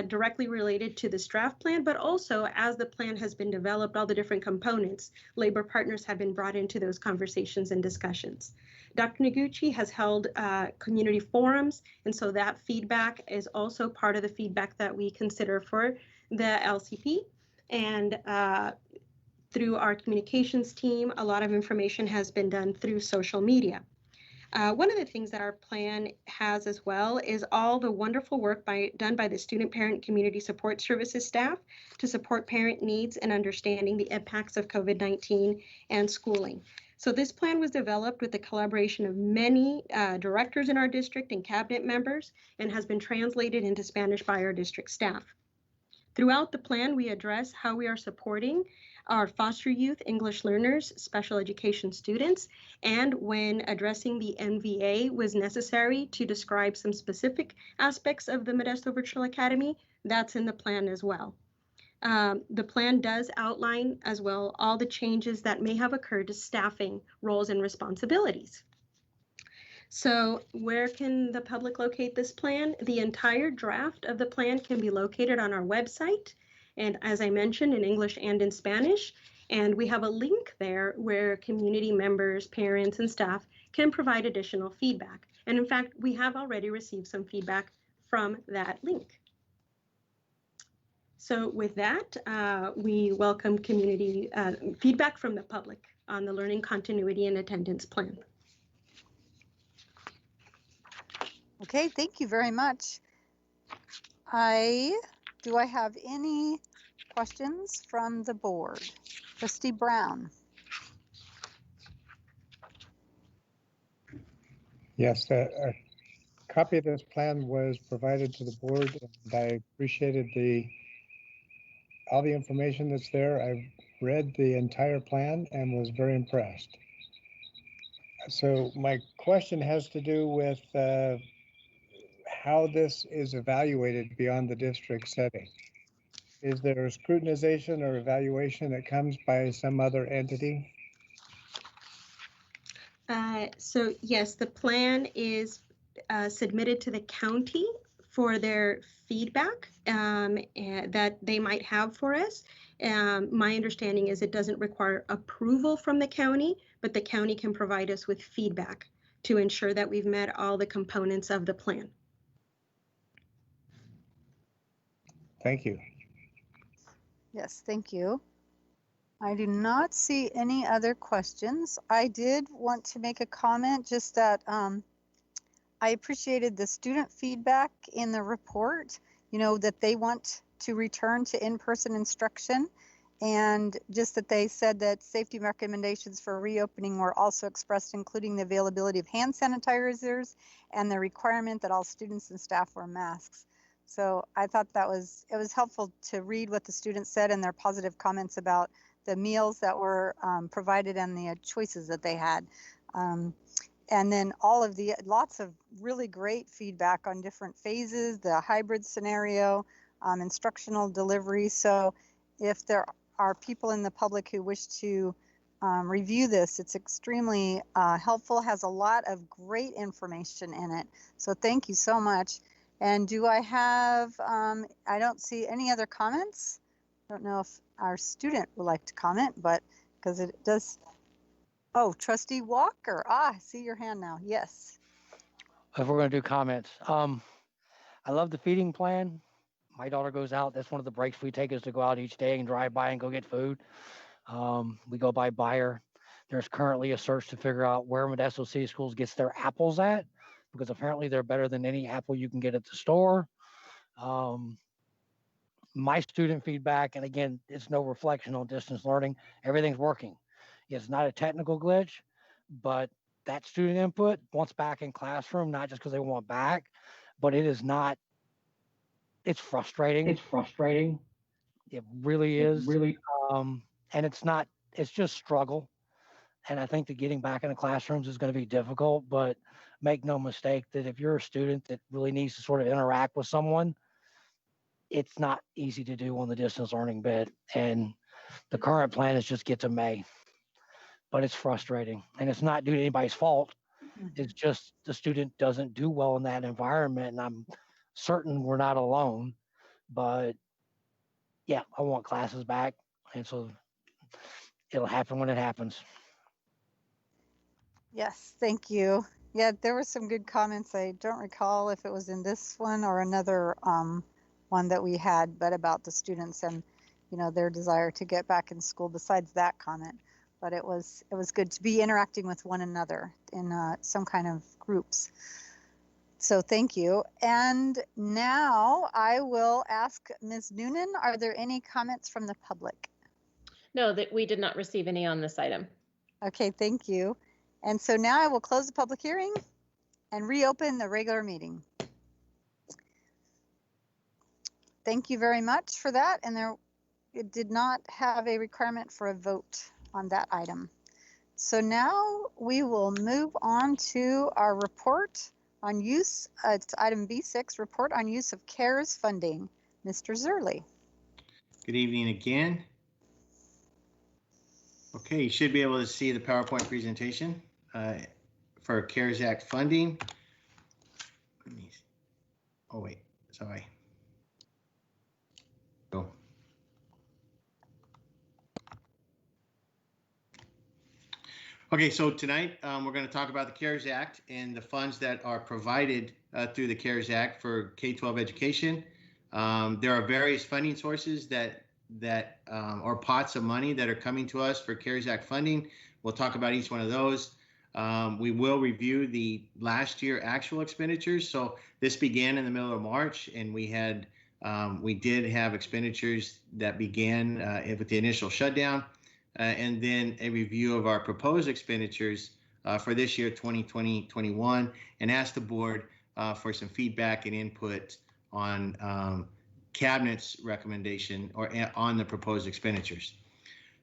directly related to this draft plan, but also as the plan has been developed, all the different components, labor partners have been brought into those conversations and discussions. Dr. Noguchi has held community forums, and so that feedback is also part of the feedback that we consider for the LCP. And through our communications team, a lot of information has been done through social media. One of the things that our plan has as well is all the wonderful work done by the Student Parent Community Support Services staff to support parent needs and understanding the impacts of COVID-19 and schooling. So this plan was developed with the collaboration of many directors in our district and cabinet members, and has been translated into Spanish by our district staff. Throughout the plan, we address how we are supporting our foster youth, English learners, special education students, and when addressing the MVA was necessary to describe some specific aspects of the Modesto Virtual Academy, that's in the plan as well. The plan does outline as well all the changes that may have occurred to staffing roles and responsibilities. So where can the public locate this plan? The entire draft of the plan can be located on our website. And as I mentioned, in English and in Spanish. And we have a link there where community members, parents, and staff can provide additional feedback. And in fact, we have already received some feedback from that link. So with that, we welcome community feedback from the public on the learning continuity and attendance plan. Okay, thank you very much. Do I have any questions from the board? Trustee Brown. Yes, a copy of this plan was provided to the board, and I appreciated all the information that's there. I've read the entire plan and was very impressed. So my question has to do with how this is evaluated beyond the district setting. Is there scrutinization or evaluation that comes by some other entity? So yes, the plan is submitted to the county for their feedback that they might have for us. My understanding is it doesn't require approval from the county, but the county can provide us with feedback to ensure that we've met all the components of the plan. Thank you. Yes, thank you. I do not see any other questions. I did want to make a comment just that I appreciated the student feedback in the report, that they want to return to in-person instruction, and just that they said that safety recommendations for reopening were also expressed, including the availability of hand sanitizers and the requirement that all students and staff wear masks. So I thought it was helpful to read what the students said and their positive comments about the meals that were provided and the choices that they had. And then lots of really great feedback on different phases, the hybrid scenario, instructional delivery. So if there are people in the public who wish to review this, it's extremely helpful, has a lot of great information in it. So thank you so much. And do I have, I don't see any other comments. I don't know if our student would like to comment, but because it does. Oh, Trustee Walker. I see your hand now. Yes. If we're going to do comments, I love the feeding plan. My daughter goes out. That's one of the breaks we take is to go out each day and drive by and go get food. We go by buyer. There's currently a search to figure out where Modesto City Schools gets their apples at, because apparently they're better than any apple you can get at the store. My student feedback, and again, it's no reflection on distance learning, everything's working. It's not a technical glitch, but that student input wants back in classroom, not just because they want back, but it's frustrating. It's frustrating. It really is. And it's just struggle. And I think that getting back in the classrooms is going to be difficult, but make no mistake that if you're a student that really needs to sort of interact with someone, it's not easy to do on the distance learning bit. And the current plan is just get to May, but it's frustrating, and it's not due to anybody's fault. It's just the student doesn't do well in that environment. And I'm certain we're not alone, but yeah, I want classes back. And so it'll happen when it happens. Yes, thank you. Yeah, there were some good comments. I don't recall if it was in this one or another one that we had, but about the students and their desire to get back in school. Besides that comment, but it was good to be interacting with one another in some kind of groups. So thank you. And now I will ask Ms. Noonan, are there any comments from the public? No, that we did not receive any on this item. Okay, thank you. And so now I will close the public hearing and reopen the regular meeting. Thank you very much for that. And it did not have a requirement for a vote on that item. So now we will move on to our report on use. It's item B6, report on use of CARES funding. Mr. Zerley. Good evening again. Okay, you should be able to see the PowerPoint presentation. for CARES Act funding. Oh, wait, sorry. Go. Okay, so tonight we're going to talk about the CARES Act and the funds that are provided through the CARES Act for K-12 education. There are various funding sources that or pots of money that are coming to us for CARES Act funding. We'll talk about each one of those. We will review the last year actual expenditures. So this began in the middle of March, and we did have expenditures that began with the initial shutdown, and then a review of our proposed expenditures for this year, 2020-21, and ask the board for some feedback and input on Cabinet's recommendation or on the proposed expenditures.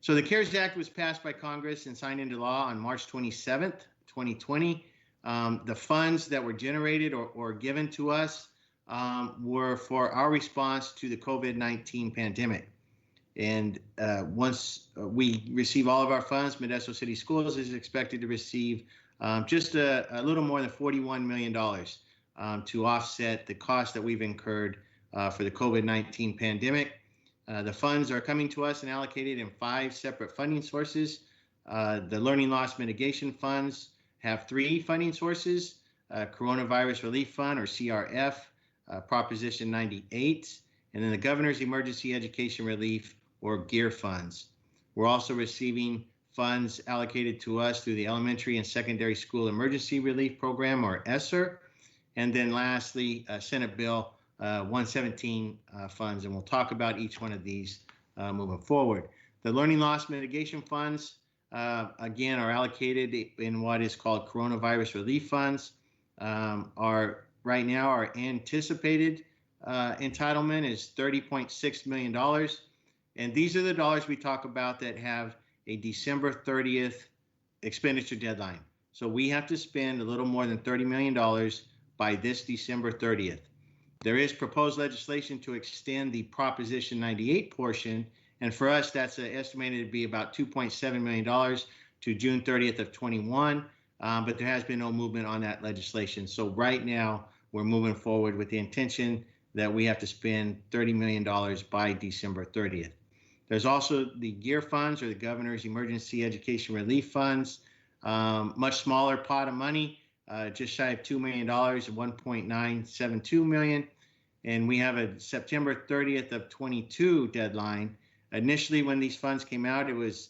So the CARES Act was passed by Congress and signed into law on March 27th, 2020. The funds that were generated or given to us were for our response to the COVID-19 pandemic. And once we receive all of our funds, Modesto City Schools is expected to receive just a little more than $41 million to offset the cost that we've incurred for the COVID-19 pandemic. The funds are coming to us and allocated in 5 separate funding sources. The Learning Loss Mitigation Funds have 3 funding sources: Coronavirus Relief Fund, or CRF, Proposition 98, and then the Governor's Emergency Education Relief, or GEAR funds. We're also receiving funds allocated to us through the Elementary and Secondary School Emergency Relief Program, or ESSER. And then lastly, Senate Bill 117 funds, and we'll talk about each one of these moving forward. The Learning Loss Mitigation Funds, again, are allocated in what is called Coronavirus Relief Funds. Right now, our anticipated entitlement is $30.6 million. And these are the dollars we talk about that have a December 30th expenditure deadline. So we have to spend a little more than $30 million by this December 30th. There is proposed legislation to extend the Proposition 98 portion, and for us, that's estimated to be about $2.7 million to June 30th of 21, but there has been no movement on that legislation. So right now, we're moving forward with the intention that we have to spend $30 million by December 30th. There's also the GEAR funds, or the Governor's Emergency Education Relief Funds, much smaller pot of money, just shy of $2 million, $1.972 million. And we have a September 30th of 22 deadline. Initially, when these funds came out, it was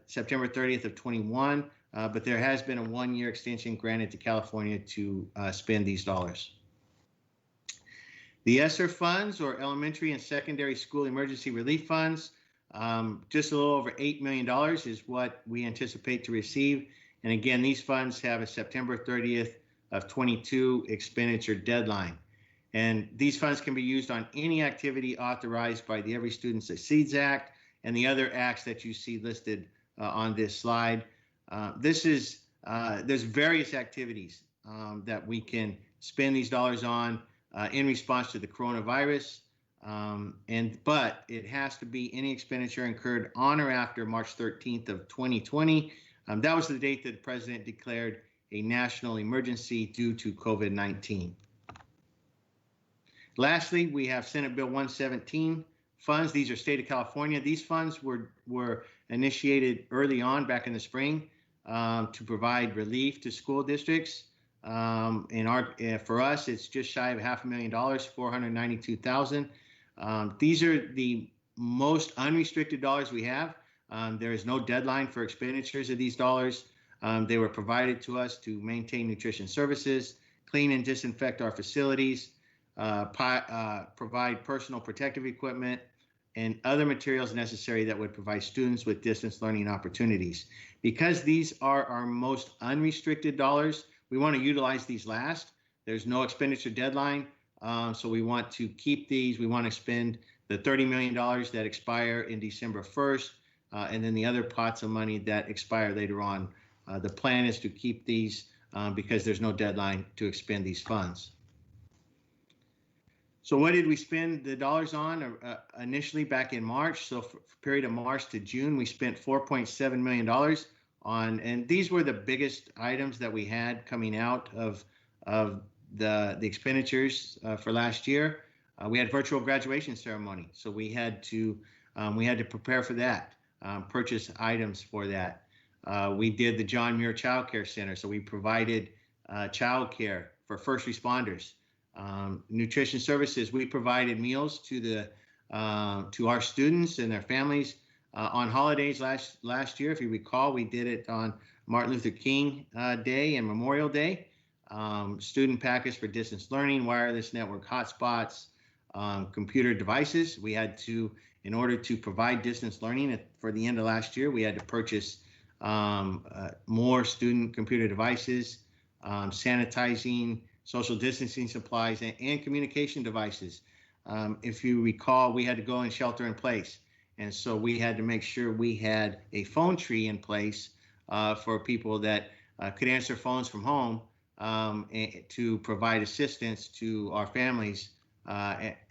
September 30th of 21, but there has been a 1-year extension granted to California to spend these dollars. The ESSER funds, or Elementary and Secondary School Emergency Relief Funds, just a little over $8 million is what we anticipate to receive. And again, these funds have a September 30th of 22 expenditure deadline. And these funds can be used on any activity authorized by the Every Student Succeeds Act and the other acts that you see listed on this slide. There's various activities that we can spend these dollars on in response to the coronavirus. But it has to be any expenditure incurred on or after March 13th of 2020. That was the date that the president declared a national emergency due to COVID-19. Lastly, we have Senate Bill 117 funds. These are state of California. These funds were initiated early on back in the spring to provide relief to school districts. For us, it's just shy of $500,000, $492,000. These are the most unrestricted dollars we have. There is no deadline for expenditures of these dollars. They were provided to us to maintain nutrition services, clean and disinfect our facilities, provide personal protective equipment, and other materials necessary that would provide students with distance learning opportunities. Because these are our most unrestricted dollars, we want to utilize these last. There's no expenditure deadline, so we want to keep these. We want to spend the $30 million that expire in December 1st, and then the other pots of money that expire later on. The plan is to keep these because there's no deadline to expend these funds. So what did we spend the dollars on initially back in March? So for a period of March to June, we spent $4.7 million and these were the biggest items that we had coming out of the expenditures for last year. We had virtual graduation ceremony, so we had to prepare for that, purchase items for that. We did the John Muir Child Care Center, so we provided child care for first responders. Nutrition services, we provided meals to our students and their families on holidays last year. If you recall, we did it on Martin Luther King Day and Memorial Day. Student packets for distance learning, wireless network hotspots, computer devices. We had to, in order to provide distance learning for the end of last year, we had to purchase more student computer devices, sanitizing, social distancing supplies, and communication devices. If you recall, we had to go in shelter in place. And so we had to make sure we had a phone tree in place for people that could answer phones from home to provide assistance to our families,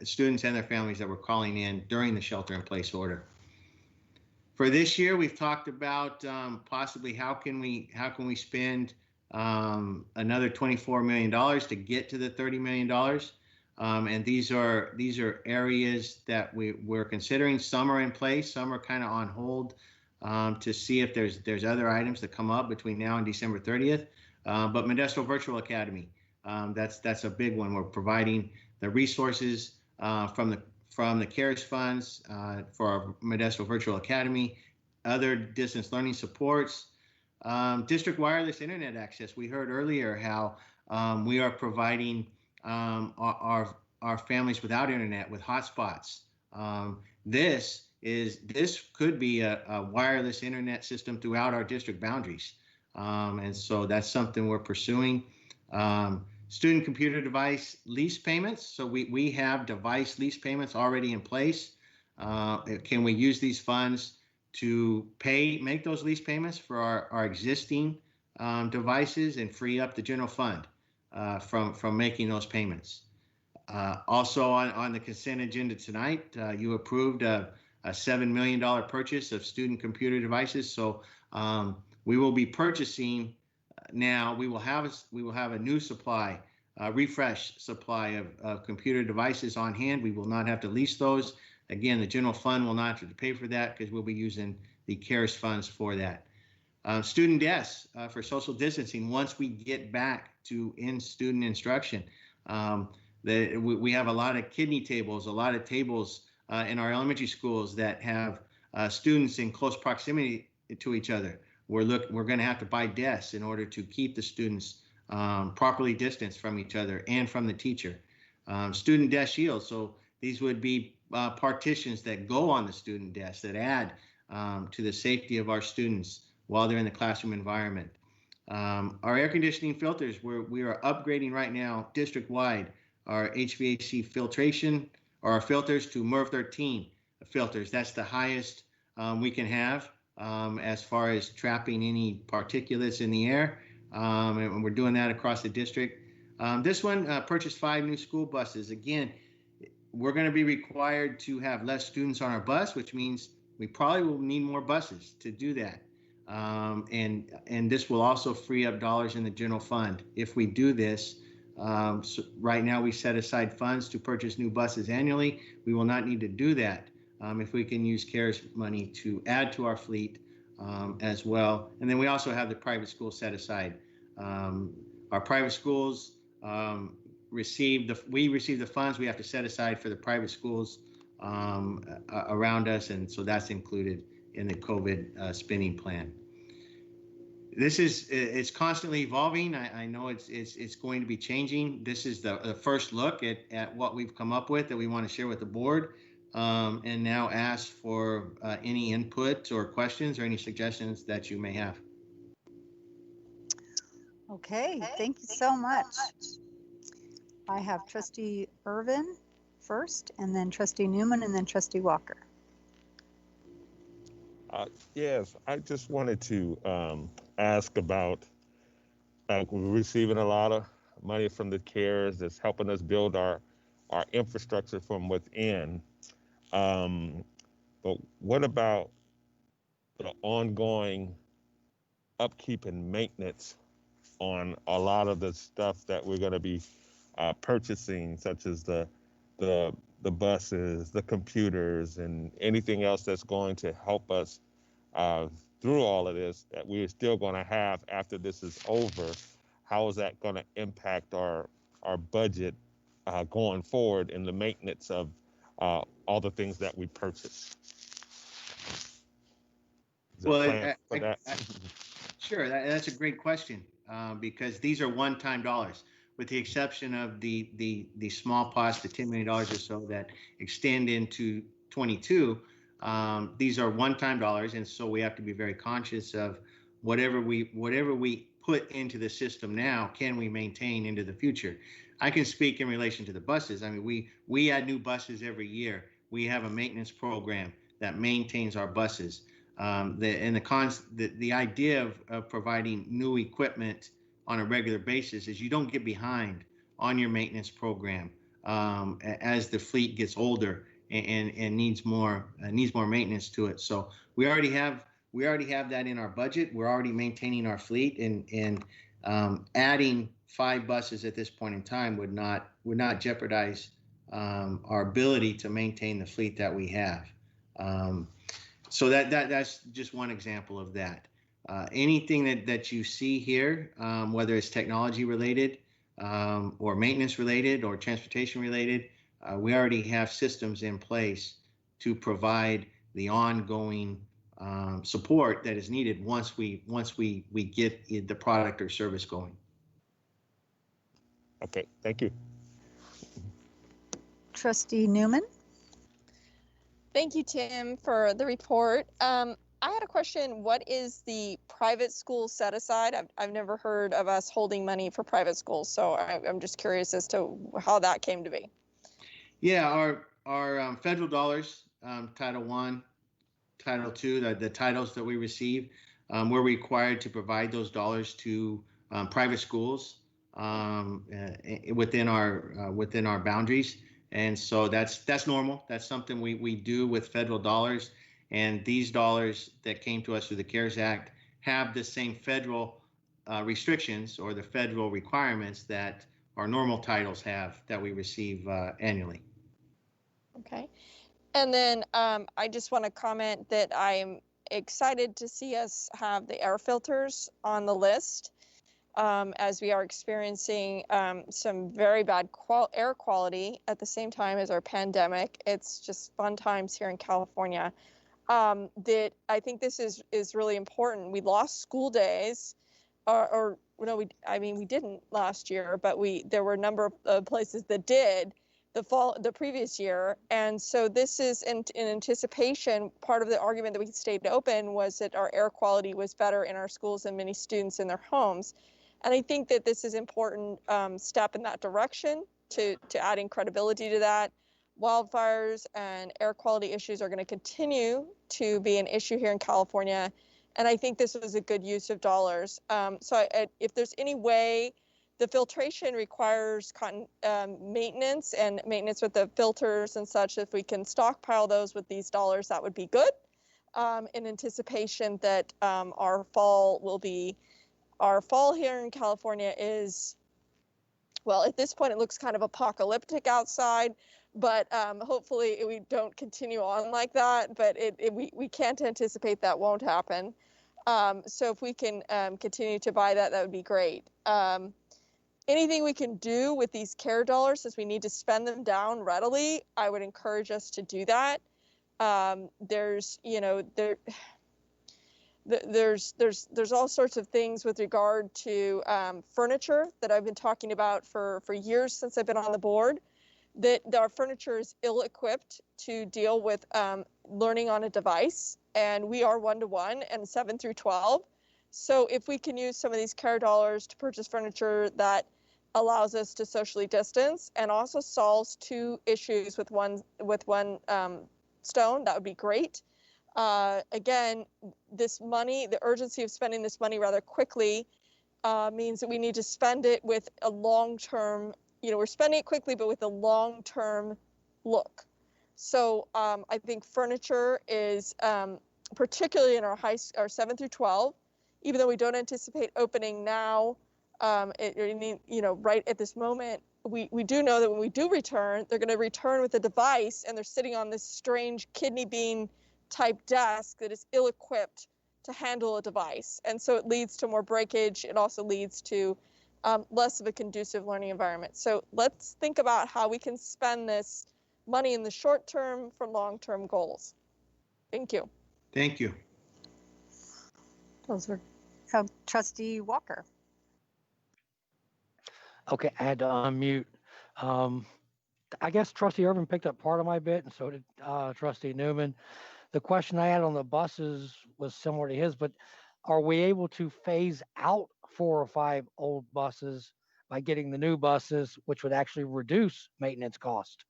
students and their families that were calling in during the shelter in place order. For this year, we've talked about possibly how can we spend another $24 million to get to the $30 million. And these are areas that we're considering. Some are in place, some are kind of on hold to see if there's other items that come up between now and December 30th. But Modesto Virtual Academy, that's a big one. We're providing the resources from the CARES funds for our Modesto Virtual Academy, other distance learning supports, district wireless internet access. We heard earlier how we are providing our families without internet with hotspots. This could be a wireless internet system throughout our district boundaries. And so that's something we're pursuing. Student computer device lease payments. So we have device lease payments already in place. Can we use these funds to make those lease payments for our existing devices and free up the general fund from making those payments? Also on the consent agenda tonight, you approved a $7 million purchase of student computer devices. So we will be purchasing now. We will have a new supply, refresh supply of computer devices on hand. We will not have to lease those. Again, the general fund will not have to pay for that because we'll be using the CARES funds for that. Student desks for social distancing once we get back to in-student instruction. We have a lot of kidney tables, a lot of tables in our elementary schools that have students in close proximity to each other. We're going to have to buy desks in order to keep the students properly distanced from each other and from the teacher. Student desk shields, so these would be partitions that go on the student desk that add to the safety of our students while they're in the classroom environment. Our air conditioning filters, we are upgrading right now district-wide our HVAC filtration or our filters to MERV 13 filters. That's the highest we can have as far as trapping any particulates in the air. And we're doing that across the district. This one purchased 5 new school buses. Again, we're going to be required to have less students on our bus, which means we probably will need more buses to do that. And this will also free up dollars in the general fund if we do this. So right now we set aside funds to purchase new buses annually. We will not need to do that if we can use CARES money to add to our fleet as well. And then we also have the private schools set aside. Our private schools receive the funds we have to set aside for the private schools around us, and so that's included in the COVID spending plan. It's constantly evolving. I know it's going to be changing. This is the first look at what we've come up with that we want to share with the board, and now ask for any input or questions or any suggestions that you may have. Okay, thank you so much. I have Trustee Irvin first, and then Trustee Newman, and then Trustee Walker. Yes, I just wanted to ask about, we're receiving a lot of money from the CARES that's helping us build our infrastructure from within. But what about the ongoing upkeep and maintenance on a lot of the stuff that we're going to be purchasing, such as the buses, the computers, and anything else that's going to help us through all of this that we're still going to have after this is over. How is that going to impact our budget going forward in the maintenance of all the things that we purchase? Well, sure, that's a great question because these are one-time dollars, with the exception of the small pots, the $10 million or so that extend into 22. These are one-time dollars, and so we have to be very conscious of whatever we put into the system now, can we maintain into the future? I can speak in relation to the buses. I mean, we add new buses every year. We have a maintenance program that maintains our buses. The idea of providing new equipment on a regular basis is you don't get behind on your maintenance program as the fleet gets older and needs more maintenance to it. So we already have that in our budget. We're already maintaining our fleet, and adding 5 buses at this point in time would not jeopardize our ability to maintain the fleet that we have. So that's just one example of that. Anything that you see here, whether it's technology related or maintenance related or transportation related, we already have systems in place to provide the ongoing support that is needed once we get the product or service going. Okay, thank you. Trustee Newman? Thank you, Tim, for the report. I had a question. What is the private school set aside? I've never heard of us holding money for private schools, so I'm just curious as to how that came to be. Yeah, our federal dollars, Title I, Title II, the titles that we receive, we're required to provide those dollars to private schools within our boundaries. And so that's normal. That's something we do with federal dollars. And these dollars that came to us through the CARES Act have the same federal restrictions or the federal requirements that our normal titles have that we receive annually. Okay. And then I just want to comment that I'm excited to see us have the air filters on the list. As we are experiencing some very bad air quality at the same time as our pandemic. It's just fun times here in California. That I think this is really important. We lost school days, we didn't last year, but there were a number of places that did the previous year. And so this is in anticipation. Part of the argument that we stayed open was that our air quality was better in our schools and many students in their homes. And I think that this is an important step in that direction to adding credibility to that. Wildfires and air quality issues are going to continue to be an issue here in California. And I think this was a good use of dollars. If there's any way, the filtration requires maintenance with the filters and such. If we can stockpile those with these dollars, that would be good in anticipation that our fall here in California is, well, at this point, it looks kind of apocalyptic outside, but hopefully we don't continue on like that, but we can't anticipate that won't happen. So if we can continue to buy that would be great. Anything we can do with these CARE dollars, since we need to spend them down readily, I would encourage us to do that. There's all sorts of things with regard to furniture that I've been talking about for years since I've been on the board, that our furniture is ill-equipped to deal with learning on a device, and we are 1-to-1 and 7 through 12. So if we can use some of these CARE dollars to purchase furniture that allows us to socially distance and also solves 2 issues with one stone, that would be great. Again, this money, the urgency of spending this money rather quickly means that we need to spend it with a long-term, we're spending it quickly, but with a long-term look. So I think furniture is, particularly in our 7 through 12, even though we don't anticipate opening now, right at this moment, we do know that when we do return, they're going to return with a device, and they're sitting on this strange kidney bean type desk that is ill-equipped to handle a device. And so it leads to more breakage. It also leads to less of a conducive learning environment. So let's think about how we can spend this money in the short term for long-term goals. Thank you. Thank you. Those were Trustee Walker. Okay, I had to unmute. I guess Trustee Irvin picked up part of my bit, and so did Trustee Newman. The question I had on the buses was similar to his, but are we able to phase out 4 or 5 old buses by getting the new buses, which would actually reduce maintenance cost,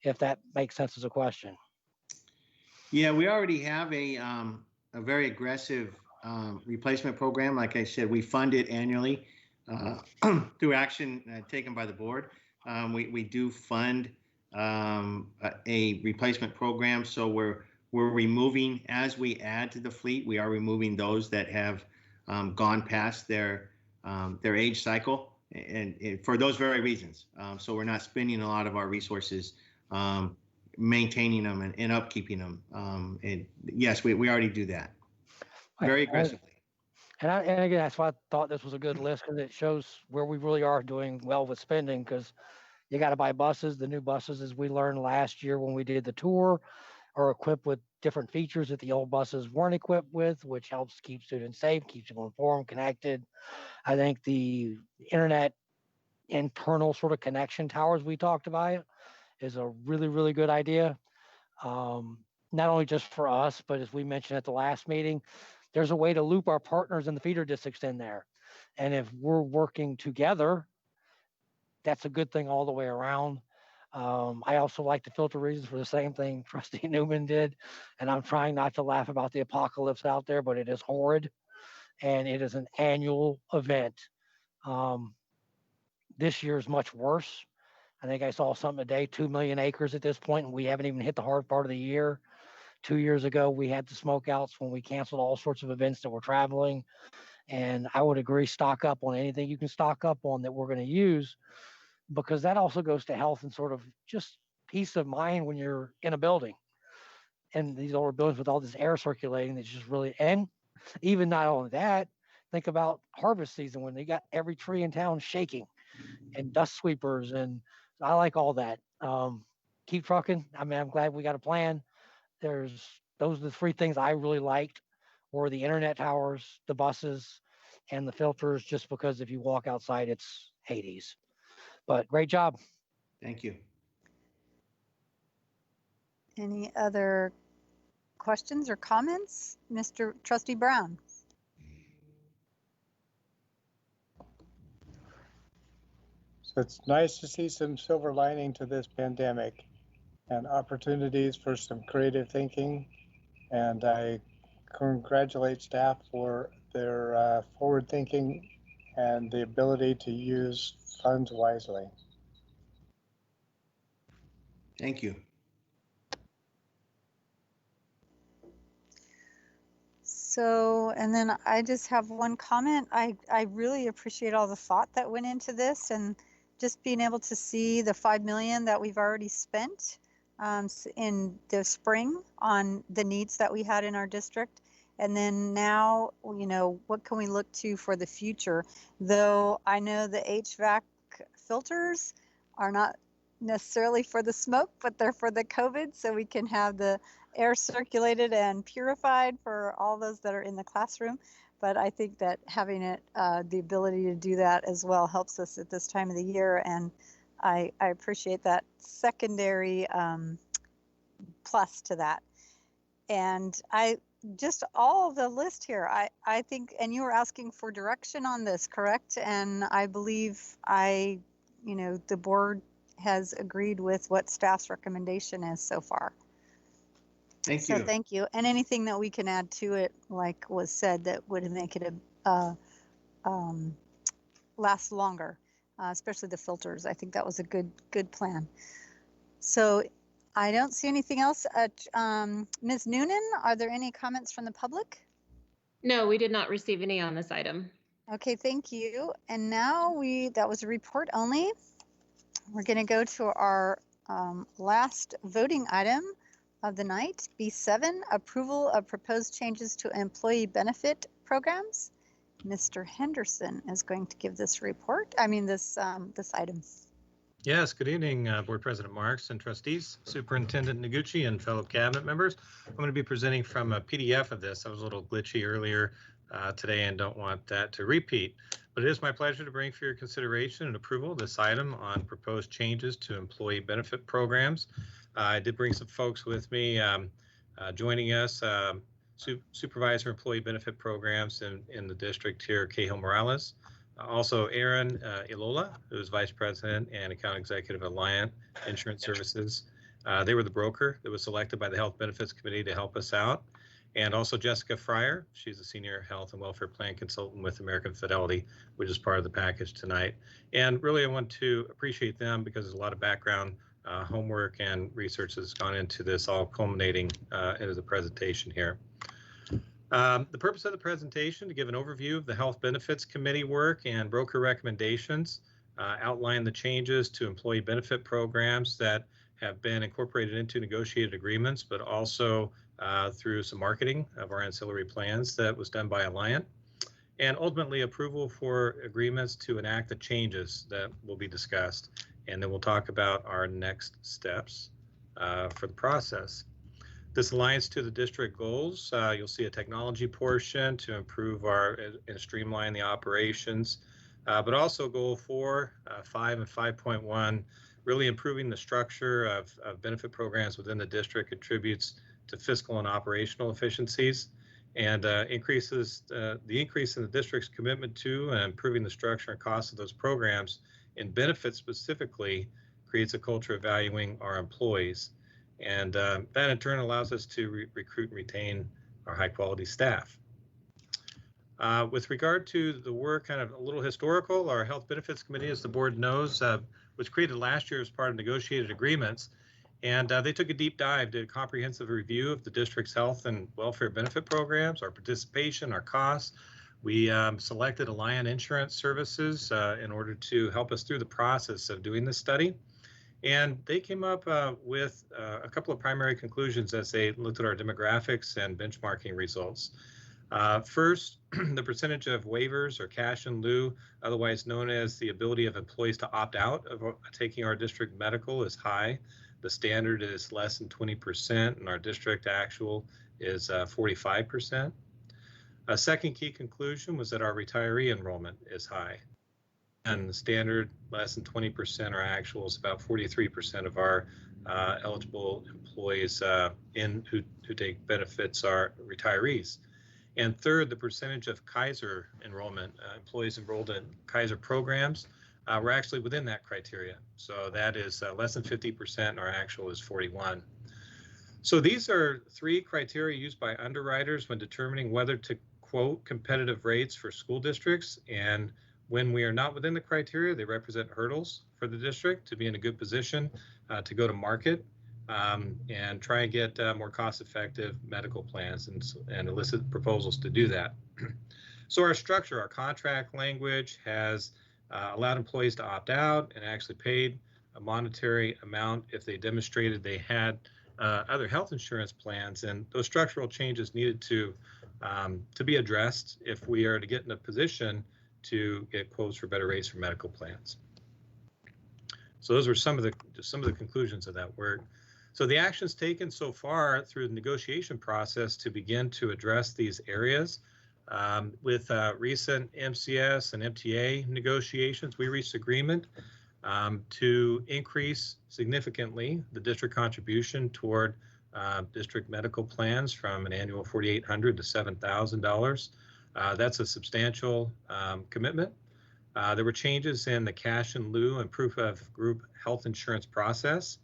if that makes sense as a question? Yeah, we already have a very aggressive replacement program. Like I said, we fund it annually through action taken by the board. We do fund a replacement program, so we're removing, as we add to the fleet, we are removing those that have gone past their age cycle, and for those very reasons. So we're not spending a lot of our resources maintaining them and upkeeping them. And yes, we already do that very aggressively. And again, that's why I thought this was a good list, because it shows where we really are doing well with spending, because you got to buy buses. The new buses, as we learned last year when we did the tour, are equipped with different features that the old buses weren't equipped with, which helps keep students safe, keeps them informed, connected. I think the internet internal sort of connection towers we talked about is a really, really good idea. Not only just for us, but as we mentioned at the last meeting, there's a way to loop our partners in the feeder districts in there. And if we're working together, that's a good thing all the way around. I also like the filter reasons for the same thing Trustee Newman did. And I'm trying not to laugh about the apocalypse out there, but it is horrid. And it is an annual event. This year is much worse. I think I saw something today, 2 million acres at this point, and we haven't even hit the hard part of the year. 2 years ago, we had the smokeouts when we canceled all sorts of events that were traveling. And I would agree, stock up on anything you can stock up on that we're going to use, because that also goes to health and sort of just peace of mind when you're in a building. And these older buildings with all this air circulating, that's just really, and even not only that, think about harvest season when they got every tree in town shaking, and dust sweepers. And I like all that. Keep trucking. I mean, I'm glad we got a plan. Those are the 3 things I really liked, were the internet towers, the buses, and the filters, just because if you walk outside, it's Hades. But great job. Thank you. Any other questions or comments? Mr. Trustee Brown. So it's nice to see some silver lining to this pandemic and opportunities for some creative thinking. And I congratulate staff for their forward thinking and the ability to use funds wisely. Thank you. So, and then I just have one comment. I really appreciate all the thought that went into this, and just being able to see the 5 million that we've already spent in the spring on the needs that we had in our district. And then now, what can we look to for the future? Though I know the HVAC filters are not necessarily for the smoke, but they're for the COVID, so we can have the air circulated and purified for all those that are in the classroom. But I think that having it, the ability to do that as well, helps us at this time of the year. And I appreciate that secondary plus to that. And just all the list here, I think, and you were asking for direction on this, correct? And I believe the board has agreed with what staff's recommendation is so far. Thank you. So thank you. And anything that we can add to it, like was said, that would make it last longer, especially the filters. I think that was a good plan. So I don't see anything else. Ms. Noonan, are there any comments from the public? No, we did not receive any on this item. Okay, thank you. And now that was a report only. We're going to go to our last voting item of the night, B7, approval of proposed changes to employee benefit programs. Mr. Henderson is going to give this report, this item. Yes, good evening, Board President Marks and trustees, Superintendent Noguchi, and fellow cabinet members. I'm going to be presenting from a PDF of this. I was a little glitchy earlier today and don't want that to repeat. But it is my pleasure to bring for your consideration and approval this item on proposed changes to employee benefit programs. I did bring some folks with me joining us, Supervisor Employee Benefit Programs in the district here, Cahill Morales. Also, Aaron Ilola, who is Vice President and Account Executive at Alliant Insurance Services. They were the broker that was selected by the Health Benefits Committee to help us out. And also Jessica Fryer, she's a Senior Health and Welfare Plan Consultant with American Fidelity, which is part of the package tonight. And really, I want to appreciate them because there's a lot of background homework and research that's gone into this, all culminating into the presentation here. The purpose of the presentation to give an overview of the Health Benefits Committee work and broker recommendations, outline the changes to employee benefit programs that have been incorporated into negotiated agreements, but also through some marketing of our ancillary plans that was done by Alliant, and ultimately approval for agreements to enact the changes that will be discussed. And then we'll talk about our next steps for the process. This aligns to the district goals. You'll see a technology portion to improve and streamline the operations, but also goal 4, 5, and 5.1, really improving the structure of benefit programs within the district contributes to fiscal and operational efficiencies, and the increase in the district's commitment to and improving the structure and cost of those programs and benefits specifically creates a culture of valuing our employees. And that in turn allows us to recruit and retain our high quality staff. With regard to the work, kind of a little historical, our Health Benefits Committee, as the board knows, was created last year as part of negotiated agreements. And they took a deep dive, did a comprehensive review of the district's health and welfare benefit programs, our participation, our costs. We selected Alliant Insurance Services in order to help us through the process of doing this study. And they came up with a couple of primary conclusions as they looked at our demographics and benchmarking results. First, the percentage of waivers or cash in lieu, otherwise known as the ability of employees to opt out of taking our district medical, is high. The standard is less than 20%, and our district actual is 45%. A second key conclusion was that our retiree enrollment is high. And the standard, less than 20%, our actual is about 43% of our eligible employees who take benefits are retirees. And third, the percentage of Kaiser enrollment, employees enrolled in Kaiser programs, we're actually within that criteria. So that is less than 50%, and our actual is 41. So these are 3 criteria used by underwriters when determining whether to quote competitive rates for school districts. And when we are not within the criteria, they represent hurdles for the district to be in a good position to go to market and try and get more cost-effective medical plans and elicit proposals to do that. So our structure, our contract language has allowed employees to opt out and actually paid a monetary amount if they demonstrated they had other health insurance plans, and those structural changes needed to be addressed if we are to get in a position to get quotes for better rates for medical plans. So those were some of the conclusions of that work. So the actions taken so far through the negotiation process to begin to address these areas with recent MCS and MTA negotiations, we reached agreement to increase significantly the district contribution toward district medical plans from an annual $4,800 to $7,000. That's a substantial commitment. There were changes in the cash in lieu and proof of group health insurance process,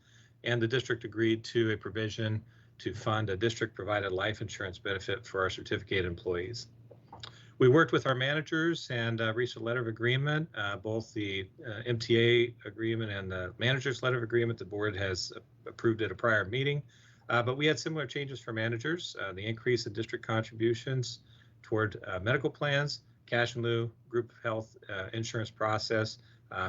and the district agreed to a provision to fund a district-provided life insurance benefit for our certificated employees. We worked with our managers and reached a letter of agreement, both the MTA agreement and the manager's letter of agreement. The board has approved at a prior meeting, but we had similar changes for managers, the increase in district contributions toward medical plans, cash in lieu, group health insurance process,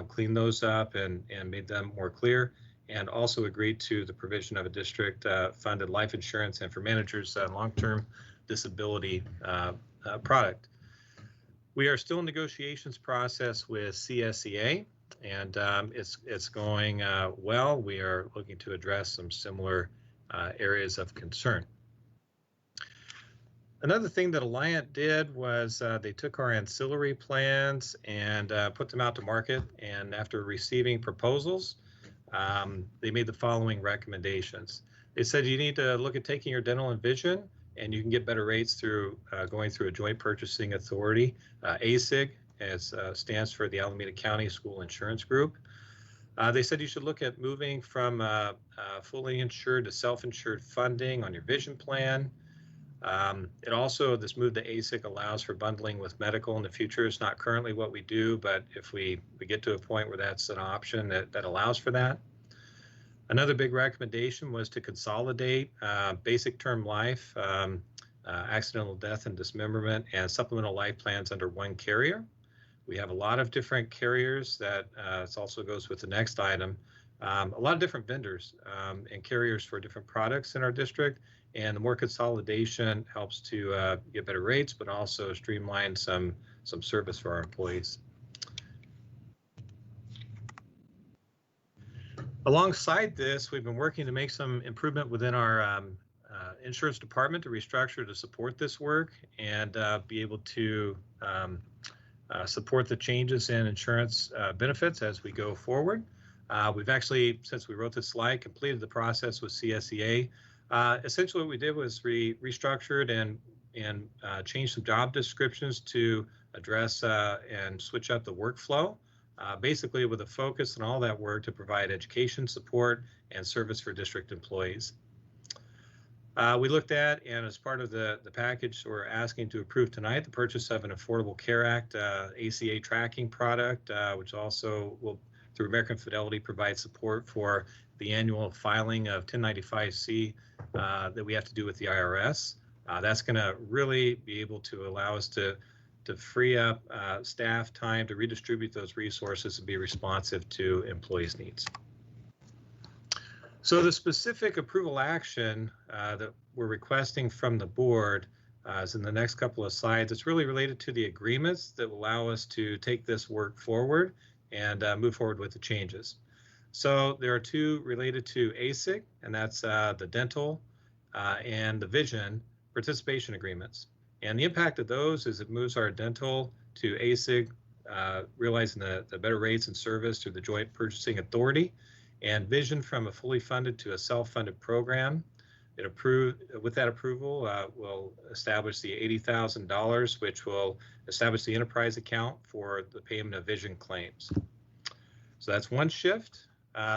cleaned those up and made them more clear, and also agreed to the provision of a district funded life insurance and for managers long-term disability product. We are still in negotiations process with CSEA, and it's going well. We are looking to address some similar areas of concern. Another thing that Alliant did was they took our ancillary plans and put them out to market. And after receiving proposals, they made the following recommendations. They said you need to look at taking your dental and vision, and you can get better rates through going through a joint purchasing authority. ASIG stands for the Alameda County School Insurance Group. They said you should look at moving from fully insured to self-insured funding on your vision plan. This move to ASIC allows for bundling with medical in the future. It's not currently what we do, but if we get to a point where that's an option that allows for that. Another big recommendation was to consolidate basic term life, accidental death and dismemberment, and supplemental life plans under one carrier. We have a lot of different carriers that it also goes with the next item. A lot of different vendors and carriers for different products in our district. And the more consolidation helps to get better rates, but also streamline some service for our employees. Alongside this, we've been working to make some improvement within our insurance department to restructure to support this work and be able to support the changes in insurance benefits as we go forward. We've actually, since we wrote this slide, completed the process with CSEA. Essentially what we did was restructured and changed some job descriptions to address and switch up the workflow, basically with a focus on all that work to provide education support and service for district employees. We looked at, and as part of the package, we're asking to approve tonight the purchase of an Affordable Care Act ACA tracking product, which also will, through American Fidelity, provide support for the annual filing of 1095-C that we have to do with the IRS. That's going to really be able to allow us to free up staff time to redistribute those resources and be responsive to employees' needs. So the specific approval action that we're requesting from the board is in the next couple of slides. It's really related to the agreements that will allow us to take this work forward and move forward with the changes. So there are two related to ASIC, and that's the dental and the vision participation agreements. And the impact of those is it moves our dental to ASIC, realizing the better rates and service through the joint purchasing authority, and vision from a fully funded to a self-funded program. With that approval, we'll establish the $80,000, which will establish the enterprise account for the payment of vision claims. So that's one shift.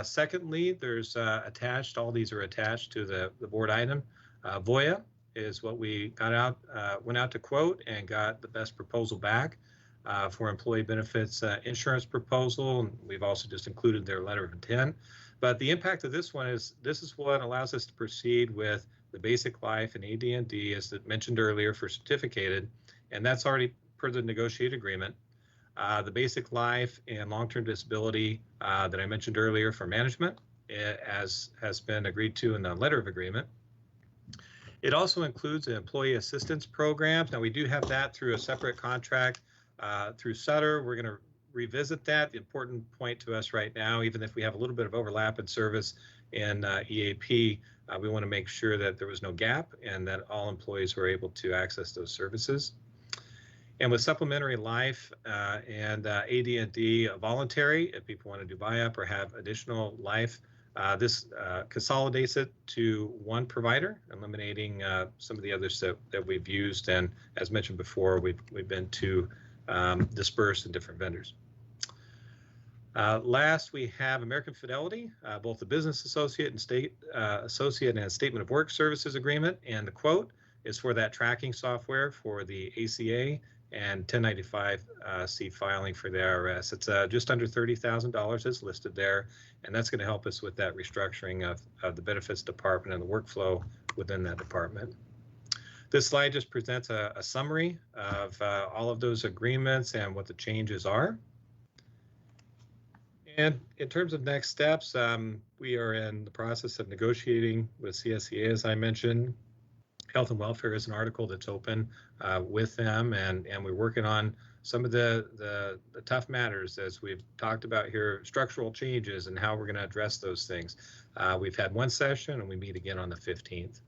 Secondly, there's attached, all these are attached to the board item. Voya is what we went out to quote and got the best proposal back for employee benefits insurance proposal. And we've also just included their letter of intent. But the impact of this one is, this is what allows us to proceed with the basic life and AD&D, as mentioned earlier, for certificated, and that's already per the negotiated agreement. The basic life and long-term disability that I mentioned earlier for management, as has been agreed to in the letter of agreement. It also includes an employee assistance programs. Now we do have that through a separate contract through Sutter. We're going to revisit that. The important point to us right now, even if we have a little bit of overlap in service in EAP, we want to make sure that there was no gap and that all employees were able to access those services. And with supplementary life and AD&D voluntary, if people want to do buy-up or have additional life, this consolidates it to one provider, eliminating some of the others that we've used. And as mentioned before, we've been too dispersed in different vendors. Last, we have American Fidelity, both the business associate and state associate and statement of work services agreement, and the quote is for that tracking software for the ACA and 1095-C filing for the IRS. It's just under $30,000 is listed there, and that's going to help us with that restructuring of the benefits department and the workflow within that department. This slide just presents a summary of all of those agreements and what the changes are. And in terms of next steps, we are in the process of negotiating with CSEA, as I mentioned. Health and welfare is an article that's open with them, and we're working on some of the tough matters, as we've talked about here, structural changes and how we're going to address those things. We've had one session, and we meet again on the 15th.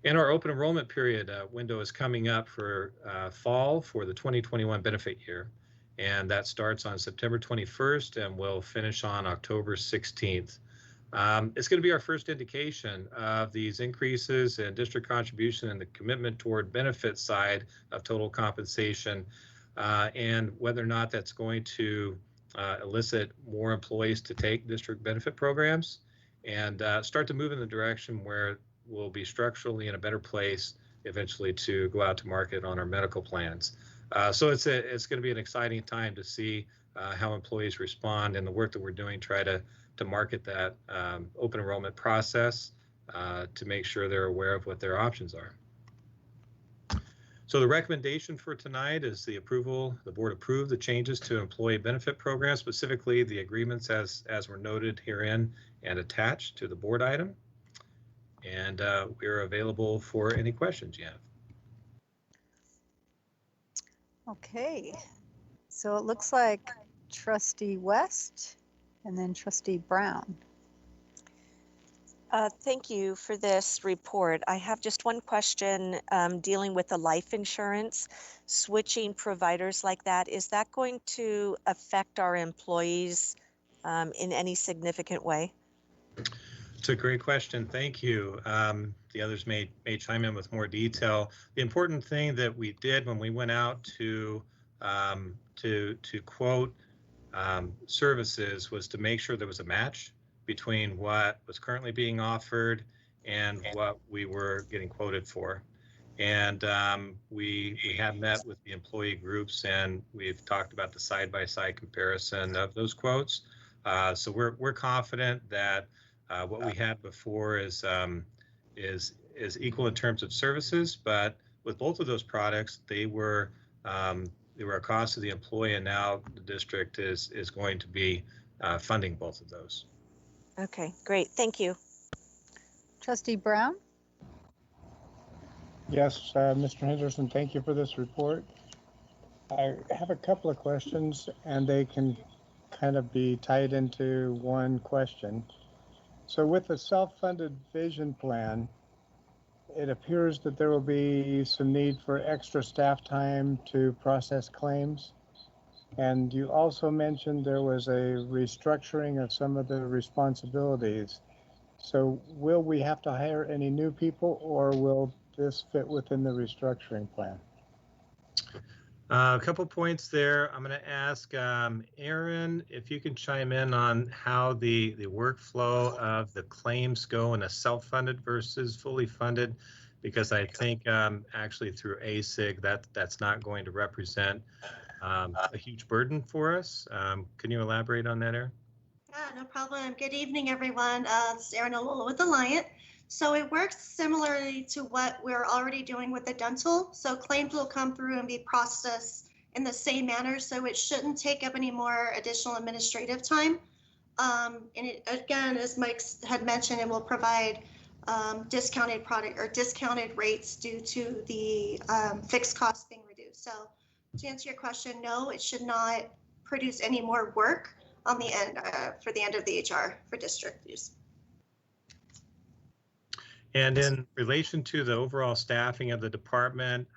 And our open enrollment period window is coming up for fall for the 2021 benefit year. And that starts on September 21st and will finish on October 16th. It's going to be our first indication of these increases in district contribution and the commitment toward benefit side of total compensation, and whether or not that's going to elicit more employees to take district benefit programs and start to move in the direction where we'll be structurally in a better place eventually to go out to market on our medical plans. So it's going to be an exciting time to see how employees respond, and the work that we're doing try to market that open enrollment process to make sure they're aware of what their options are. So the recommendation for tonight is the board approve the changes to employee benefit programs, specifically the agreements as were noted herein and attached to the board item. And we're available for any questions you have. Okay, so it looks like Trustee West and then Trustee Brown. Thank you for this report. I have just one question dealing with the life insurance. Switching providers like that, is that going to affect our employees in any significant way? It's a great question. Thank you. The others may chime in with more detail. The important thing that we did when we went out to quote services was to make sure there was a match between what was currently being offered and what we were getting quoted for. And we have met with the employee groups, and we've talked about the side-by-side comparison of those quotes. So we're confident that what we had before is equal in terms of services, but with both of those products, they were a cost to the employee, and now the district is going to be funding both of those. Okay, great. Thank you. Trustee Brown? Yes, Mr. Henderson, thank you for this report. I have a couple of questions, and they can kind of be tied into one question. So with the self-funded vision plan, it appears that there will be some need for extra staff time to process claims. And you also mentioned there was a restructuring of some of the responsibilities. So will we have to hire any new people, or will this fit within the restructuring plan? A couple points there. I'm going to ask Aaron if you can chime in on how the workflow of the claims go in a self-funded versus fully funded, because I think actually through ASIG that's not going to represent a huge burden for us. Can you elaborate on that, Aaron? Yeah, no problem. Good evening, everyone. It's Erin Alola with Alliant. So it works similarly to what we're already doing with the dental. So claims will come through and be processed in the same manner. So it shouldn't take up any more additional administrative time. And it, again, as Mike had mentioned, it will provide discounted product or discounted rates due to the fixed costs being reduced. So to answer your question, no, it should not produce any more work on the end for the end of the HR for district use. And in relation to the overall staffing of the department,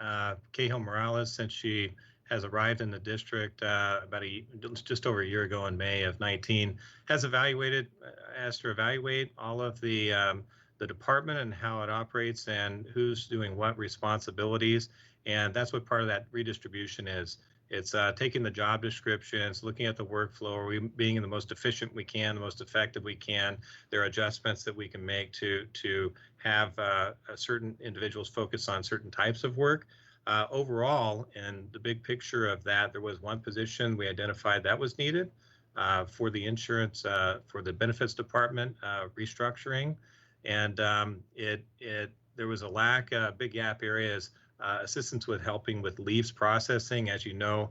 Cahill Morales, since she has arrived in the district just over a year ago in May of 19, has asked her to evaluate all of the department and how it operates and who's doing what responsibilities. And that's what part of that redistribution is. It's taking the job descriptions, looking at the workflow, are we being the most efficient we can, the most effective we can. There are adjustments that we can make to have certain individuals focus on certain types of work. Overall, in the big picture of that, there was one position we identified that was needed for the insurance, for the benefits department restructuring. And there was a lack, big gap areas, assistance with helping with leaves processing. As you know,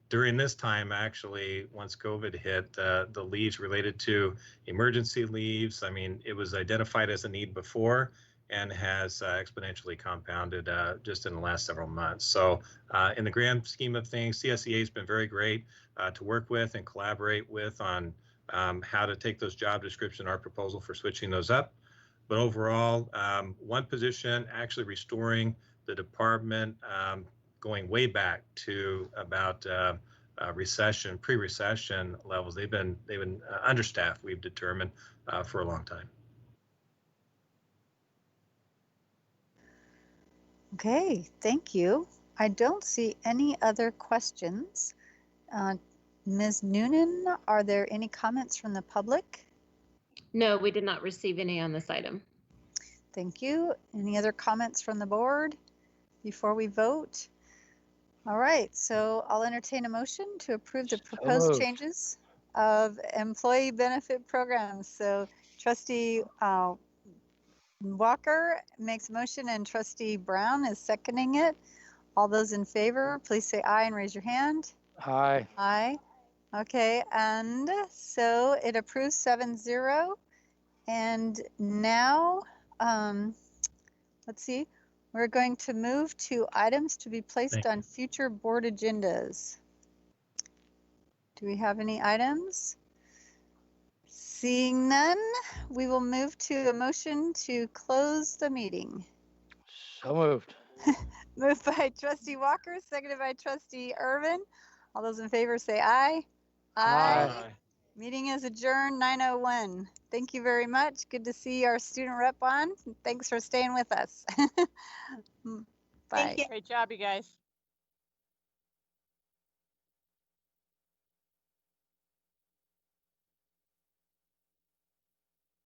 during this time, actually, once COVID hit, the leaves related to emergency leaves, I mean, it was identified as a need before and has exponentially compounded just in the last several months. So in the grand scheme of things, CSEA has been very great to work with and collaborate with on how to take those job description, our proposal for switching those up. But overall, one position actually restoring the department going way back to about recession, pre-recession levels. They've been understaffed, we've determined, for a long time. Okay, thank you. I don't see any other questions. Ms. Noonan, are there any comments from the public? No, we did not receive any on this item. Thank you. Any other comments from the board before we vote? All right, so I'll entertain a motion to approve the proposed changes of employee benefit programs. So Trustee Walker makes a motion and Trustee Brown is seconding it. All those in favor, please say aye and raise your hand. Aye. Aye. Okay, and so it approves 7-0. And now, let's see, we're going to move to items to be placed on future board agendas. Do we have any items? Seeing none, we will move to a motion to close the meeting. So moved. Moved by Trustee Walker, seconded by Trustee Irvin. All those in favor say aye. Aye. Meeting is adjourned 9:01. Thank you very much. Good to see our student rep on. Thanks for staying with us. Bye. Great job, you guys.